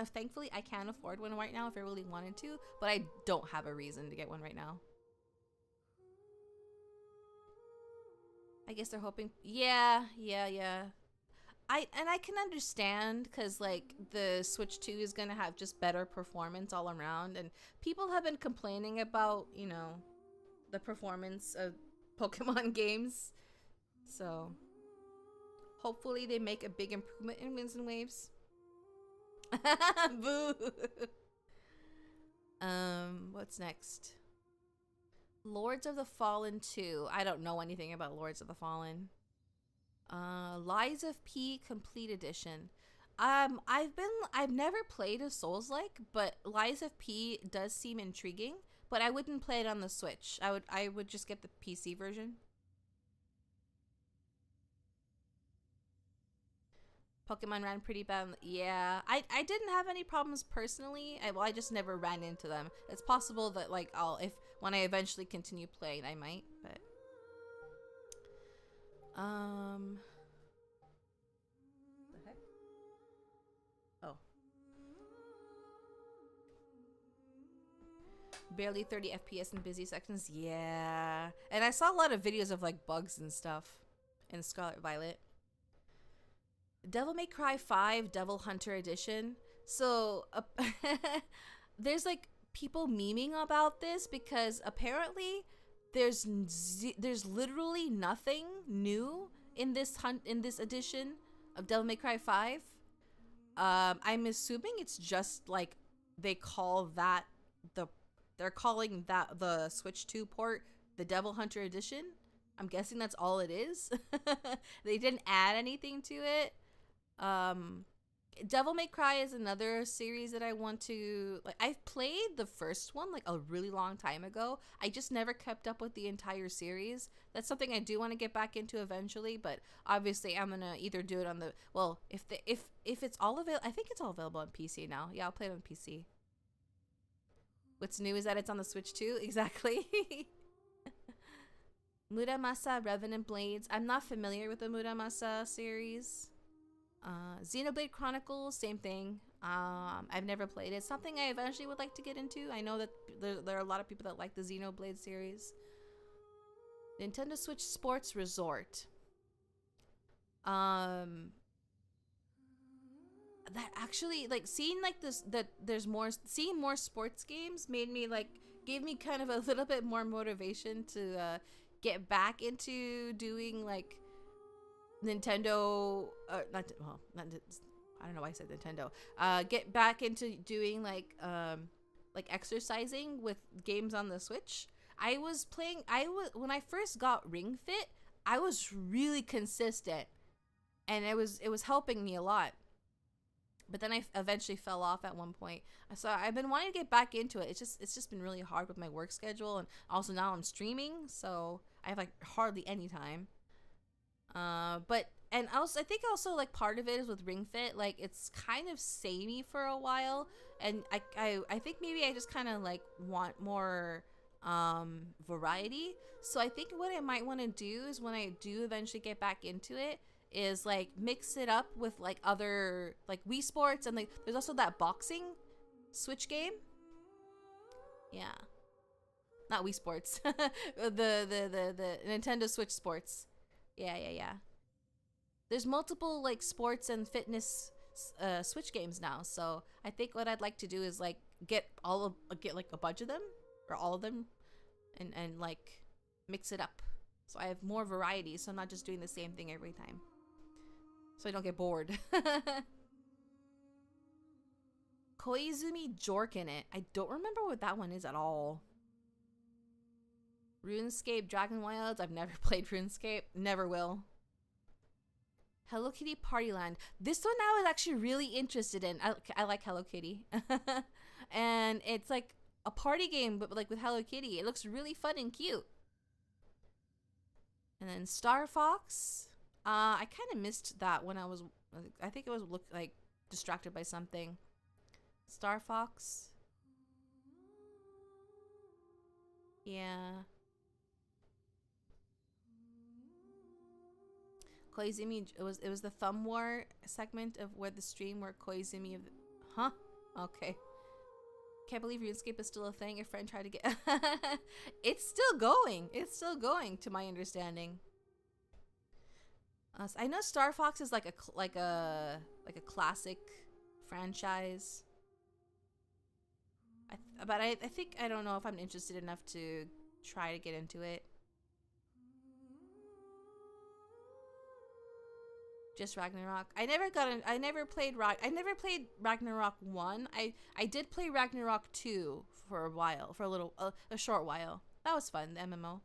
thankfully I can afford one right now if I really wanted to, but I don't have a reason to get one right now. I guess they're hoping. Yeah. I can understand because like the Switch 2 is gonna have just better performance all around, and people have been complaining about, you know, the performance of Pokemon games. So hopefully they make a big improvement in Winds and Waves. Boo. What's next? Lords of the Fallen 2. I don't know anything about Lords of the Fallen. Lies of P Complete Edition. I've never played a Souls-like, but Lies of P does seem intriguing, but I wouldn't play it on the Switch. I would just get the PC version. Pokemon ran pretty bad. Yeah, I didn't have any problems personally. I just never ran into them. It's possible that like when I eventually continue playing, I might, but the heck? Oh. Barely 30 FPS in busy sections. Yeah. And I saw a lot of videos of like bugs and stuff in Scarlet Violet. Devil May Cry 5 Devil Hunter Edition. So there's like people memeing about this because apparently there's literally nothing new in this edition of Devil May Cry 5. I'm assuming it's just like they're calling that the Switch 2 port the Devil Hunter Edition. I'm guessing that's all it is. They didn't add anything to it. Devil May Cry is another series that I want to like. I've played the first one like a really long time ago. I just never kept up with the entire series. That's something I do want to get back into eventually, but obviously I'm gonna either do it on the if it's all available. I think it's all available on PC now. Yeah, I'll play it on PC. What's new is that it's on the Switch too. Exactly. Muramasa Revenant Blades. I'm not familiar with the Muramasa series. Xenoblade Chronicles, same thing. I've never played it. Something I eventually would like to get into. I know that there are a lot of people that like the Xenoblade series. Nintendo Switch Sports Resort. That actually like seeing like this that there's more seeing more sports games gave me kind of a little bit more motivation to get back into doing like Nintendo, I don't know why I said Nintendo. Get back into doing like exercising with games on the Switch. When I first got Ring Fit, I was really consistent, and it was helping me a lot. but then I eventually fell off at one point. So I've been wanting to get back into it. It's just been really hard with my work schedule, and also now I'm streaming, so I have like hardly any time. But and also I think also like part of it is with Ring Fit, like it's kind of samey for a while, and I think maybe I just kind of like want more variety. So I think what I might want to do is when I do eventually get back into it is like mix it up with like other like Wii Sports, and like there's also that boxing Switch game. Yeah, not Wii Sports. the Nintendo Switch Sports. Yeah. There's multiple like sports and fitness Switch games now. So I think what I'd like to do is like get like a bunch of them or all of them, and like mix it up. So I have more variety. So I'm not just doing the same thing every time. So I don't get bored. Koizumi Jork in it. I don't remember what that one is at all. RuneScape Dragon Wilds. I've never played RuneScape. Never will. Hello Kitty Party Land. This one I was actually really interested in. I like Hello Kitty. And it's like a party game, but like with Hello Kitty. It looks really fun and cute. And then Star Fox. I kind of missed that when I think it was like distracted by something. Star Fox. Yeah. Koizumi, it was the Thumb War segment of where the stream where Koizumi of the, huh? Okay. Can't believe RuneScape is still a thing. Your friend tried to get It's still going. It's still going to my understanding. I know Star Fox is like a classic franchise. But I think I don't know if I'm interested enough to try to get into it. Just Ragnarok. I never played Ragnarok 1. I did play Ragnarok 2 for a while, for a short while. That was fun, the MMO.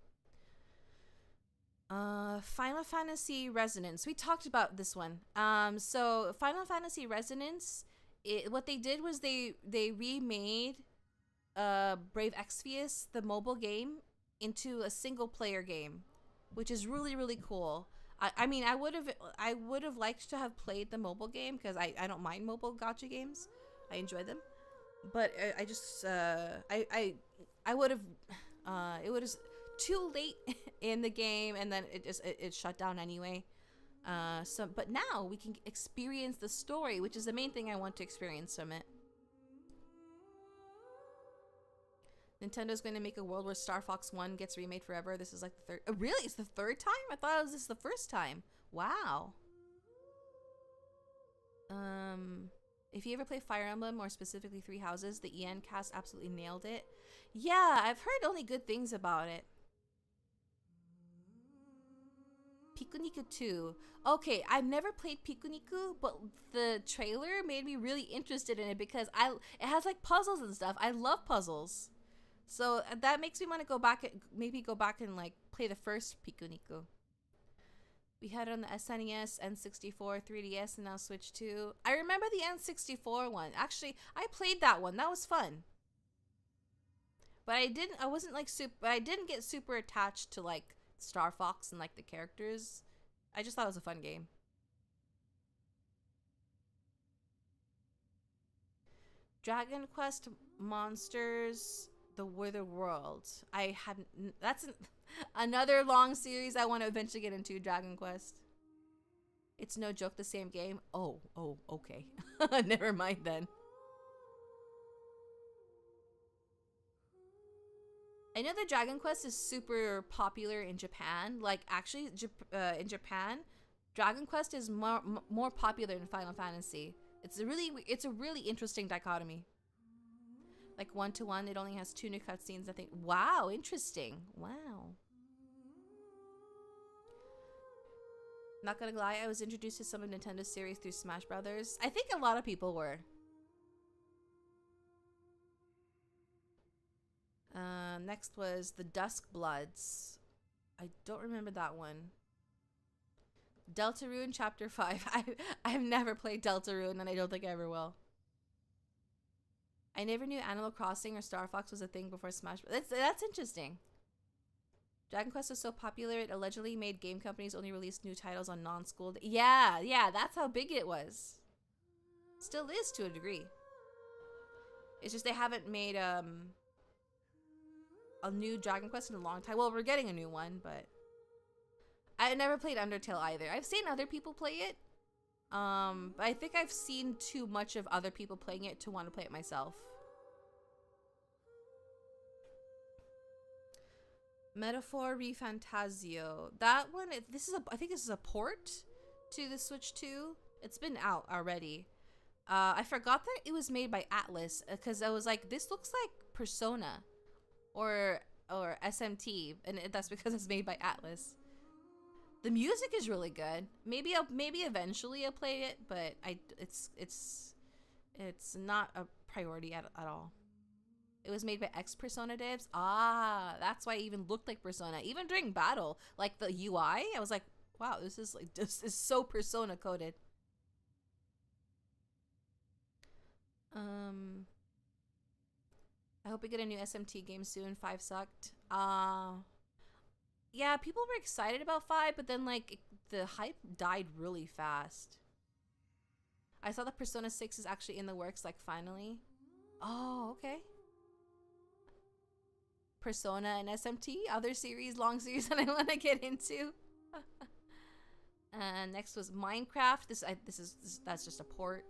Final Fantasy Resonance. We talked about this one. So Final Fantasy Resonance, what they did was they remade Brave Exvius, the mobile game, into a single player game, which is really, really cool. I mean, I would have liked to have played the mobile game because I don't mind mobile gacha games. I enjoy them, but I just I would have it was too late in the game, and then it shut down anyway. But now we can experience the story, which is the main thing I want to experience from it. Nintendo's going to make a world where Star Fox 1 gets remade forever. This is like the third. Oh, really? It's the third time? I thought it was this the first time. Wow. If you ever play Fire Emblem, or specifically Three Houses, the EN cast absolutely nailed it. Yeah, I've heard only good things about it. Pikuniku 2. Okay, I've never played Pikuniku, but the trailer made me really interested in it because it has like puzzles and stuff. I love puzzles. So that makes me want to go back and like play the first Pikuniku. We had it on the SNES, N64, 3DS, and now Switch 2. I remember the N64 one. Actually, I played that one. That was fun. But I didn't get super attached to like Star Fox and like the characters. I just thought it was a fun game. Dragon Quest Monsters The Wither World. That's another long series I want to eventually get into, Dragon Quest. It's no joke the same game. Oh, okay. Never mind then. I know that Dragon Quest is super popular in Japan. Like, actually, in Japan, Dragon Quest is more popular than Final Fantasy. It's a really interesting dichotomy. Like 1-to-1, it only has 2 new cutscenes, I think. Wow, interesting. Wow. Not gonna lie, I was introduced to some of Nintendo's series through Smash Brothers. I think a lot of people were. Next was the Dusk Bloods. I don't remember that one. Deltarune Chapter 5. I've never played Deltarune, and I don't think I ever will. I never knew Animal Crossing or Star Fox was a thing before Smash. That's interesting. Dragon Quest was so popular, it allegedly made game companies only release new titles on non-school. Yeah, that's how big it was. Still is to a degree. It's just they haven't made a new Dragon Quest in a long time. Well, we're getting a new one, but I never played Undertale either. I've seen other people play it. But I think I've seen too much of other people playing it to want to play it myself. Metaphor Refantasio. That one, I think this is a port to the Switch 2. It's been out already. I forgot that it was made by Atlas because I was like, this looks like Persona or SMT, and that's because it's made by Atlas. The music is really good. Maybe eventually I'll play it, but it's not a priority at all. It was made by ex-Persona devs. Ah, that's why it even looked like Persona. Even during battle, like the UI, I was like, wow, this is so Persona coded. I hope we get a new SMT game soon. 5 sucked. Yeah, people were excited about 5, but then like the hype died really fast. I saw that Persona 6 is actually in the works, like finally. Oh, okay. Persona and SMT, other series, long series that I want to get into. And next was Minecraft. That's just a port.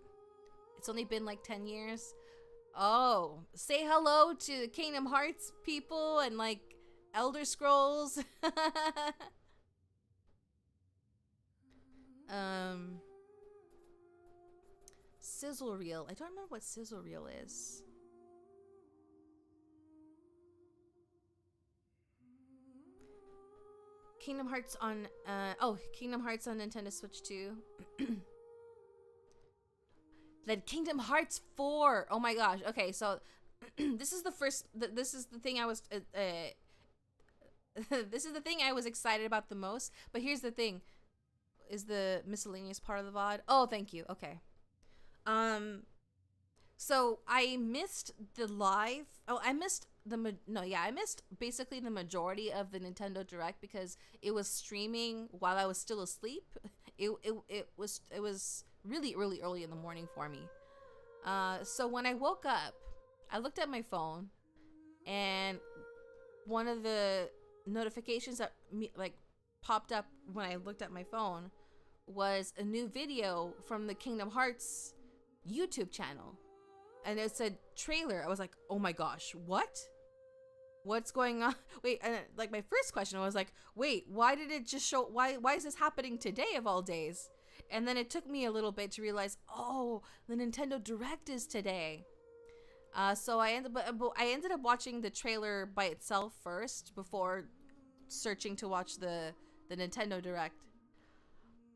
It's only been like 10 years. Oh, say hello to Kingdom Hearts people and like Elder Scrolls. Sizzle reel. I don't remember what sizzle reel is. Kingdom Hearts on Kingdom Hearts on Nintendo Switch 2. Then Kingdom Hearts 4. Oh my gosh. Okay, so this is the thing I was this is the thing I was excited about the most. But here's the thing. Is the miscellaneous part of the VOD? Oh, thank you. Okay. So I missed the live. Oh, I missed I missed basically the majority of the Nintendo Direct because it was streaming while I was still asleep. It was really early in the morning for me. So when I woke up, I looked at my phone, and one of the notifications that popped up when I looked at my phone was a new video from the Kingdom Hearts YouTube channel, and it said trailer. I was like, oh my gosh, what's going on? Wait, and like my first question was like, wait, why did it just show? Why is this happening today of all days? And then it took me a little bit to realize, oh, the Nintendo Direct is today. So I ended up watching the trailer by itself first before searching to watch the Nintendo Direct.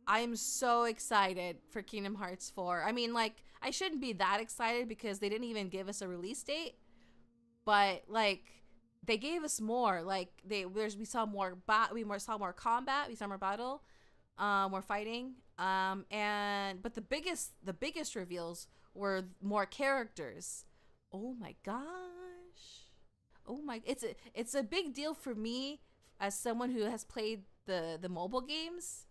I am so excited for Kingdom Hearts 4. I mean, like, I shouldn't be that excited because they didn't even give us a release date. But like, they gave us more. Like, we saw more combat, we saw more battle, more fighting. But the biggest reveals were more characters. Oh my gosh. It's a big deal for me as someone who has played the mobile games.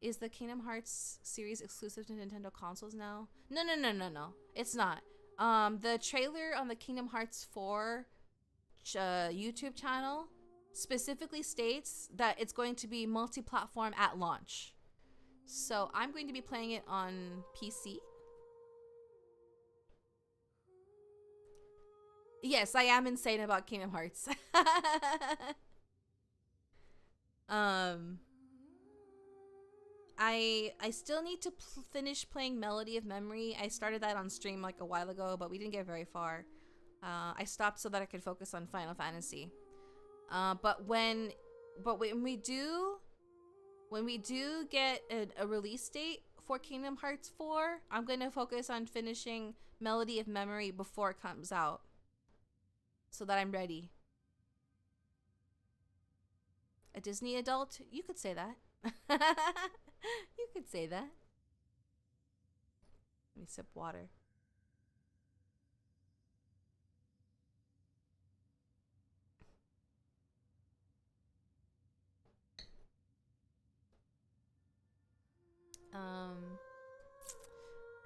Is the Kingdom Hearts series exclusive to Nintendo consoles now? No. It's not. The trailer on the Kingdom Hearts 4 YouTube channel specifically states that it's going to be multi-platform at launch. So I'm going to be playing it on PC. Yes, I am insane about Kingdom Hearts. I still need to finish playing Melody of Memory. I started that on stream like a while ago, but we didn't get very far. I stopped so that I could focus on Final Fantasy. But when we do get a release date for Kingdom Hearts 4, I'm going to focus on finishing Melody of Memory before it comes out, so that I'm ready. A Disney adult? You could say that. You could say that. Let me sip water.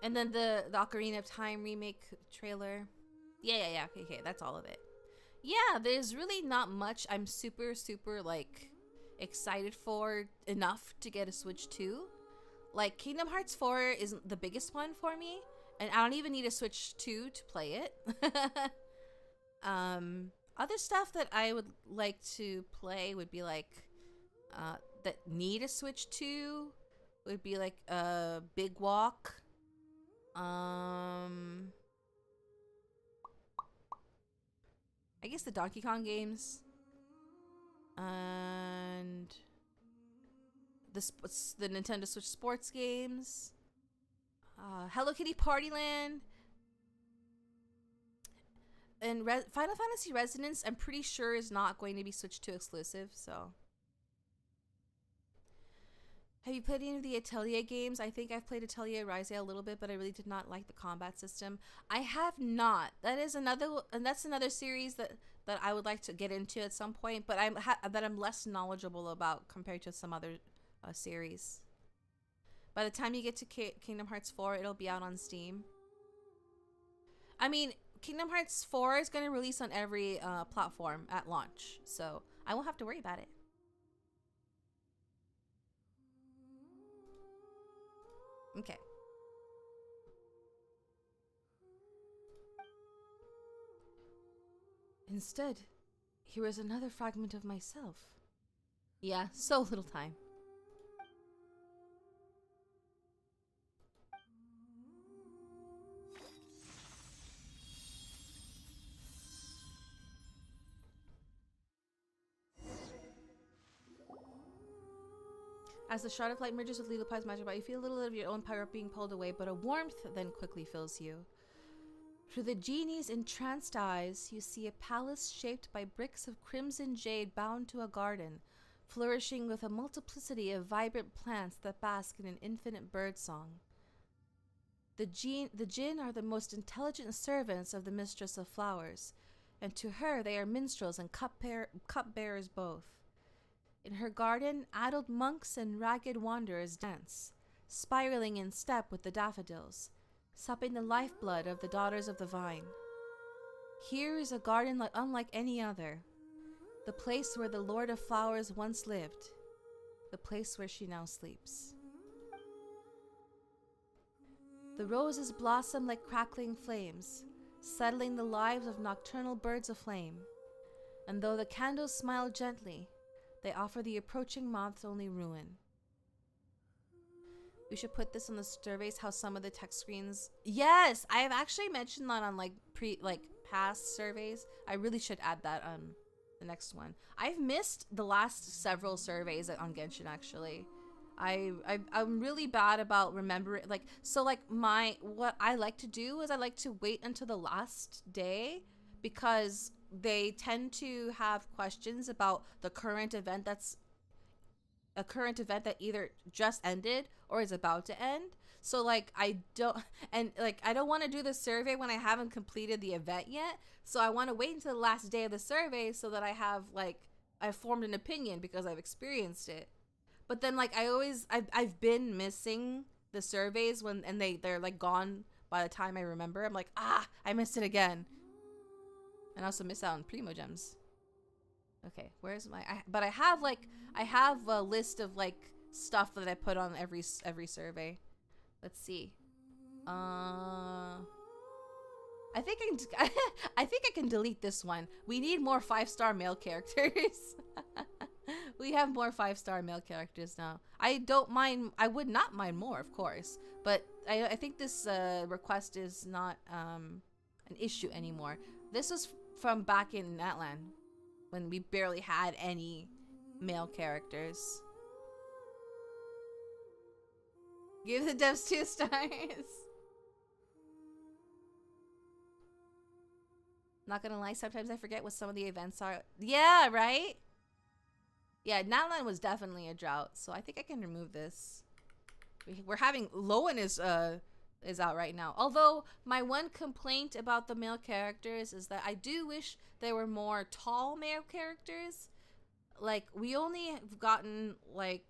And then the Ocarina of Time remake trailer. Yeah. Okay, that's all of it. Yeah, there's really not much I'm super like excited for enough to get a Switch 2. Like Kingdom Hearts 4 isn't the biggest one for me, and I don't even need a Switch 2 to play it. Other stuff that I would like to play would be like that need a Switch 2 would be like a Big Walk. I guess the Donkey Kong games. And the Nintendo Switch sports games. Hello Kitty Party Land. And Final Fantasy Resonance, I'm pretty sure is not going to be Switch 2 exclusive, so. Have you played any of the Atelier games? I think I've played Atelier Rise a little bit, but I really did not like the combat system. I have not. That's another series that I would like to get into at some point, but I'm less knowledgeable about compared to some other series. By the time you get to Kingdom Hearts 4, it'll be out on Steam. I mean, Kingdom Hearts 4 is going to release on every platform at launch, so I won't have to worry about it. Okay. Instead, here is another fragment of myself. Yeah, so little time. As the shard of light merges with Legopi's magic body, you feel a little of your own power being pulled away, but a warmth then quickly fills you. Through the genie's entranced eyes, you see a palace shaped by bricks of crimson jade bound to a garden, flourishing with a multiplicity of vibrant plants that bask in an infinite birdsong. The Jinn are the most intelligent servants of the Mistress of Flowers, and to her they are minstrels and cupbearers both. In her garden, addled monks and ragged wanderers dance, spiraling in step with the daffodils, supping the lifeblood of the daughters of the vine. Here is a garden unlike any other, the place where the Lord of Flowers once lived, the place where she now sleeps. The roses blossom like crackling flames, settling the lives of nocturnal birds aflame, and though the candles smile gently, they offer the approaching moths only ruin. We should put this on the surveys, how some of the text screens... Yes! I have actually mentioned that on past surveys. I really should add that on the next one. I've missed the last several surveys on Genshin, actually. I'm really bad about remembering... what I like to do is I like to wait until the last day, because they tend to have questions about the current event that's a current event that either just ended or is about to end. So I don't want to do the survey when I haven't completed the event yet. So I want to wait until the last day of the survey so that I have I've formed an opinion because I've experienced it. But then I've been missing the surveys they're gone by the time I remember. I'm like, I missed it again. And I also miss out on Primo Gems. Okay, where's my... I have a list of stuff that I put on every survey. Let's see. I think I can delete this one. We need more 5-star male characters. We have more 5-star male characters now. I don't mind. I would not mind more, of course. But I think this request is not an issue anymore. This was from back in Natlan, when we barely had any male characters. Give the devs 2 stars. Not gonna lie, sometimes I forget what some of the events are. Yeah, right? Yeah, Natlan was definitely a drought, so I think I can remove this. We're having Lowen is out right now. Although my one complaint about the male characters is that I do wish there were more tall male characters. Like, we only have gotten like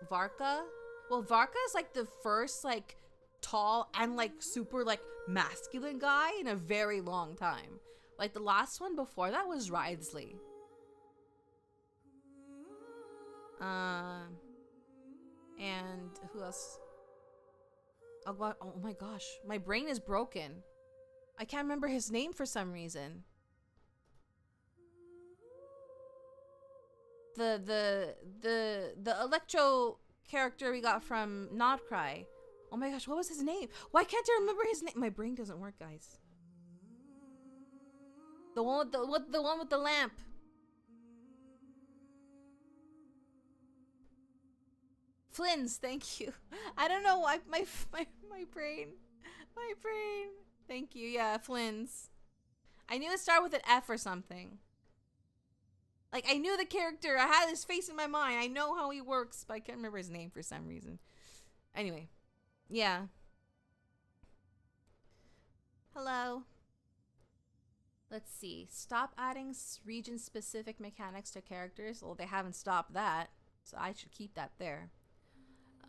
Varka. Well, Varka is like the first like tall and like super like masculine guy in a very long time. Like the last one before that was Ridesley. And who else? Oh my gosh, my brain is broken. I can't remember his name for some reason. The Electro character we got from Nodcry. Oh my gosh, what was his name? Why can't I remember his name? My brain doesn't work, guys. The one with the lamp. Flynn's, thank you. I don't know why my brain. Thank you. Yeah, Flynn's. I knew it started with an F or something. Like, I knew the character. I had his face in my mind. I know how he works, but I can't remember his name for some reason. Anyway. Yeah. Hello. Let's see. Stop adding region-specific mechanics to characters. Well, they haven't stopped that, so I should keep that there.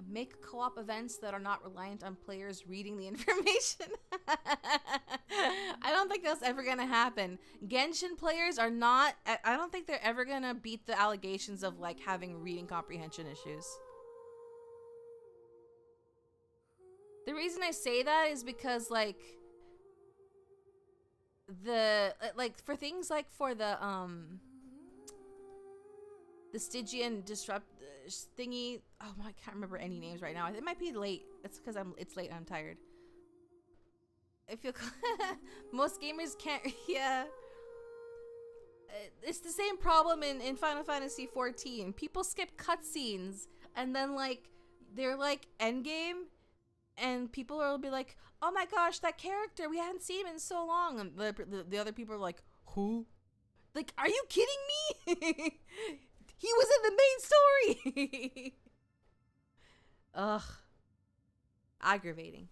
Make co-op events that are not reliant on players reading the information. I don't think that's ever gonna happen. Genshin players are not... I don't think they're ever gonna beat the allegations of, like, having reading comprehension issues. The reason I say that is because, like... for things like for the Stygian disrupt thingy. Oh, I can't remember any names right now. It might be late. It's because it's late and I'm tired. I feel most gamers can't. Yeah, it's the same problem in Final Fantasy 14. People skip cutscenes and then like they're like endgame, and people will be like, "Oh my gosh, that character, we hadn't seen him in so long." And the other people are like, "Who? Like, are you kidding me?" He was in the main story. Ugh. Aggravating.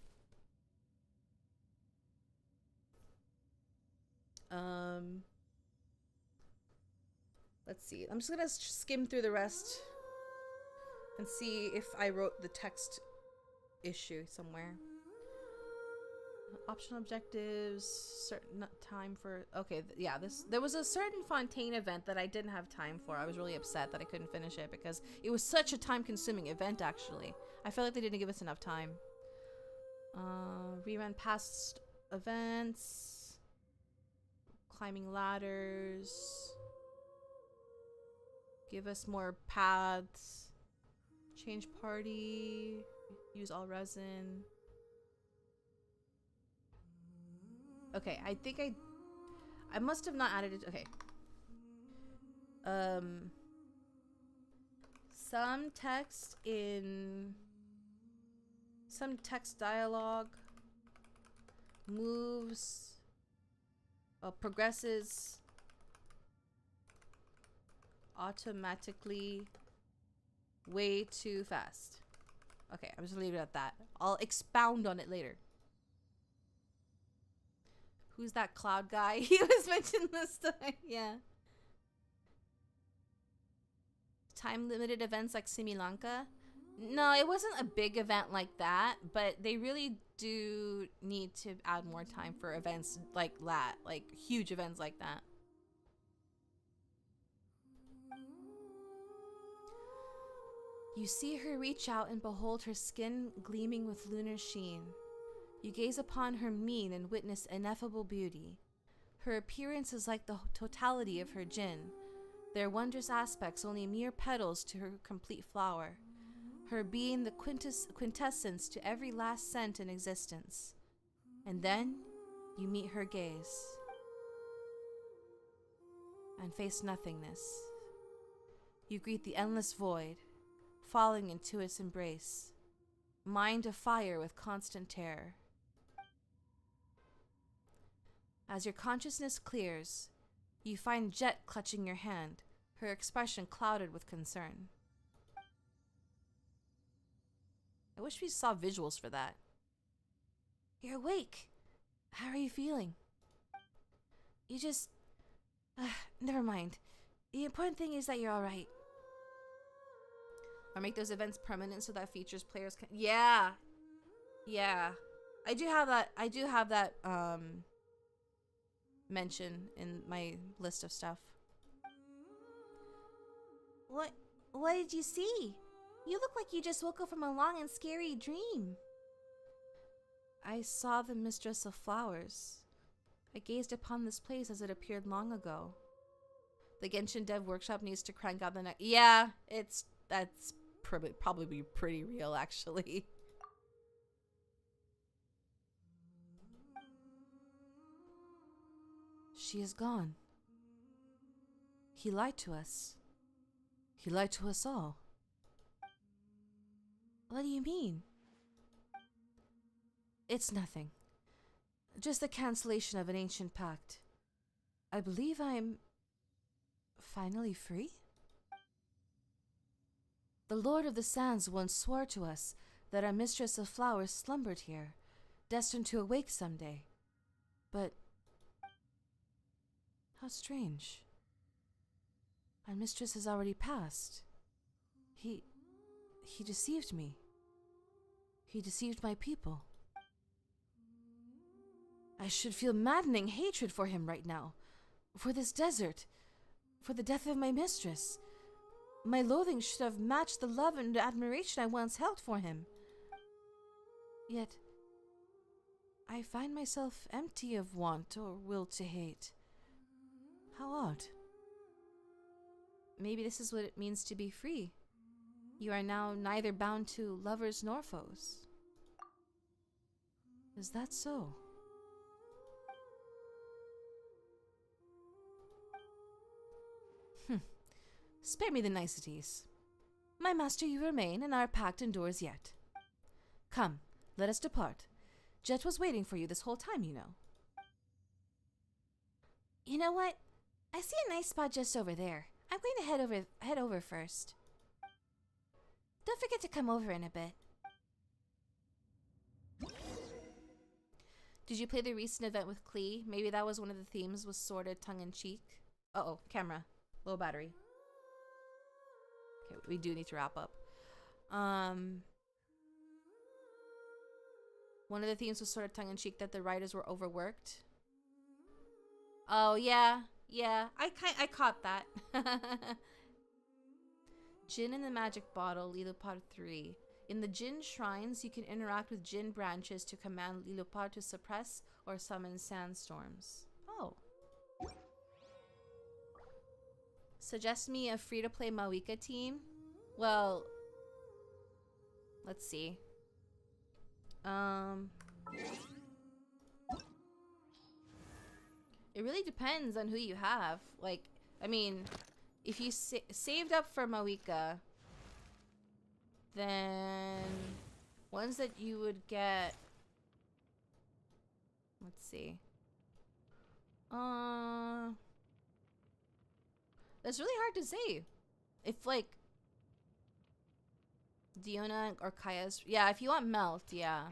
Let's see. I'm just gonna skim through the rest and see if I wrote the text issue somewhere. Optional objectives, certain time for... Okay, yeah, there was a certain Fontaine event that I didn't have time for. I was really upset that I couldn't finish it because it was such a time-consuming event, actually. I felt like they didn't give us enough time. Rerun past events. Climbing ladders. Give us more paths. Change party. Use all resin. Okay, I think I must have not added it. Okay. Some text dialogue moves progresses automatically way too fast. Okay, I'm just gonna leave it at that. I'll expound on it later. Who's that cloud guy? He was mentioned this time. Yeah. Time-limited events like Similanka? No, it wasn't a big event like that, but they really do need to add more time for events like that, like huge events like that. You see her reach out and behold her skin gleaming with lunar sheen. You gaze upon her mien and witness ineffable beauty. Her appearance is like the totality of her jinn, their wondrous aspects only mere petals to her complete flower, her being the quintessence to every last scent in existence. And then you meet her gaze and face nothingness. You greet the endless void, falling into its embrace, mind afire with constant terror. As your consciousness clears, you find Jet clutching your hand, her expression clouded with concern. I wish we saw visuals for that. You're awake. How are you feeling? You just... never mind. The important thing is that you're alright. Or make those events permanent so that features players can... Yeah. Yeah. I do have that mention in my list of stuff. What did you see? You look like you just woke up from a long and scary dream. I saw the Mistress of Flowers. I gazed upon this place as it appeared long ago. The Genshin Dev Workshop needs to crank out the next... Yeah, that's probably pretty real, actually. She is gone. He lied to us. He lied to us all. What do you mean? It's nothing. Just the cancellation of an ancient pact. I believe I'm... finally free? The Lord of the Sands once swore to us that our Mistress of Flowers slumbered here, destined to awake someday. But... how strange. Our mistress has already passed. He deceived me. He deceived my people. I should feel maddening hatred for him right now. For this desert. For the death of my mistress. My loathing should have matched the love and admiration I once held for him. Yet, I find myself empty of want or will to hate. How odd. Maybe this is what it means to be free. You are now neither bound to lovers nor foes. Is that so? Spare me the niceties. My master, you remain, and our pact endures yet. Come, let us depart. Jet was waiting for you this whole time, you know. You know what? I see a nice spot just over there. I'm going to head over first. Don't forget to come over in a bit. Did you play the recent event with Klee? Maybe that was one of the themes, was sorta tongue-in-cheek. Uh-oh, camera. Low battery. Okay, we do need to wrap up. One of the themes was sort of tongue-in-cheek that the writers were overworked. Oh, yeah. Yeah, I caught that. Jinn in the Magic Bottle, Lilopod 3. In the Jinn Shrines, you can interact with Jinn branches to command Lilopod to suppress or summon sandstorms. Oh. Suggest me a free-to-play Mawika team? Well, let's see. It really depends on who you have. Like, I mean, if you saved up for Mawika, then ones that you would get... Let's see. That's really hard to say. If, like, Diona or Kaya's... Yeah, if you want Melt, yeah.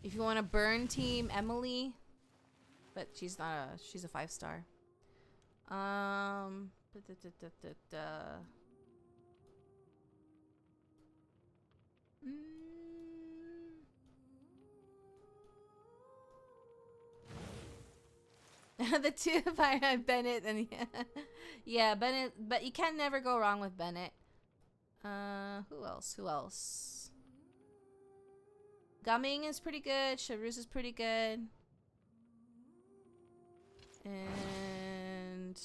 If you want a burn team, Emily. But she's not a... She's a 5-star. The two by Bennett and yeah, Bennett, but you can never go wrong with Bennett. Who else? Who else? Gumming is pretty good. Charus is pretty good. And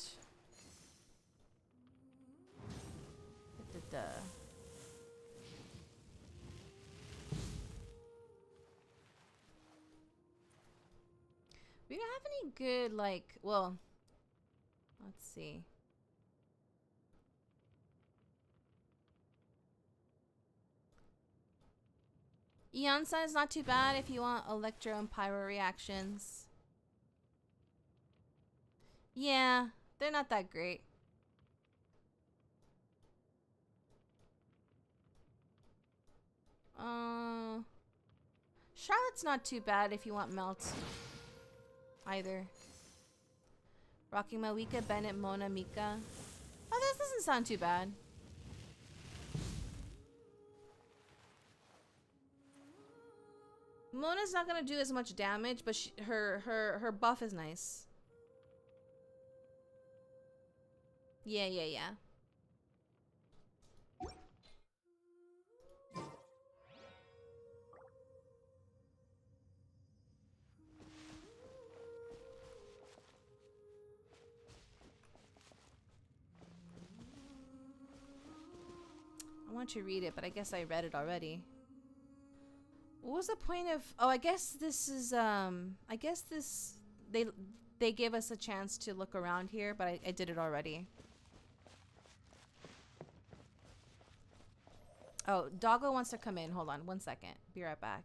we don't have any good, like, well, let's see. Eon-san is not too bad if you want electro and pyro reactions. Yeah, they're not that great. Charlotte's not too bad if you want melt either. Rocky Mawika, Bennett, Mona, Mika. Oh, this doesn't sound too bad. Mona's not gonna do as much damage, but her buff is nice. Yeah. I want to read it, but I guess I read it already. What was the point of... Oh, I guess this is, I guess this... They gave us a chance to look around here, but I did it already. Oh, Doggo wants to come in. Hold on, 1 second. Be right back.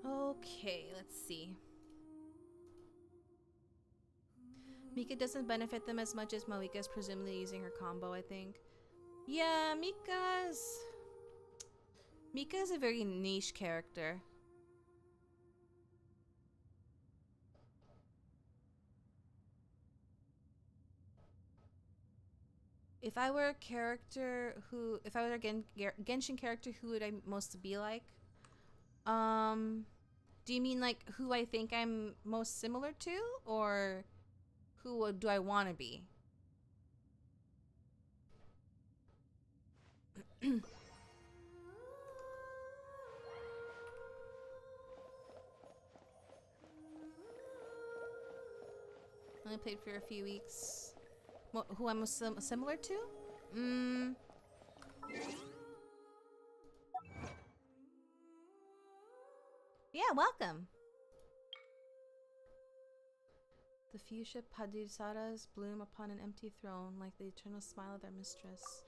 Okay, let's see. Mika doesn't benefit them as much as Malika's presumably using her combo, I think. Yeah, Mika's a very niche character. If I were a Genshin character, who would I most be like? Do you mean like who I think I'm most similar to, or who do I want to be? Only played for a few weeks. Who I'm most similar to? Yeah, welcome. The fuchsia padisaras bloom upon an empty throne like the eternal smile of their mistress.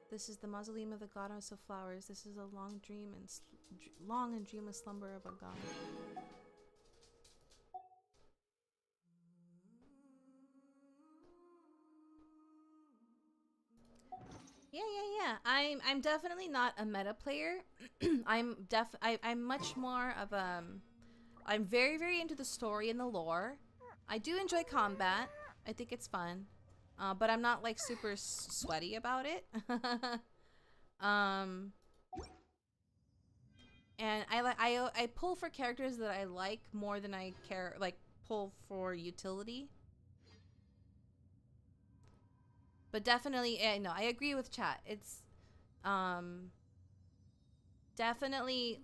This is the mausoleum of the goddess of flowers. This is a long and dreamless slumber of a god. Yeah. I'm definitely not a meta player. I'm much more of I'm very into the story and the lore. I do enjoy combat. I think it's fun. But I'm not like super sweaty about it. And I pull for characters that I like more than I pull for utility. But definitely, no, I agree with chat. It's definitely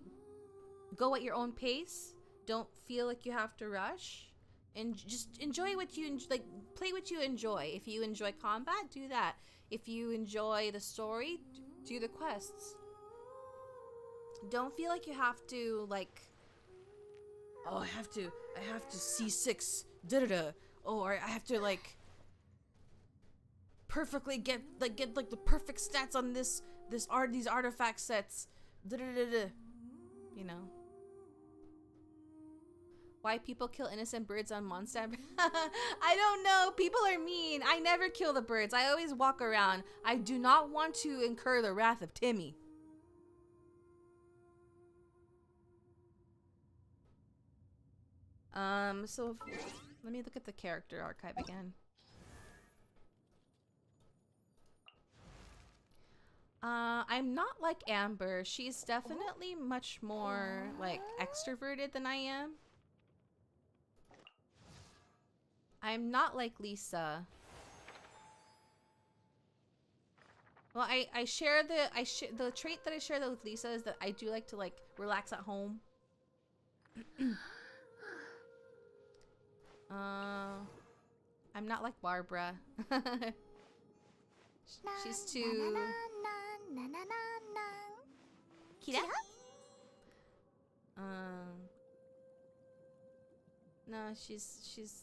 go at your own pace. Don't feel like you have to rush, and just enjoy what you play what you enjoy. If you enjoy combat, do that. If you enjoy the story, do the quests. Don't feel like you have to oh, I have to C6 or I have to perfectly get the perfect stats on these artifact sets. You know. Why people kill innocent birds on Mondstadt? I don't know. People are mean. I never kill the birds. I always walk around. I do not want to incur the wrath of Timmy. So let me look at the character archive again. I'm not like Amber. She's definitely much more like extroverted than I am. I'm not like Lisa. Well, I share the trait that I share with Lisa is that I do like to like relax at home. I'm not like Barbara. She's too Kira? No, she's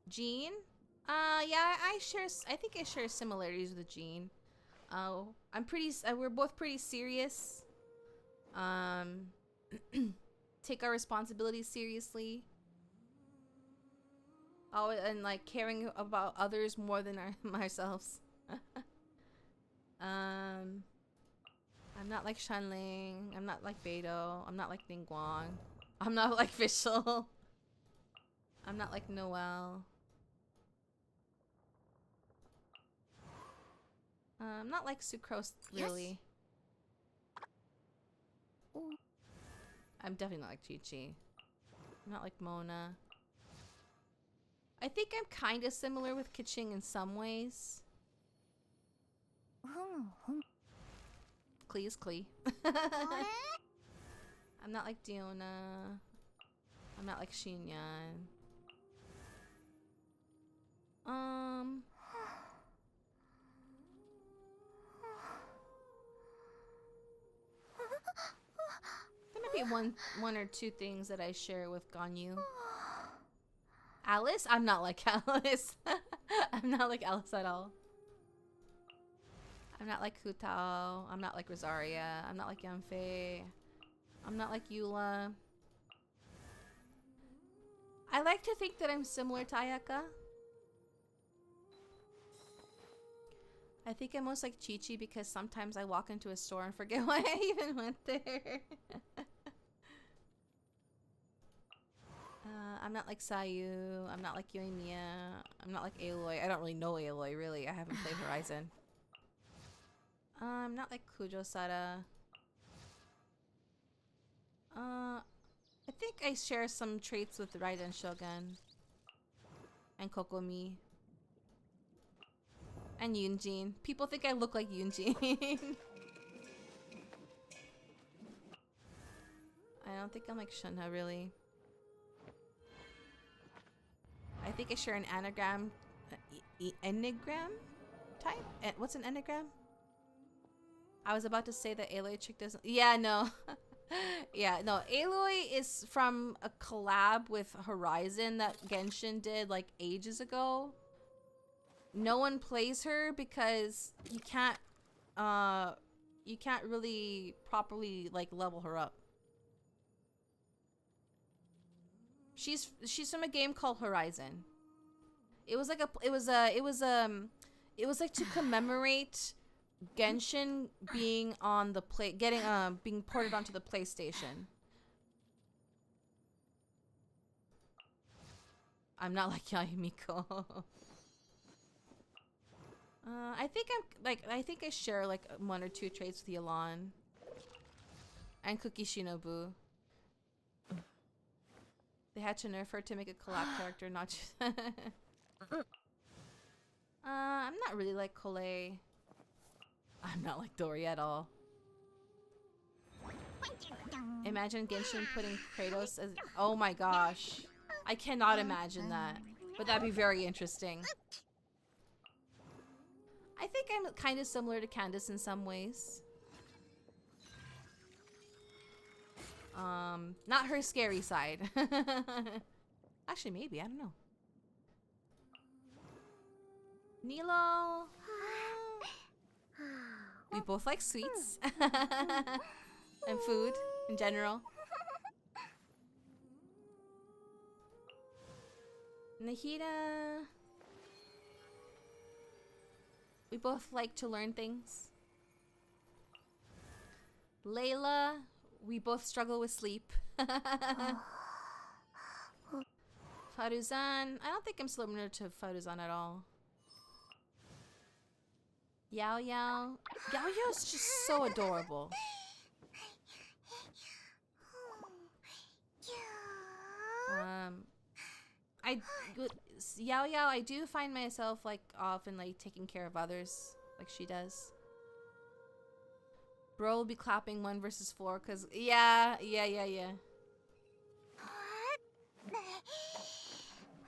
Jean? Yeah, I think I share similarities with Jean. We're both pretty serious. Take our responsibilities seriously. Oh, and like caring about others more than ourselves. I'm not like Shanling. I'm not like Beidou. I'm not like Ningguang. I'm not like Fischl. I'm not like Noelle. I'm not like Sucrose, really. Yes. I'm definitely not like Chi-Chi. I'm not like Mona. I think I'm kind of similar with Keqing in some ways. Klee is Klee. I'm not like Diona. I'm not like Xinyan. There might be one or two things that I share with Ganyu. Alice? I'm not like Alice. I'm not like Alice at all. I'm not like Hutao. I'm not like Rosaria. I'm not like Yanfei. I'm not like Eula. I like to think that I'm similar to Ayaka. I think I'm most like Chi-Chi because sometimes I walk into a store and forget why I even went there. I'm not like Sayu. I'm not like Yoimiya. I'm not like Aloy. I don't really know Aloy, really. I haven't played Horizon. I'm not like Kujo-Sara. I think I share some traits with Raiden Shogun. And Kokomi. And Yunjin. People think I look like Yunjin. I don't think I'm like Shunha, really. I think I share an anagram, enneagram type. What's an enneagram? I was about to say that Aloy chick doesn't. Yeah, no. Yeah, no. Aloy is from a collab with Horizon that Genshin did like ages ago. No one plays her because you can't really properly like level her up. She's from a game called Horizon. It was like to commemorate Genshin being on the being ported onto the PlayStation. I'm not like Yayumiko. I think I share like one or two traits with Yelan and Cookie Shinobu. They had to nerf her to make a collab character, not just I'm not really like Kole. I'm not like Dory at all. Imagine Genshin putting Kratos as... Oh my gosh. I cannot imagine that. But that'd be very interesting. I think I'm kind of similar to Candace in some ways. Not her scary side. Actually, maybe. I don't know. Nilo. We both like sweets. And food in general. Nahida. We both like to learn things. Layla. We both struggle with sleep. Faruzan. I don't think I'm similar to Faruzan at all. Yao Yao. Yao Yao's just so adorable. Yao Yao, I do find myself like often like taking care of others like she does. Bro will be clapping 1 versus 4 because yeah.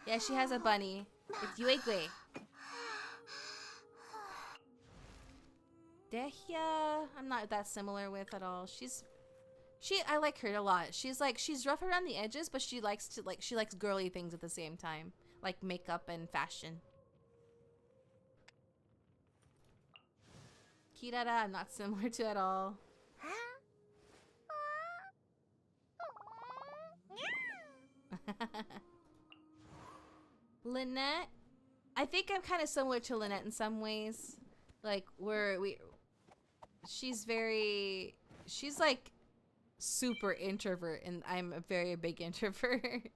Yeah, she has a bunny. It's Yuegui. Dehya, I'm not that similar with at all. I like her a lot. She's rough around the edges, but she likes girly things at the same time, like makeup and fashion. Kirara, I'm not similar to at all. Lynette, I think I'm kind of similar to Lynette in some ways. Like she's like super introvert and I'm a very big introvert.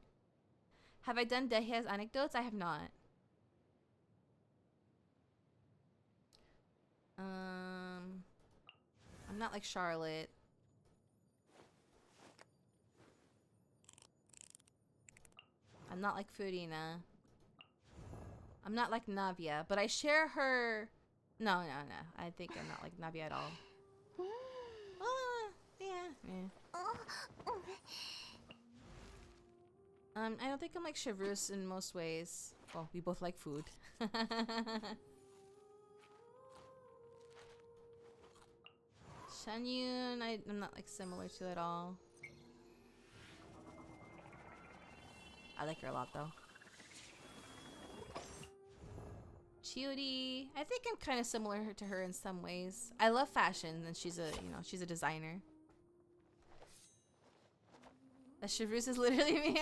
Have I done Dehya's anecdotes? I have not. I'm not like Charlotte. I'm not like Furina. I'm not like Navia, but I share her. No. I think I'm not like Navia at all. Yeah. I don't think I'm like Chevreuse in most ways. Well, we both like food. Shanyun, I'm not like similar to at all. I like her a lot though. Chiuri, I think I'm kind of similar to her in some ways. I love fashion, and she's a designer. Chevreuse is literally me.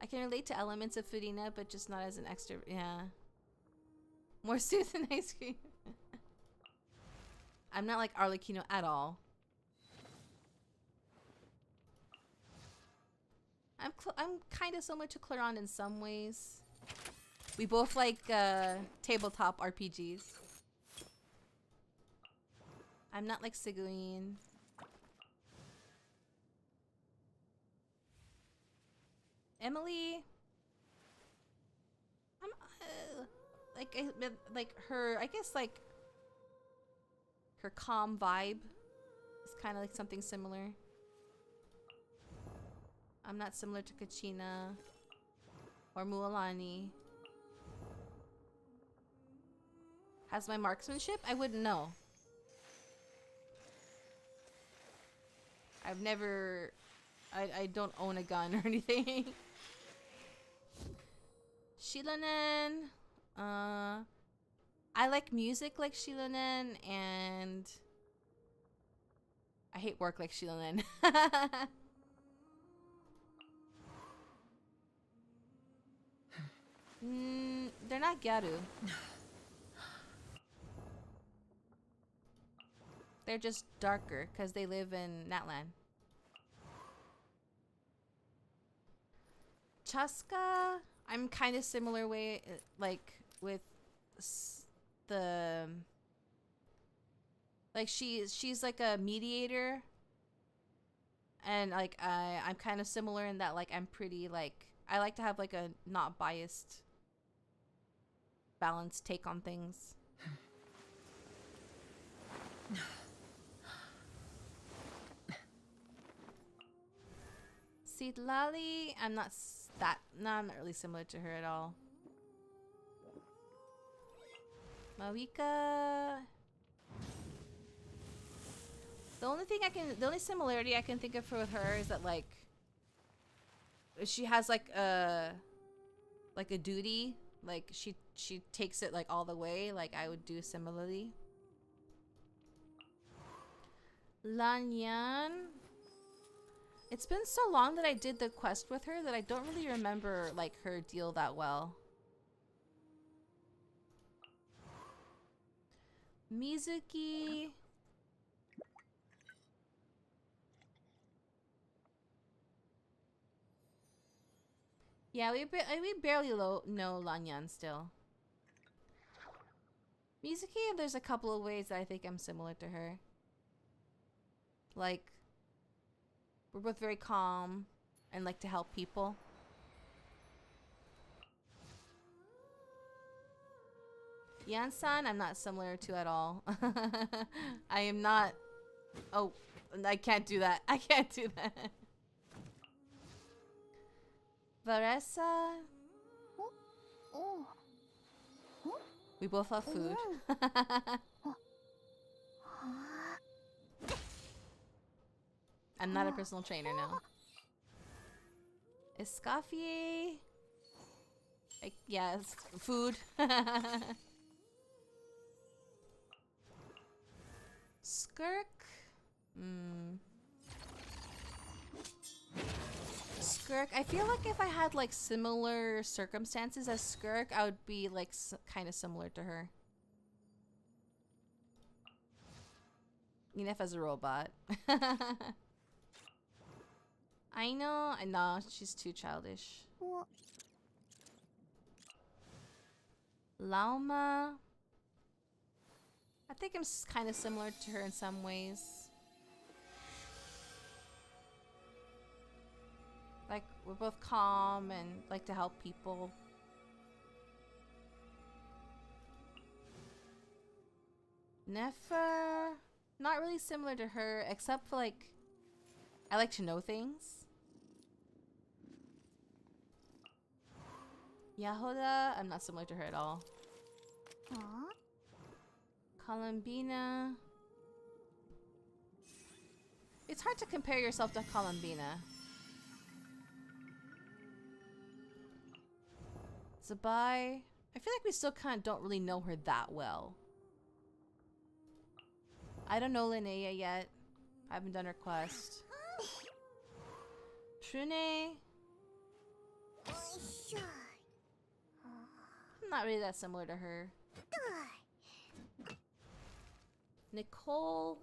I can relate to elements of Furina, but just not as an extra. Yeah. More suits and ice cream. I'm not like Arlecchino at all. I'm kind of similar to Clairon in some ways. We both like tabletop RPGs. I'm not like Sigurine. Emily, I'm like her. I guess like her calm vibe is kind of like something similar. I'm not similar to Kachina or Mualani. Has my marksmanship? I wouldn't know. I've never. I don't own a gun or anything. Shilonen. I like music like Shilonen, and I hate work like Shilonen. They're not Gyaru. They're just darker because they live in Natlan. Chaska, I'm kind of similar way, like with the like she's like a mediator, and like I'm kind of similar in that like I'm pretty like I like to have like a not biased, balanced take on things. Lali, I'm not I'm not really similar to her at all. Mawika, the only similarity I can think of with her is that like she has like a duty, like she takes it like all the way, like I would do similarly. Lanyan, it's been so long that I did the quest with her that I don't really remember like her deal that well. Mizuki, yeah, we barely know Lanyan still. Mizuki, there's a couple of ways that I think I'm similar to her. Like, we're both very calm and like to help people. Yan-san, I'm not similar to at all. I am not... Oh, I can't do that. I can't do that. Varesa... We both love food. I'm not a personal trainer now. Escoffier... Yes, food. Skirk? Skirk, I feel like if I had like similar circumstances as Skirk, I would be like kind of similar to her. Enef as a robot. I know, she's too childish. Lauma. I think I'm kind of similar to her in some ways. Like, we're both calm and like to help people. Nefer. Not really similar to her, except for like, I like to know things. Yahoda, I'm not similar to her at all. Columbina. It's hard to compare yourself to Columbina. Zabai. I feel like we still kind of don't really know her that well. I don't know Linnea yet. I haven't done her quest. Trune. I'm not really that similar to her. Nicole.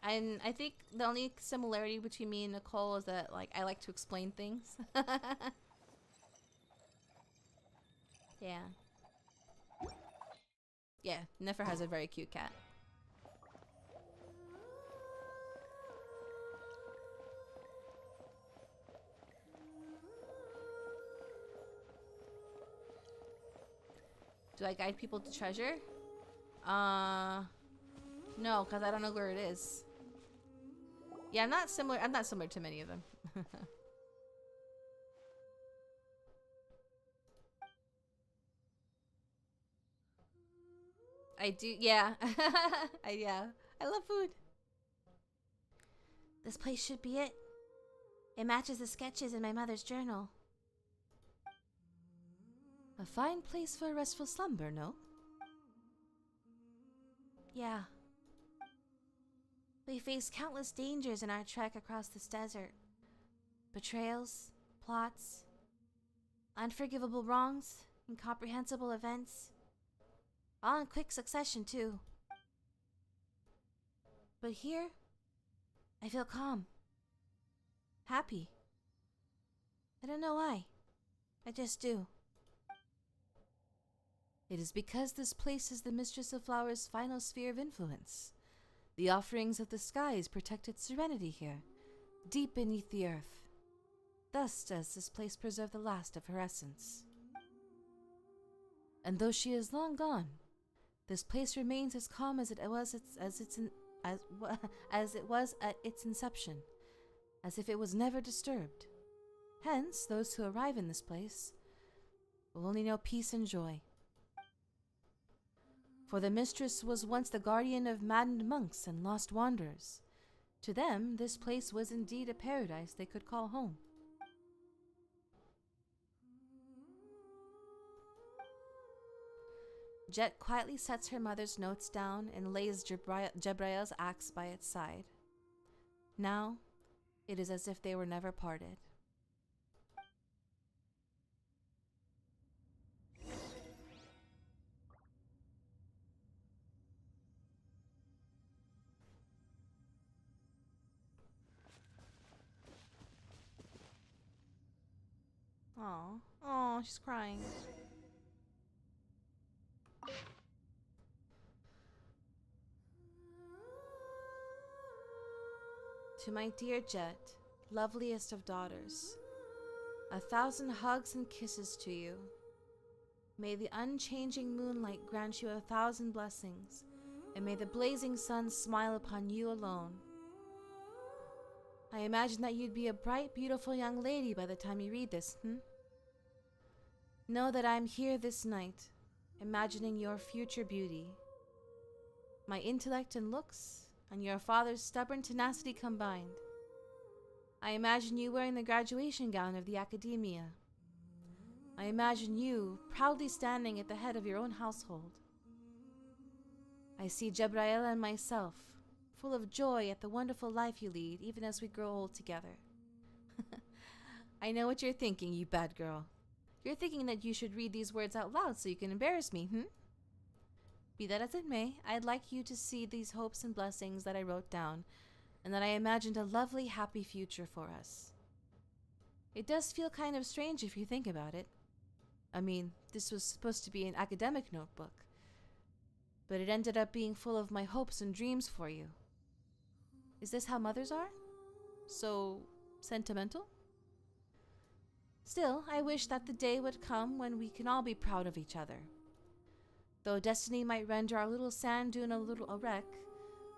And I think the only similarity between me and Nicole is that like I like to explain things. Yeah. Yeah, Nefer has a very cute cat. Do I guide people to treasure? No, because I don't know where it is. Yeah, I'm not similar to many of them. I do, yeah. Yeah. I love food. This place should be it. It matches the sketches in my mother's journal. A fine place for a restful slumber, no? Yeah. We faced countless dangers in our trek across this desert. Betrayals, plots, unforgivable wrongs, incomprehensible events. All in quick succession, too. But here, I feel calm. Happy. I don't know why. I just do. It is because this place is the Mistress of Flower's final sphere of influence. The offerings of the skies protect its serenity here, deep beneath the earth. Thus does this place preserve the last of her essence. And though she is long gone, this place remains as calm as it was at its inception, as if it was never disturbed. Hence, those who arrive in this place will only know peace and joy. For the mistress was once the guardian of maddened monks and lost wanderers. To them, this place was indeed a paradise they could call home. Jet quietly sets her mother's notes down and lays Jebrael's axe by its side. Now, it is as if they were never parted. Oh, oh, she's crying. To my dear Jet, loveliest of daughters, 1,000 hugs and kisses to you. May the unchanging moonlight grant you 1,000 blessings, and may the blazing sun smile upon you alone. I imagine that you'd be a bright, beautiful young lady by the time you read this, Know that I'm here this night, imagining your future beauty. My intellect and looks, and your father's stubborn tenacity combined. I imagine you wearing the graduation gown of the academia. I imagine you proudly standing at the head of your own household. I see Jebrael and myself, full of joy at the wonderful life you lead, even as we grow old together. I know what you're thinking, you bad girl. You're thinking that you should read these words out loud so you can embarrass me, Be that as it may, I'd like you to see these hopes and blessings that I wrote down, and that I imagined a lovely, happy future for us. It does feel kind of strange if you think about it. I mean, this was supposed to be an academic notebook, but it ended up being full of my hopes and dreams for you. Is this how mothers are? So sentimental? Still, I wish that the day would come when we can all be proud of each other. Though destiny might render our little sand dune a wreck,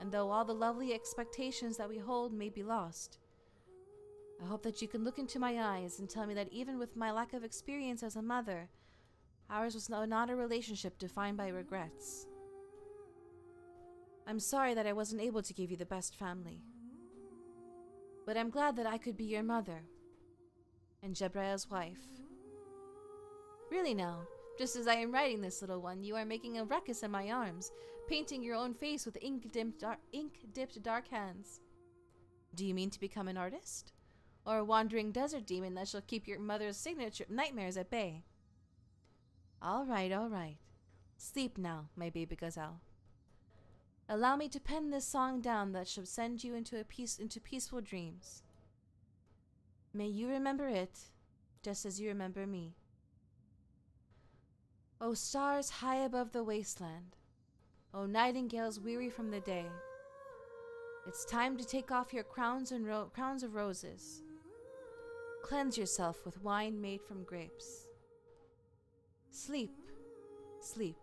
and though all the lovely expectations that we hold may be lost, I hope that you can look into my eyes and tell me that even with my lack of experience as a mother, ours was not a relationship defined by regrets. I'm sorry that I wasn't able to give you the best family, but I'm glad that I could be your mother and Jebrael's wife. Really now, just as I am writing this, little one, you are making a ruckus in my arms, painting your own face with ink-dipped dark hands. Do you mean to become an artist? Or a wandering desert demon that shall keep your mother's signature nightmares at bay? All right. Sleep now, my baby gazelle. Allow me to pen this song down that shall send you into peaceful dreams. May you remember it, just as you remember me. O stars high above the wasteland, O nightingales weary from the day, it's time to take off your crowns of roses. Cleanse yourself with wine made from grapes. Sleep, sleep.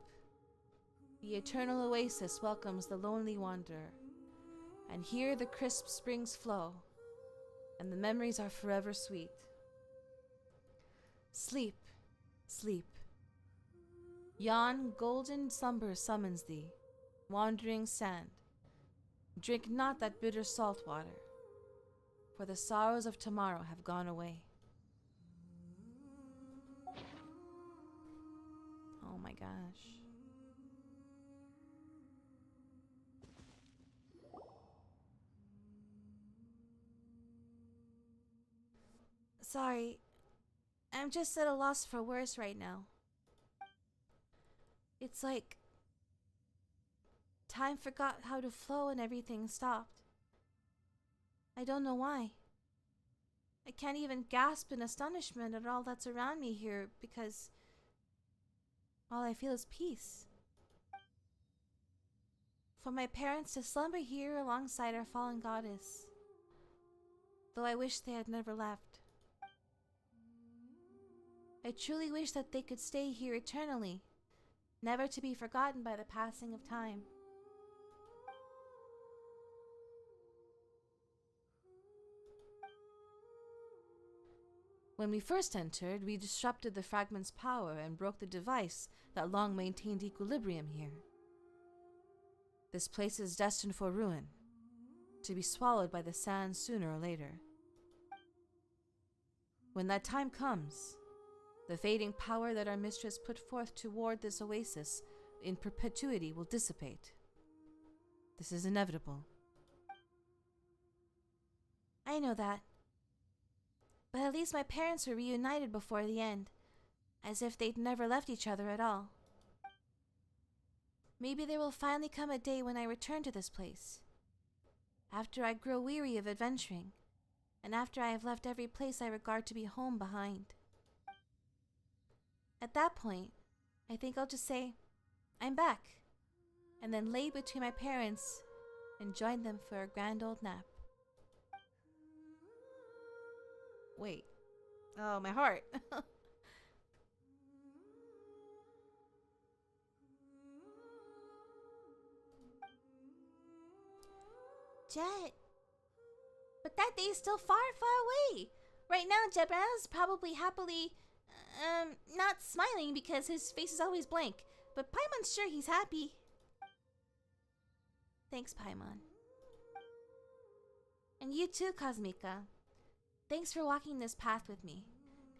The eternal oasis welcomes the lonely wanderer, and here the crisp springs flow, and the memories are forever sweet. Sleep, sleep. Yon golden slumber summons thee, wandering sand. Drink not that bitter salt water, for the sorrows of tomorrow have gone away. Oh my gosh. Sorry, I'm just at a loss for words right now. It's like time forgot how to flow and everything stopped. I don't know why. I can't even gasp in astonishment at all that's around me here because all I feel is peace. For my parents to slumber here alongside our fallen goddess, though I wish they had never left. I truly wish that they could stay here eternally, never to be forgotten by the passing of time. When we first entered, we disrupted the fragment's power and broke the device that long maintained equilibrium here. This place is destined for ruin, to be swallowed by the sands sooner or later. When that time comes, the fading power that our mistress put forth toward this oasis in perpetuity will dissipate. This is inevitable. I know that. But at least my parents were reunited before the end, as if they'd never left each other at all. Maybe there will finally come a day when I return to this place, after I grow weary of adventuring, and after I have left every place I regard to be home behind. At that point, I think I'll just say, I'm back, and then lay between my parents and join them for a grand old nap. Wait. Oh, my heart. Jet. But that day is still far, far away. Right now, Jet is probably happily, not smiling because his face is always blank. But Paimon's sure he's happy. Thanks, Paimon. And you too, Cosmica. Thanks for walking this path with me,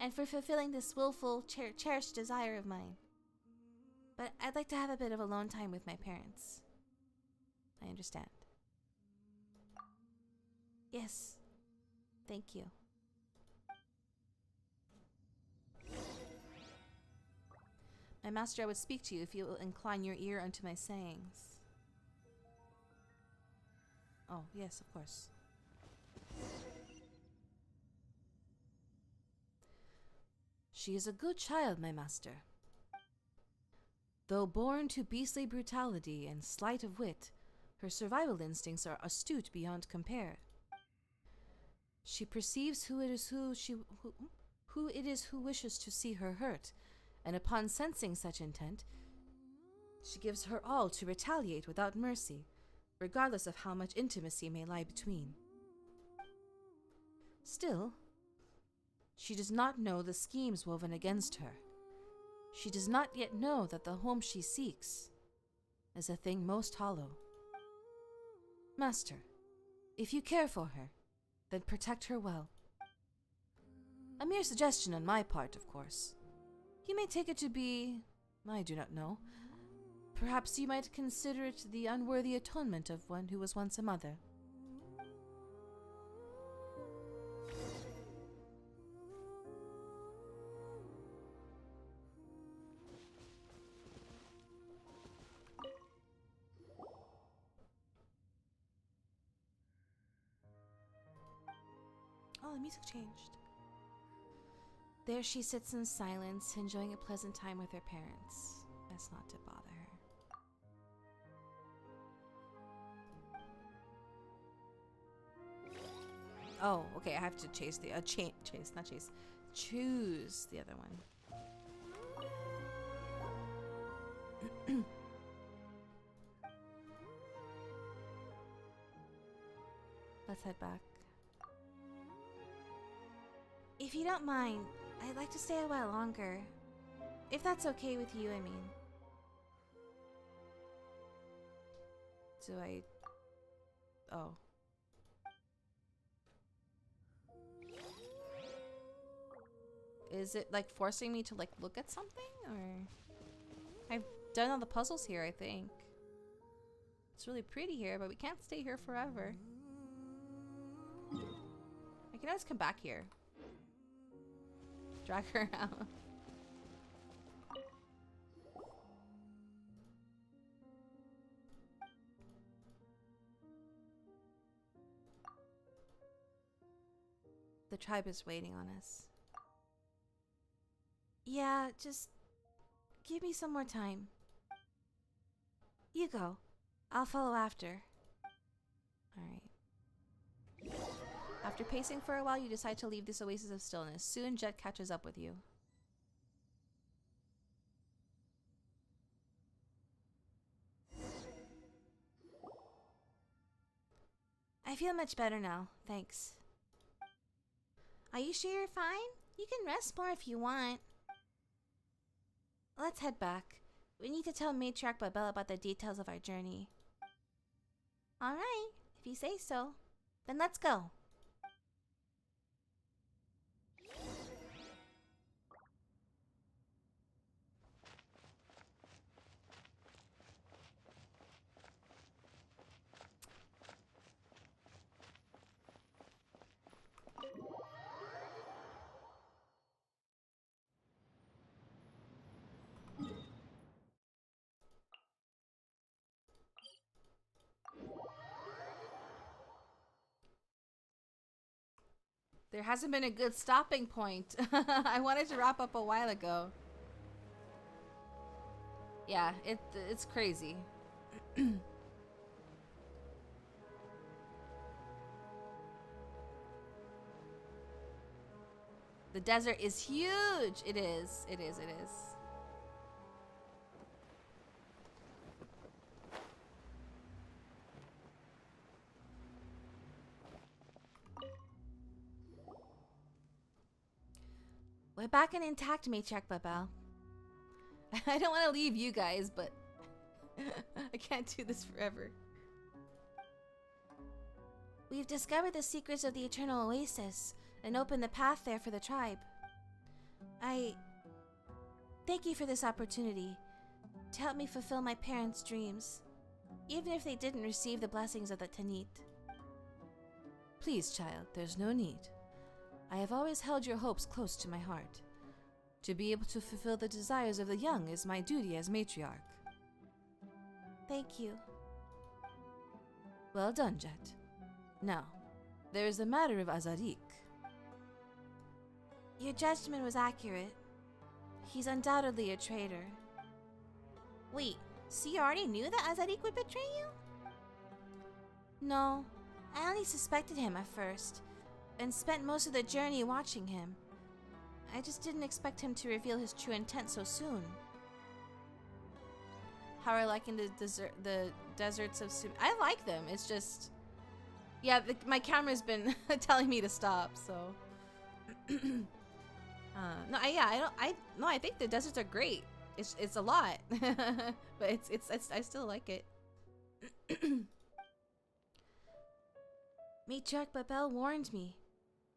and for fulfilling this willful, cherished desire of mine. But I'd like to have a bit of alone time with my parents. I understand. Yes. Thank you. My master, I would speak to you if you will incline your ear unto my sayings. Oh, yes, of course. She is a good child, my master. Though born to beastly brutality and sleight of wit, her survival instincts are astute beyond compare. She perceives who it is who wishes to see her hurt, and upon sensing such intent, she gives her all to retaliate without mercy, regardless of how much intimacy may lie between. Still, she does not know the schemes woven against her. She does not yet know that the home she seeks is a thing most hollow. Master, if you care for her, then protect her well. A mere suggestion on my part, of course. You may take it to be, I do not know. Perhaps you might consider it the unworthy atonement of one who was once a mother. Oh, the music changed. There she sits in silence, enjoying a pleasant time with her parents. Best not to bother her. Oh, okay, I have to chase the, choose the other one. Let's head back. If you don't mind, I'd like to stay a while longer. If that's okay with you, I mean. Do I... Oh. Is it like forcing me to like look at something, or... I've done all the puzzles here, I think. It's really pretty here, but we can't stay here forever. I can always come back here. Drag her out. The tribe is waiting on us. Yeah, just give me some more time. You go. I'll follow after. Alright. After pacing for a while, you decide to leave this oasis of stillness. Soon, Jet catches up with you. I feel much better now, thanks. Are you sure you're fine? You can rest more if you want. Let's head back. We need to tell Matriarch Babel about the details of our journey. Alright, if you say so. Then let's go. There hasn't been a good stopping point. I wanted to wrap up a while ago. Yeah, it's crazy. The desert is huge. It is. It is. It is. We're back and intact, Matriarch Babel. I don't want to leave you guys, but I can't do this forever. We've discovered the secrets of the Eternal Oasis and opened the path there for the tribe. I thank you for this opportunity to help me fulfill my parents' dreams, even if they didn't receive the blessings of the Tanit. Please, child, there's no need. I have always held your hopes close to my heart. To be able to fulfill the desires of the young is my duty as matriarch. Thank you. Well done, Jet. Now, there is the matter of Azarik. Your judgment was accurate. He's undoubtedly a traitor. Wait, so you already knew that Azarik would betray you? No, I only suspected him at first, and spent most of the journey watching him. I just didn't expect him to reveal his true intent so soon. How are liking the deserts of Sum? I like them. It's just, yeah, my camera's been telling me to stop. So, no, I think the deserts are great. It's a lot, but it's I still like it. Matriarch Babel warned me,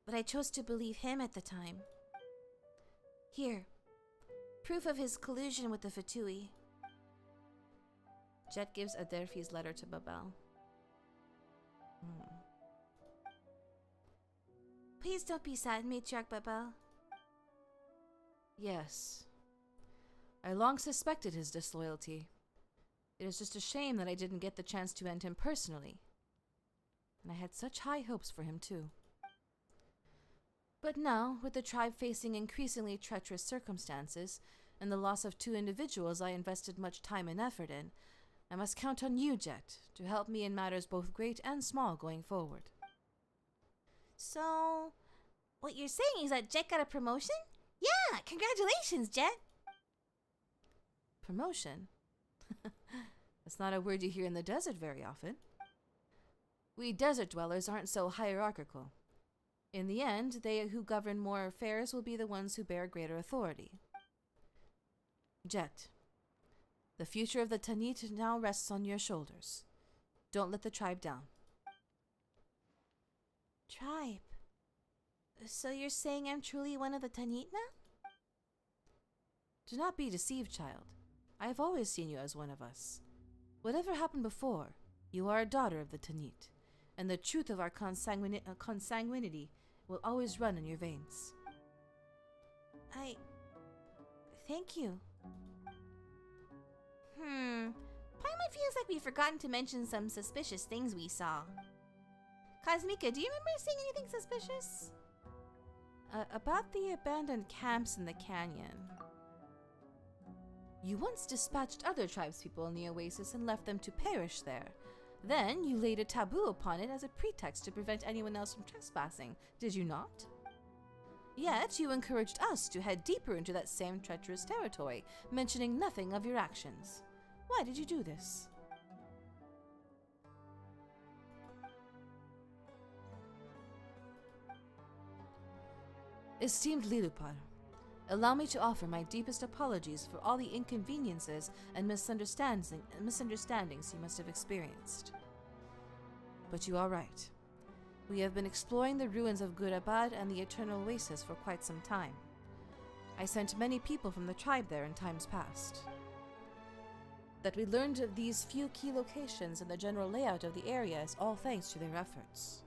but I chose to believe him at the time. Here, proof of his collusion with the Fatui. Jet gives Adelphi's letter to Babel. Please don't be sad, Matriarch Babel. Yes. I long suspected his disloyalty. It is just a shame that I didn't get the chance to end him personally. And I had such high hopes for him too. But now, with the tribe facing increasingly treacherous circumstances, and the loss of 2 individuals I invested much time and effort in, I must count on you, Jet, to help me in matters both great and small going forward. So, what you're saying is that Jet got a promotion? Yeah, congratulations, Jet! Promotion? That's not a word you hear in the desert very often. We desert dwellers aren't so hierarchical. In the end, they who govern more affairs will be the ones who bear greater authority. Jet, the future of the Tanit now rests on your shoulders. Don't let the tribe down. Tribe? So you're saying I'm truly one of the Tanit now? Do not be deceived, child. I have always seen you as one of us. Whatever happened before, you are a daughter of the Tanit, and the truth of our consanguinity will always run in your veins. Thank you. Paimon feels like we've forgotten to mention some suspicious things we saw. Kosmika, do you remember seeing anything suspicious? About the abandoned camps in the canyon. You once dispatched other tribespeople in the oasis and left them to perish there. Then you laid a taboo upon it as a pretext to prevent anyone else from trespassing, did you not? Yet you encouraged us to head deeper into that same treacherous territory, mentioning nothing of your actions. Why did you do this? Esteemed Lilupar, allow me to offer my deepest apologies for all the inconveniences and misunderstandings you must have experienced. But you are right. We have been exploring the ruins of Gurabad and the Eternal Oasis for quite some time. I sent many people from the tribe there in times past. That we learned of these few key locations and the general layout of the area is all thanks to their efforts.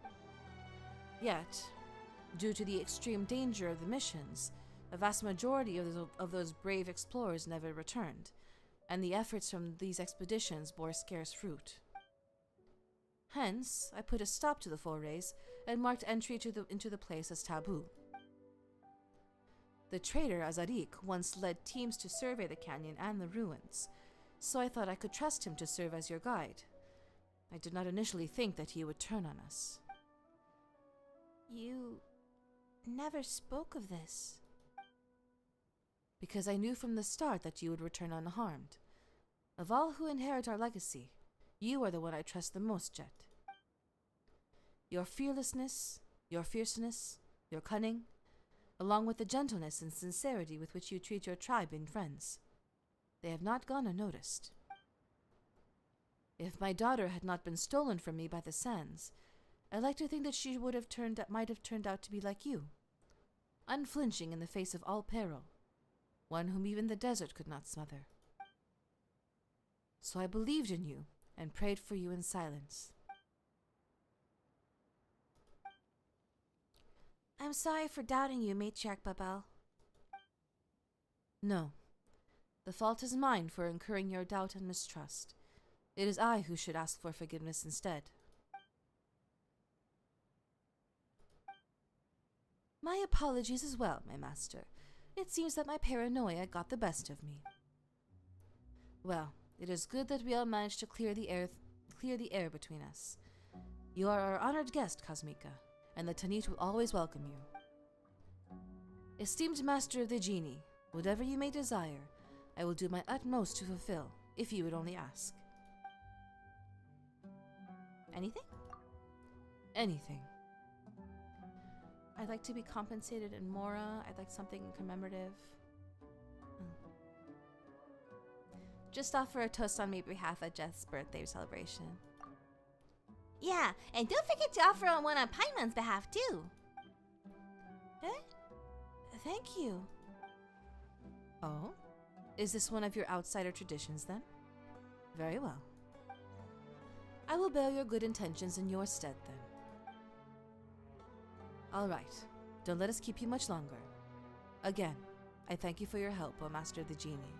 Yet, due to the extreme danger of the missions, a vast majority of those brave explorers never returned, and the efforts from these expeditions bore scarce fruit. Hence, I put a stop to the forays and marked entry into the place as taboo. The traitor Azarik once led teams to survey the canyon and the ruins, so I thought I could trust him to serve as your guide. I did not initially think that he would turn on us. You never spoke of this. Because I knew from the start that you would return unharmed. Of all who inherit our legacy, you are the one I trust the most, Jet. Your fearlessness, your fierceness, your cunning, along with the gentleness and sincerity with which you treat your tribe and friends, they have not gone unnoticed. If my daughter had not been stolen from me by the sands, I like to think that she might have turned out to be like you, unflinching in the face of all peril, one whom even the desert could not smother. So I believed in you and prayed for you in silence. I'm sorry for doubting you, Matriarch Babel. No. The fault is mine for incurring your doubt and mistrust. It is I who should ask for forgiveness instead. My apologies as well, my master. It seems that my paranoia got the best of me. Well, it is good that we all managed to clear the air between us. You are our honored guest, Kosmika, and the Tanit will always welcome you. Esteemed Master of the Genie, whatever you may desire, I will do my utmost to fulfill, if you would only ask. Anything? Anything. I'd like to be compensated in Mora. I'd like something commemorative. Just offer a toast on my behalf at Jeth's birthday celebration. Yeah, and don't forget to offer one on Paimon's behalf too. Thank you. Oh? Is this one of your outsider traditions then? Very well. I will bear your good intentions in your stead then. All right, don't let us keep you much longer. Again, I thank you for your help, O Master of the Genie.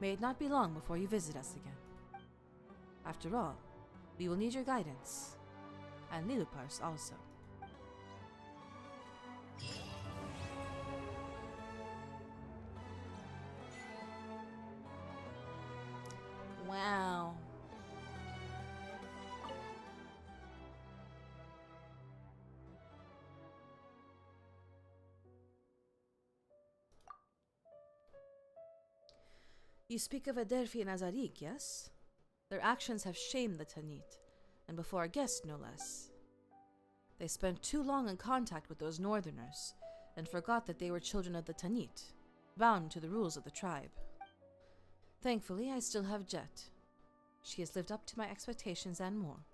May it not be long before you visit us again. After all, we will need your guidance, and Lilupar's also. Wow. You speak of Adelphi and Azarik, yes? Their actions have shamed the Tanit, and before our guests, no less. They spent too long in contact with those northerners, and forgot that they were children of the Tanit, bound to the rules of the tribe. Thankfully, I still have Jet. She has lived up to my expectations and more.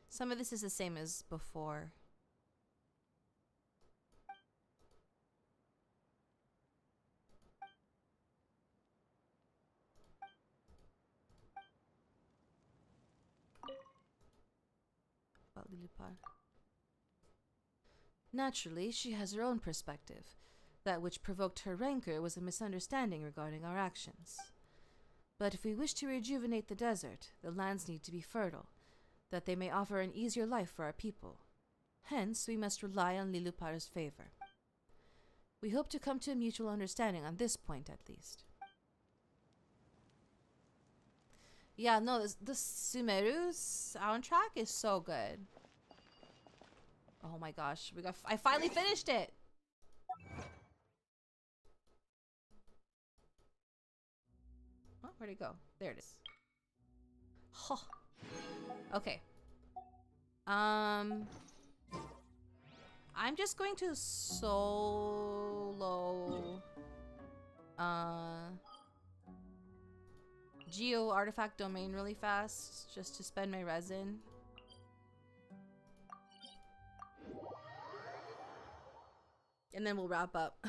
Some of this is the same as before. About Lilipar. Naturally, she has her own perspective. That which provoked her rancor was a misunderstanding regarding our actions. But if we wish to rejuvenate the desert, the lands need to be fertile, that they may offer an easier life for our people. Hence, we must rely on Lilupar's favor. We hope to come to a mutual understanding on this point, at least. Yeah, no, the Sumeru soundtrack is so good. Oh my gosh, I finally finished it. Oh, where'd it go? There it is. Oh. Okay. I'm just going to solo Geo artifact domain really fast just to spend my resin. And then we'll wrap up.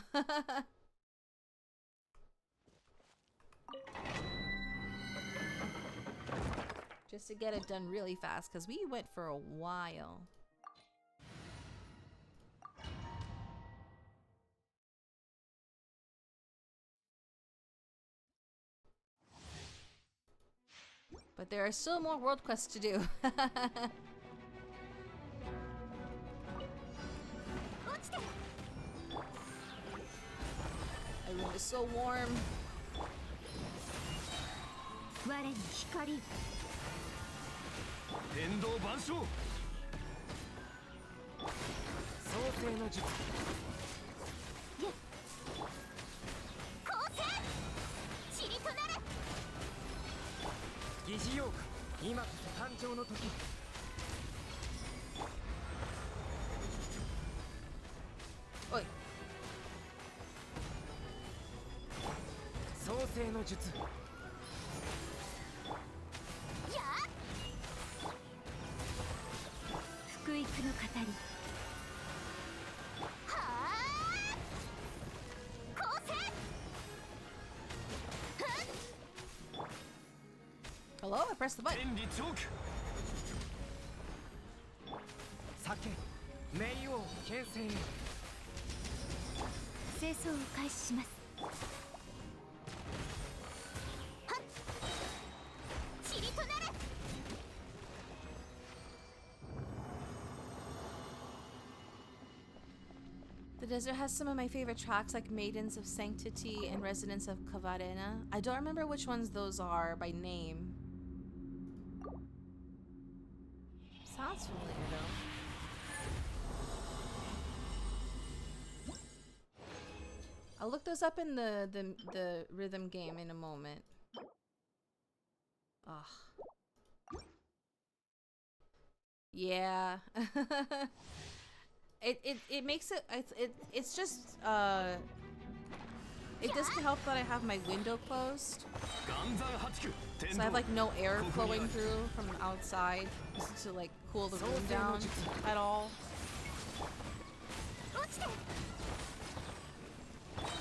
Just to get it done really fast, because we went for a while. But there are still more world quests to do. room is so warm. 我に光天道万象創世の術光線塵となれ疑似妖怪今こそ誕生の時おい創世の術やあ福育の語りはあ光線 Hello? I pressed the button. 天理チョーク酒冥王牽制へ清掃を開始しますはっ塵となれ The desert has some of my favorite tracks like Maidens of Sanctity and Residents of Kavarena. I don't remember which ones those are by name. Sounds familiar though. I'll look those up in the rhythm game in a moment. Ugh. Yeah. It makes it it's just it doesn't help that I have my window closed, 岩山八九天 so I 道 have like no air flowing through from outside to like cool the room down at all. 落ちて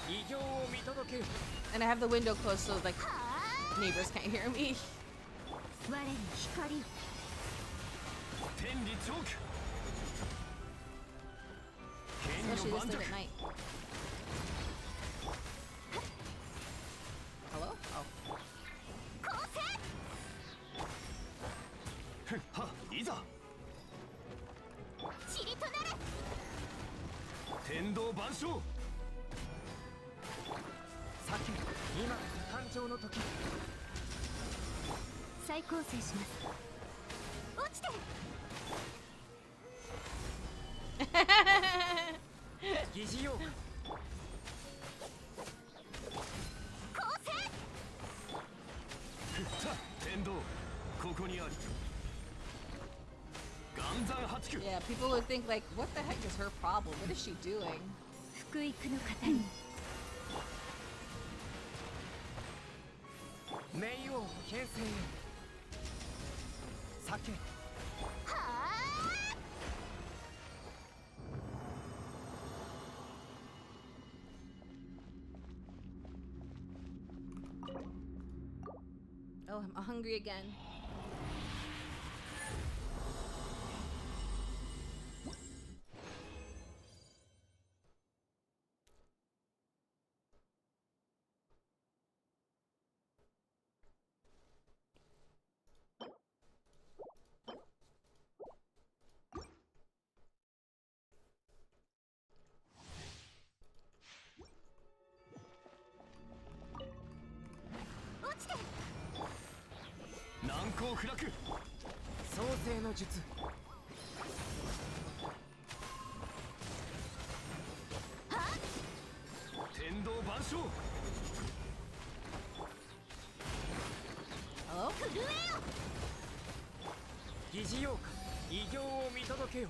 異形を見届けよ And I have the window closed so like はあ neighbors can't hear me. 我に光天理チョーク Especially 剣 this 女 late 盤 at 石 night. Hello? Oh. 光線ふっはいざ塵となれ天道万象酒今こそ誕生の時再構成します落ちて疑似妖怪光線ふった天道ここにあり岩山八九 Yeah, people would think like, what the heck is her problem? What is she doing? 福育の語り冥王牽制へ酒はあ Oh, I'm hungry again.難攻不落創世の術天道万象 Hello? 震えよ疑似妖怪異形を見届けよ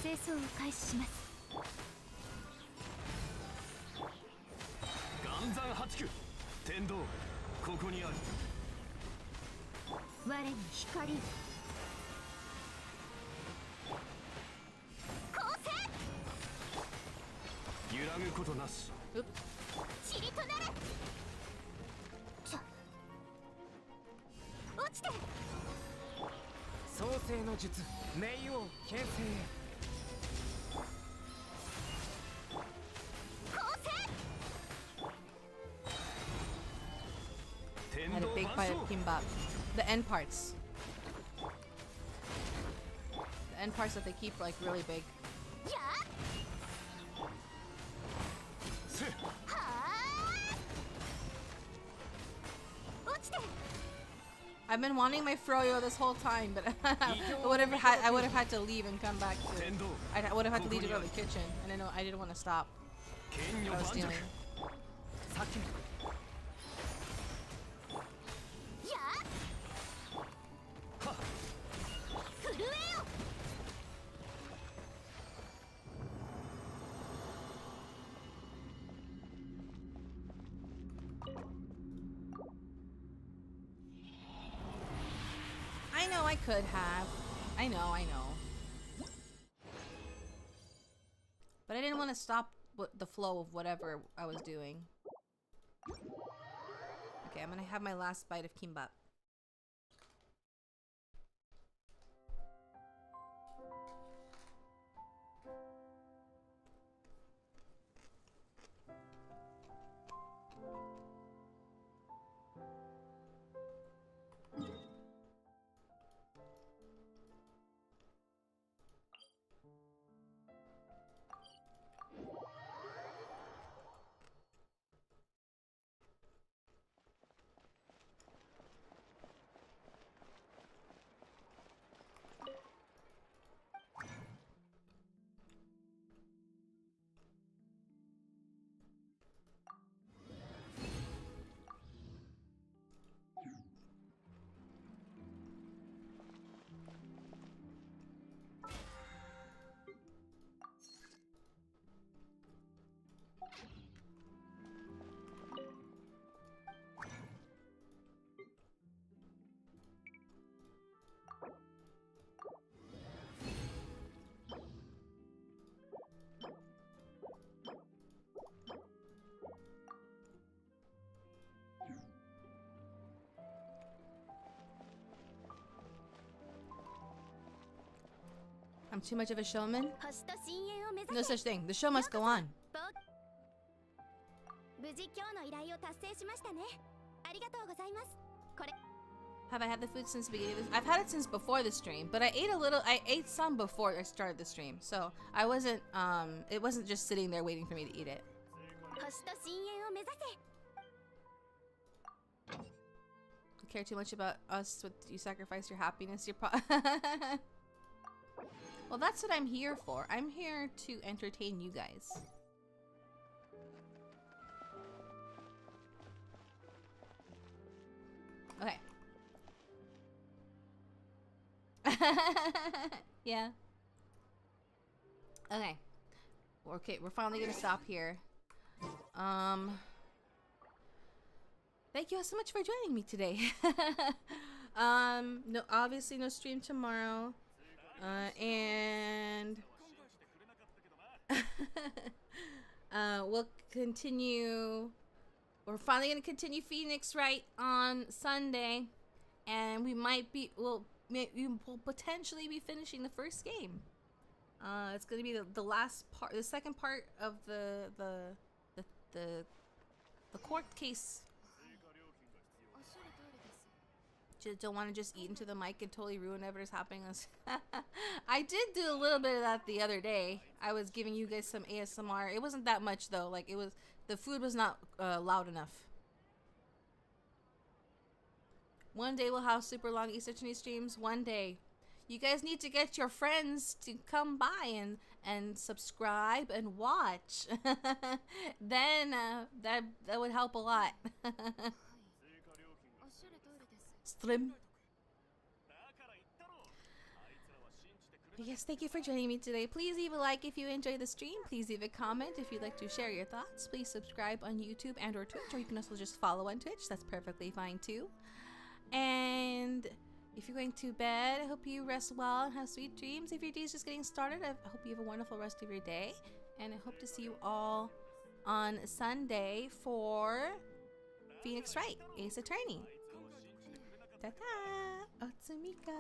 清掃を開始します岩山八九天道ここにあり我に光光線揺らぐことなし Oop. 塵となれ落ちて創世の術冥王牽制へ光線 天 I had 道 a big 万 bite 象 of kimbap. The end parts. The end parts that they keep are like really big. やあせ I've been wanting my Froyo this whole time, but I would have had to leave and come back to. I would have had to leave to go to the kitchen, and I didn't want to stop. I was stealing. 震えよ I know I could have. I know. But I didn't want to stop the flow of whatever I was doing. Okay, I'm gonna have my last bite of kimbap. I'm too much of a showman? 星と深淵を目指 No せ such thing. The show must go on. 無事今日の依頼を達成しましたねありがとうございますこれ Have I had the food since the beginning of this? I've had it since before the stream, but I ate some before I started the stream. So I wasn't, it wasn't just sitting there waiting for me to eat it. 星と深淵を目指せ You care too much about us, what you sacrifice your happiness, your Well, that's what I'm here for. I'm here to entertain you guys. Okay. Yeah. Okay. Okay, we're finally gonna stop here. Thank you so much for joining me today. No, obviously no stream tomorrow. And we'll continue. We're finally gonna continue Phoenix Wright on Sunday, and we will potentially be finishing the first game. It's gonna be the last part, the second part of the court case. Don't want to just eat into the mic and totally ruin whatever's happening. I did do a little bit of that the other day. I was giving you guys some ASMR. It wasn't that much though. Like the food was not loud enough. One day we'll have super long Easter Chinese streams. One day. You guys need to get your friends to come by and subscribe and watch. Then that would help a lot. Stream. Yes, thank you for joining me today. Please leave a like if you enjoyed the stream. Please leave a comment if you'd like to share your thoughts. Please subscribe on YouTube and or Twitch, or you can also just follow on Twitch. That's perfectly fine too. And if you're going to bed, I hope you rest well and have sweet dreams. If your day is just getting started, I hope you have a wonderful rest of your day. And I hope to see you all on Sunday for Phoenix Wright, Ace Attorney. Ta-ta! Otsumika!